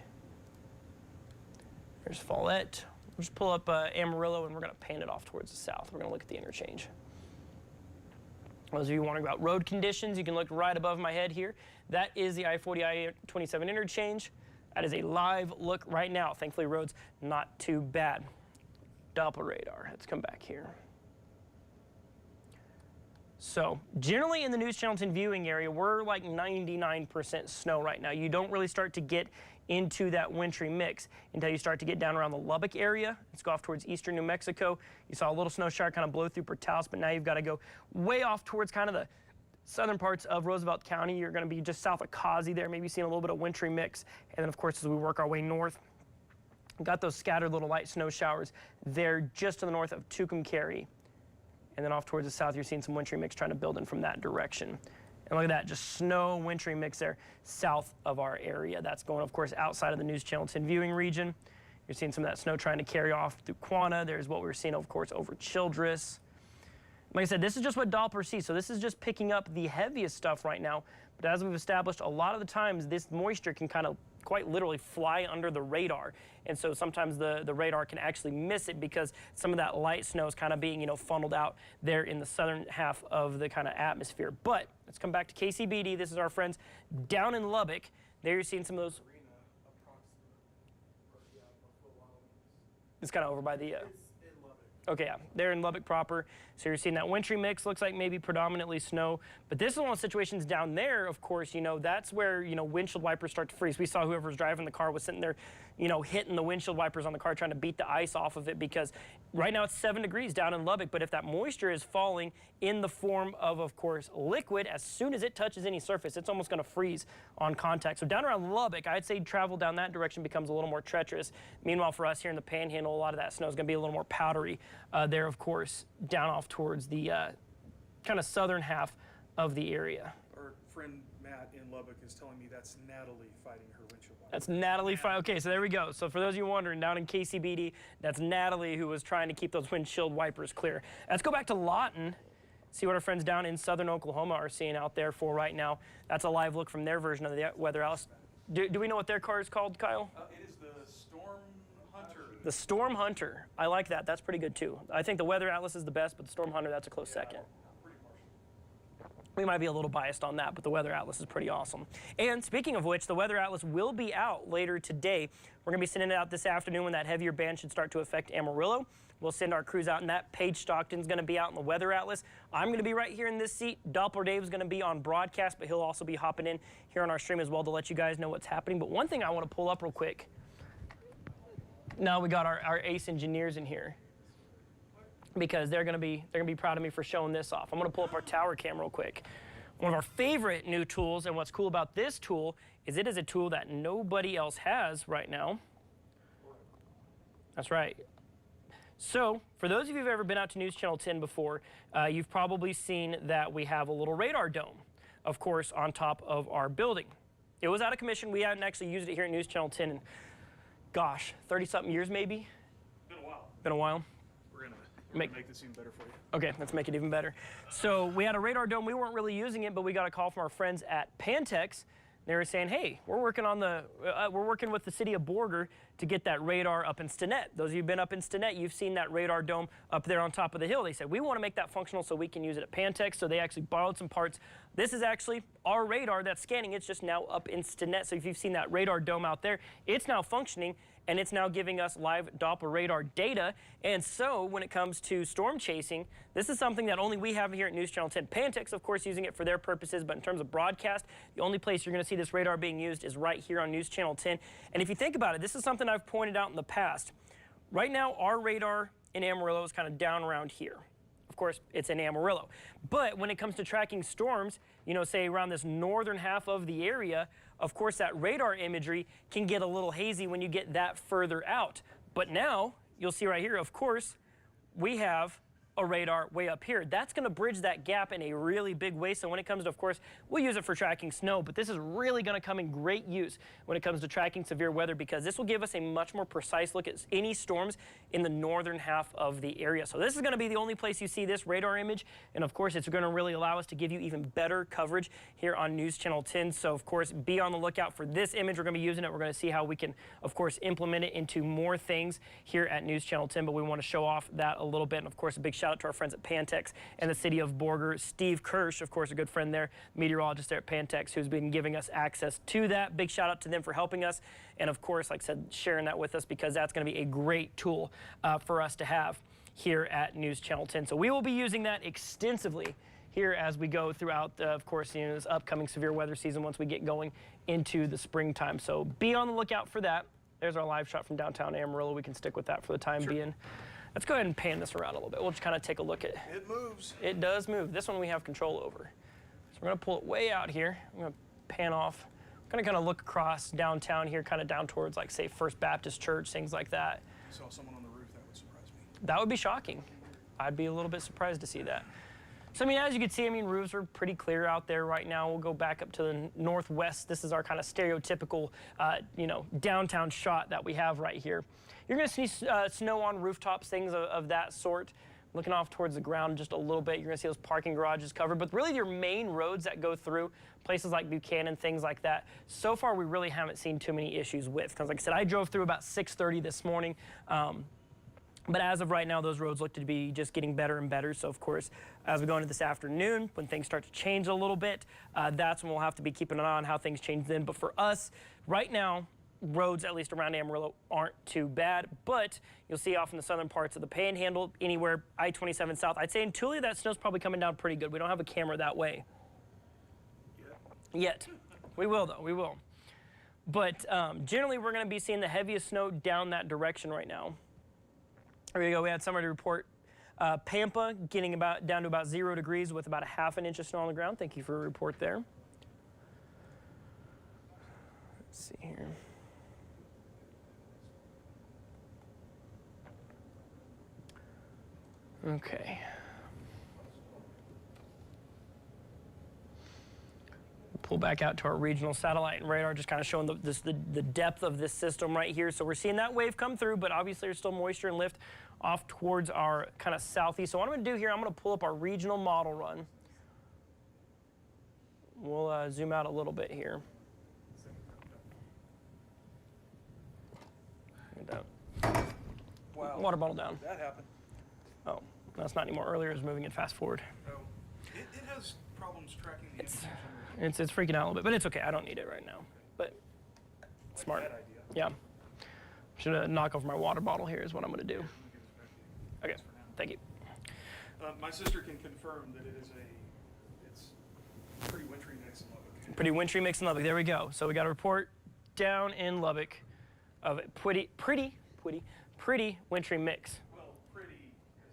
S1: There's Follette. We'll just pull up Amarillo, and we're going to pan it off towards the south. We're going to look at the interchange. Those of you wondering about road conditions, you can look right above my head here. That is the I-40, I-27 interchange. That is a live look right now. Thankfully, roads not too bad. Doppler radar. Let's come back here. So generally in the News Channel 10 viewing area, we're like 99% snow right now. You don't really start to get into that wintry mix until you start to get down around the Lubbock area. Let's go off towards eastern New Mexico. You saw a little snow shower kind of blow through Portales, but now you've got to go way off towards kind of the southern parts of Roosevelt County. You're going to be just south of Causey there, maybe seeing a little bit of wintry mix. And then, of course, as we work our way north, we've got those scattered little light snow showers there just to the north of Tucumcari. And then off towards the south, you're seeing some wintry mix trying to build in from that direction. And look at that, just snow, wintry mix there south of our area. That's going, of course, outside of the News Channel 10 viewing region. You're seeing some of that snow trying to carry off through Quanah. There's what we were seeing, of course, over Childress. Like I said, this is just what Doppler sees. So this is just picking up the heaviest stuff right now. But as we've established, a lot of the times this moisture can kind of quite literally fly under the radar. And so sometimes the radar can actually miss it because some of that light snow is kind of being, funneled out there in the southern half of the kind of atmosphere. But let's come back to KCBD. This is our friends down in Lubbock. There you're seeing some of those. It's kind of over by the.
S3: It's in Lubbock.
S1: Okay, yeah, they're in Lubbock proper. So you're seeing that wintry mix, looks like maybe predominantly snow. But this is one of the situations down there, of course, that's where, windshield wipers start to freeze. We saw whoever was driving the car was sitting there, hitting the windshield wipers on the car, trying to beat the ice off of it, because right now it's 7 degrees down in Lubbock. But if that moisture is falling in the form of course, liquid, as soon as it touches any surface, it's almost going to freeze on contact. So down around Lubbock, I'd say travel down that direction becomes a little more treacherous. Meanwhile, for us here in the Panhandle, a lot of that snow is going to be a little more powdery there, of course, down off towards the kind of southern half of the area.
S2: Our friend Matt in Lubbock is telling me that's Natalie fighting her windshield wiper.
S1: That's Natalie. Okay, so there we go. So for those of you wondering, down in KCBD, that's Natalie who was trying to keep those windshield wipers clear. Let's go back to Lawton, see what our friends down in southern Oklahoma are seeing out there for right now. That's a live look from their version of the weather atlas. Do we know what their car is called, Kyle?
S2: It is the Storm Hunter.
S1: The Storm Hunter. I like that. That's pretty good too. I think the Weather Atlas is the best, but the Storm Hunter, that's a close second.
S2: Pretty partial.
S1: We might be a little biased on that, but the Weather Atlas is pretty awesome. And speaking of which, the Weather Atlas will be out later today. We're going to be sending it out this afternoon when that heavier band should start to affect Amarillo. We'll send our crews out in that. Paige Stockton's going to be out in the Weather Atlas. I'm going to be right here in this seat. Doppler Dave's going to be on broadcast, but he'll also be hopping in here on our stream as well to let you guys know what's happening. But one thing I want to pull up real quick. Now we got our ace engineers in here, because they're gonna be proud of me for showing this off. I'm gonna pull up our tower cam real quick. One of our favorite new tools, and what's cool about this tool is it is a tool that nobody else has right now. That's right. So for those of you who've ever been out to News Channel 10 before, you've probably seen that we have a little radar dome, of course, on top of our building. It was out of commission. We hadn't actually used it here at News Channel 10 in, gosh, 30-something years maybe?
S2: Been a while.
S1: Been a while.
S2: We're gonna make this even better for you.
S1: Okay, let's make it even better. So we had a radar dome. We weren't really using it, but we got a call from our friends at Pantex. They were saying, hey, we're working with the city of Borger to get that radar up in Stinnett. Those of you who've been up in Stinnett, you've seen that radar dome up there on top of the hill. They said, we want to make that functional so we can use it at Pantex. So they actually borrowed some parts. This is actually our radar that's scanning. It's just now up in Stinnett. So if you've seen that radar dome out there, it's now functioning, and it's now giving us live Doppler radar data. And so when it comes to storm chasing, this is something that only we have here at News Channel 10. Pantex, of course, using it for their purposes, but in terms of broadcast, the only place you're going to see this radar being used is right here on News Channel 10. And if you think about it, this is something I've pointed out in the past. Right now, our radar in Amarillo is kind of down around here. Of course, it's in Amarillo. But when it comes to tracking storms, say around this northern half of the area, of course, that radar imagery can get a little hazy when you get that further out. But now, you'll see right here, of course, we have a radar way up here. That's going to bridge that gap in a really big way. So when it comes to, of course, we'll use it for tracking snow, but this is really going to come in great use when it comes to tracking severe weather, because this will give us a much more precise look at any storms in the northern half of the area. So this is going to be the only place you see this radar image. And of course, it's going to really allow us to give you even better coverage here on News Channel 10. So of course, be on the lookout for this image. We're going to be using it. We're going to see how we can, of course, implement it into more things here at News Channel 10, but we want to show off that a little bit. And of course, a big shout out to our friends at Pantex and the city of Borger. Steve Kirsch, of course, a good friend there, meteorologist there at Pantex, who's been giving us access to that. Big shout out to them for helping us. And of course, like I said, sharing that with us, because that's going to be a great tool for us to have here at News Channel 10. So we will be using that extensively here as we go throughout, of course, this upcoming severe weather season once we get going into the springtime. So be on the lookout for that. There's our live shot from downtown Amarillo. We can stick with that for the time being. Let's go ahead and pan this around a little bit. We'll just kind of take a look at it.
S2: It moves.
S1: It does move. This one we have control over. So we're going to pull it way out here. I'm going to pan off. I'm going to kind of look across downtown here, kind of down towards, like, say, First Baptist Church, things like that.
S2: I saw someone on the roof. That would surprise me.
S1: That would be shocking. I'd be a little bit surprised to see that. So, as you can see, roofs are pretty clear out there right now. We'll go back up to the northwest. This is our kind of stereotypical, downtown shot that we have right here. You're going to see snow on rooftops, things of that sort. Looking off towards the ground just a little bit, you're going to see those parking garages covered. But really, your main roads that go through places like Buchanan, things like that, so far we really haven't seen too many issues with. Because like I said, I drove through about 6:30 this morning. But as of right now, those roads look to be just getting better and better. So, of course, as we go into this afternoon, when things start to change a little bit, that's when we'll have to be keeping an eye on how things change then. But for us, right now, roads, at least around Amarillo, aren't too bad, but you'll see off in the southern parts of the Panhandle, anywhere I-27 south. I'd say in Tulia, that snow's probably coming down pretty good. We don't have a camera that way yet. We will, though. We will. But generally, we're going to be seeing the heaviest snow down that direction right now. There we go. We had somebody report Pampa getting down to about 0 degrees with about a ½ inch of snow on the ground. Thank you for a report there. Let's see here. Okay. Pull back out to our regional satellite and radar, just kind of showing the depth of this system right here. So we're seeing that wave come through, but obviously there's still moisture and lift off towards our kind of southeast. So what I'm going to do here, I'm going to pull up our regional model run. We'll zoom out a little bit here.
S2: Wow.
S1: Water bottle down.
S2: That happened.
S1: Oh, that's not anymore. Earlier, it was moving it fast forward.
S2: No. It has problems tracking the information.
S1: It's freaking out a little bit, but it's okay. I don't need it right now. But smart.
S2: Bad idea.
S1: Yeah. Should knock over my water bottle here is what I'm going to do. Okay. Thank you.
S2: My sister can confirm that it's pretty wintry mix in Lubbock.
S1: Pretty wintry mix in Lubbock. There we go. So we got a report down in Lubbock of a pretty wintry mix.
S2: Well, pretty as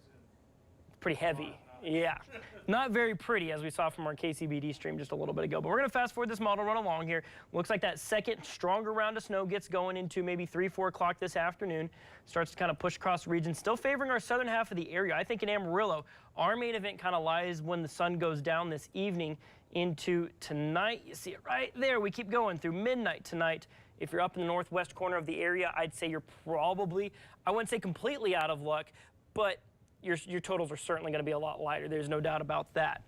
S2: in
S1: Pretty heavy. Yeah. Not very pretty, as we saw from our KCBD stream just a little bit ago. But we're going to fast forward this model run along here. Looks like that second stronger round of snow gets going into maybe 3, 4 o'clock this afternoon. Starts to kind of push across the region, still favoring our southern half of the area. I think in Amarillo, our main event kind of lies when the sun goes down this evening into tonight. You see it right there. We keep going through midnight tonight. If you're up in the northwest corner of the area, I'd say you're probably, I wouldn't say completely out of luck, but your totals are certainly going to be a lot lighter. There's no doubt about that.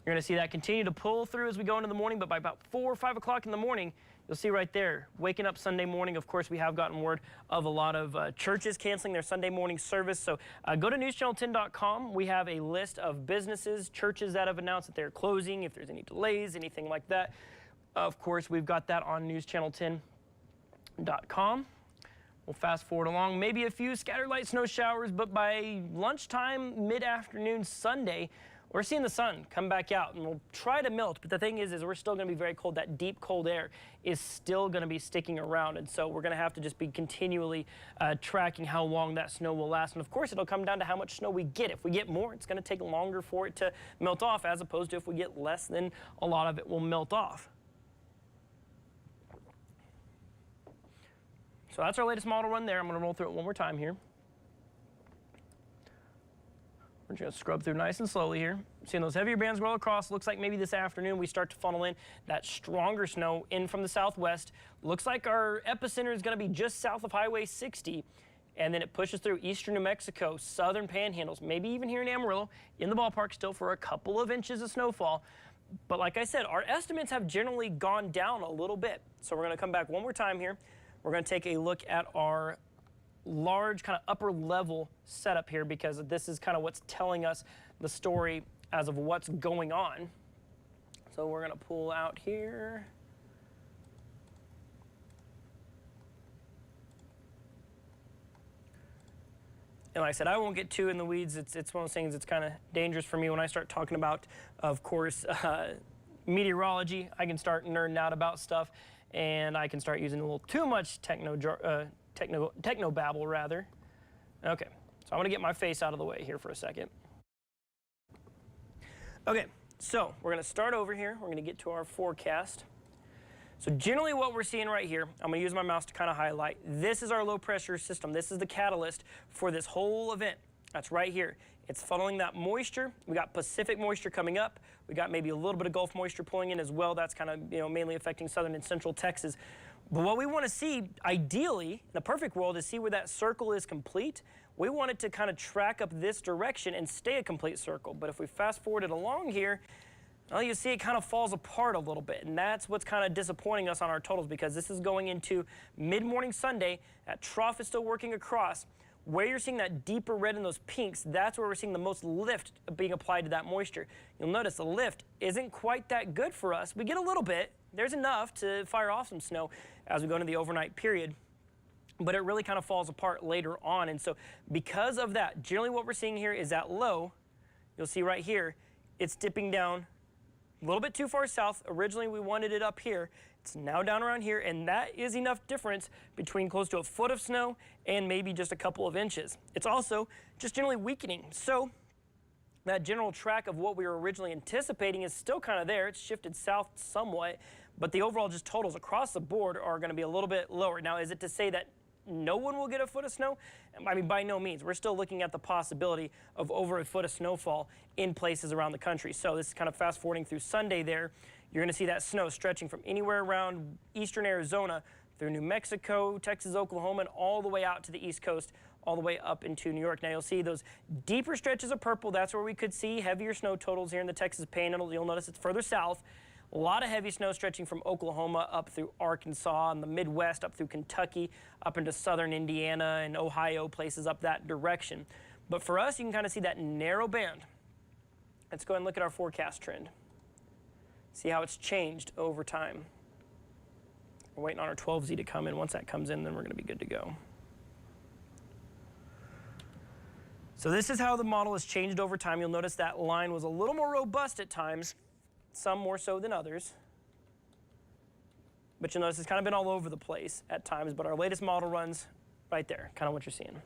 S1: You're going to see that continue to pull through as we go into the morning, but by about 4 or 5 o'clock in the morning, you'll see right there, waking up Sunday morning. Of course, we have gotten word of a lot of churches canceling their Sunday morning service. So go to NewsChannel10.com. We have a list of businesses, churches that have announced that they're closing, if there's any delays, anything like that. Of course, we've got that on NewsChannel10.com. We'll fast forward along, maybe a few scattered light snow showers, but by lunchtime, mid-afternoon Sunday, we're seeing the sun come back out, and we'll try to melt. But the thing is we're still going to be very cold. That deep cold air is still going to be sticking around, and so we're going to have to just be continually tracking how long that snow will last. And of course, it'll come down to how much snow we get. If we get more, it's going to take longer for it to melt off, as opposed to if we get less, then a lot of it will melt off. So that's our latest model run there. I'm going to roll through it one more time here. We're just going to scrub through nice and slowly here. Seeing those heavier bands roll across. Looks like maybe this afternoon we start to funnel in that stronger snow in from the southwest. Looks like our epicenter is going to be just south of Highway 60. And then it pushes through eastern New Mexico, southern panhandles, maybe even here in Amarillo, in the ballpark still for a couple of inches of snowfall. But like I said, our estimates have generally gone down a little bit. So we're going to come back one more time here. We're going to take a look at our large kind of upper level setup here, because this is kind of what's telling us the story as of what's going on. So we're going to pull out here. And like I said, I won't get too in the weeds. It's one of those things that's kind of dangerous for me when I start talking about, of course, meteorology. I can start nerding out about stuff, and I can start using a little too much techno babble, rather. Okay, so I'm going to get my face out of the way here for a second. Okay, so we're going to start over here. We're going to get to our forecast. So generally what we're seeing right here, I'm going to use my mouse to kind of highlight. This is our low pressure system. This is the catalyst for this whole event. That's right here. It's funneling that moisture. We got Pacific moisture coming up. We got maybe a little bit of Gulf moisture pulling in as well. That's kind of, mainly affecting southern and central Texas. But what we want to see, ideally, in the perfect world, is see where that circle is complete. We want it to kind of track up this direction and stay a complete circle. But if we fast forward it along here, well, you see it kind of falls apart a little bit, and that's what's kind of disappointing us on our totals, because this is going into mid-morning Sunday. That trough is still working across. Where you're seeing that deeper red in those pinks, that's where we're seeing the most lift being applied to that moisture. You'll notice the lift isn't quite that good for us. We get a little bit, there's enough to fire off some snow as we go into the overnight period. But it really kind of falls apart later on. And so because of that, generally what we're seeing here is that low, you'll see right here, it's dipping down a little bit too far south. Originally we wanted it up here. It's now down around here, and that is enough difference between close to a foot of snow and maybe just a couple of inches. It's also just generally weakening. So that general track of what we were originally anticipating is still kind of there. It's shifted south somewhat, but the overall just totals across the board are going to be a little bit lower. Now, is it to say that no one will get a foot of snow? I mean, by no means. We're still looking at the possibility of over a foot of snowfall in places around the country. So this is kind of fast forwarding through Sunday there. You're going to see that snow stretching from anywhere around eastern Arizona through New Mexico, Texas, Oklahoma, and all the way out to the East Coast, all the way up into New York. Now you'll see those deeper stretches of purple. That's where we could see heavier snow totals here in the Texas Panhandle. You'll notice it's further south. A lot of heavy snow stretching from Oklahoma up through Arkansas and the Midwest, up through Kentucky, up into southern Indiana and Ohio, places up that direction. But for us, you can kind of see that narrow band. Let's go ahead and look at our forecast trend. See how it's changed over time. We're waiting on our 12Z to come in. Once that comes in, then we're going to be good to go. So this is how the model has changed over time. You'll notice that line was a little more robust at times, some more so than others. But you'll notice it's kind of been all over the place at times, but our latest model runs right there, kind of what you're seeing.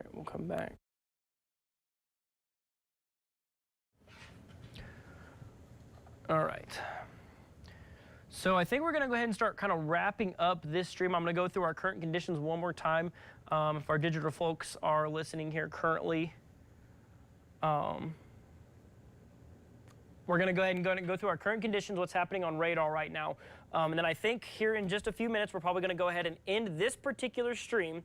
S1: All right, we'll come back. All right. So I think we're going to go ahead and start kind of wrapping up this stream. I'm going to go through our current conditions one more time. If our digital folks are listening here currently, we're going to go ahead and go through our current conditions, what's happening on radar right now. And then I think here in just a few minutes, we're probably going to go ahead and end this particular stream.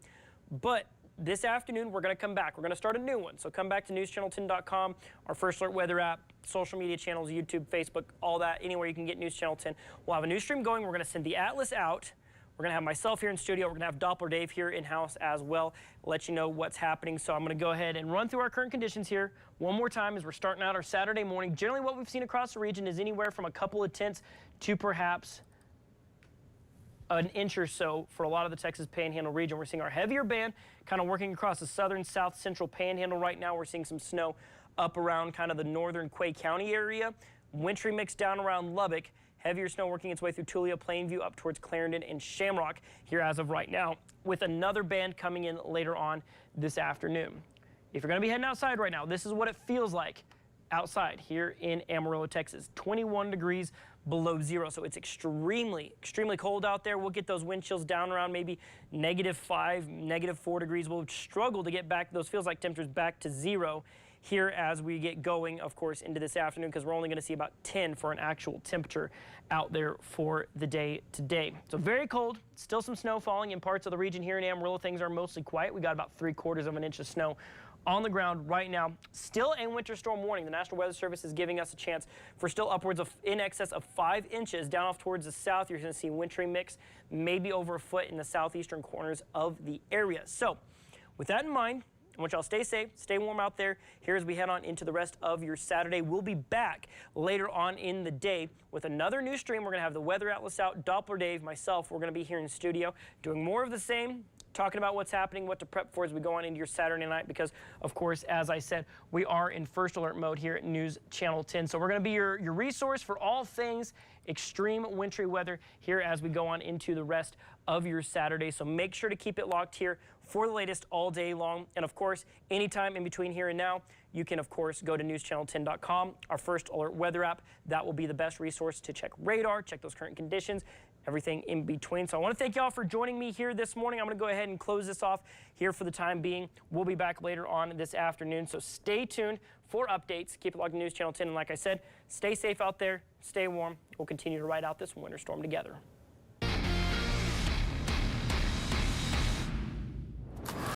S1: But this afternoon, we're going to come back. We're going to start a new one. So come back to NewsChannel10.com, our First Alert weather app, social media channels, YouTube, Facebook, all that, anywhere you can get News Channel 10. We'll have a new stream going. We're going to send the Atlas out. We're going to have myself here in studio. We're going to have Doppler Dave here in-house as well, let you know what's happening. So I'm going to go ahead and run through our current conditions here one more time as we're starting out our Saturday morning. Generally, what we've seen across the region is anywhere from a couple of tenths to perhaps an inch or so for a lot of the Texas Panhandle region. We're seeing our heavier band kind of working across the southern, south central Panhandle right now. We're seeing some snow up around kind of the northern Quay County area. Wintry mix down around Lubbock. Heavier snow working its way through Tulia, Plainview, up towards Clarendon and Shamrock here as of right now, with another band coming in later on this afternoon. If you're going to be heading outside right now, this is what it feels like outside here in Amarillo, Texas. 21 degrees below zero, so it's extremely cold out there. We'll get those wind chills down around maybe -5, -4 degrees. We'll struggle to get back those feels like temperatures back to zero here as we get going, of course, into this afternoon, because we're only going to see about 10 for an actual temperature out there for the day today. So very cold, still some snow falling in parts of the region here in Amarillo. Things are mostly quiet. We got about 3/4 of an inch of snow on the ground right now. Still a winter storm warning. The National Weather Service is giving us a chance for still upwards of in excess of 5 inches. Down off towards the south, you're going to see wintry mix, maybe over a foot in the southeastern corners of the area. So with that in mind, I want y'all to stay safe, stay warm out there here as we head on into the rest of your Saturday. We'll be back later on in the day with another new stream. We're going to have the Weather Atlas out, Doppler Dave, myself. We're going to be here in studio doing more of the same, talking about what's happening, what to prep for as we go on into your Saturday night, because, of course, as I said, we are in First Alert mode here at News Channel 10. So we're going to be your resource for all things extreme wintry weather here as we go on into the rest of your Saturday. So make sure to keep it locked here for the latest all day long. And, of course, anytime in between here and now, you can, of course, go to NewsChannel10.com, our First Alert weather app. That will be the best resource to check radar, check those current conditions, everything in between. So I want to thank y'all for joining me here this morning. I'm going to go ahead and close this off here for the time being. We'll be back later on this afternoon, so stay tuned for updates. Keep it logged to News Channel 10, and like I said, stay safe out there, stay warm. We'll continue to ride out this winter storm together.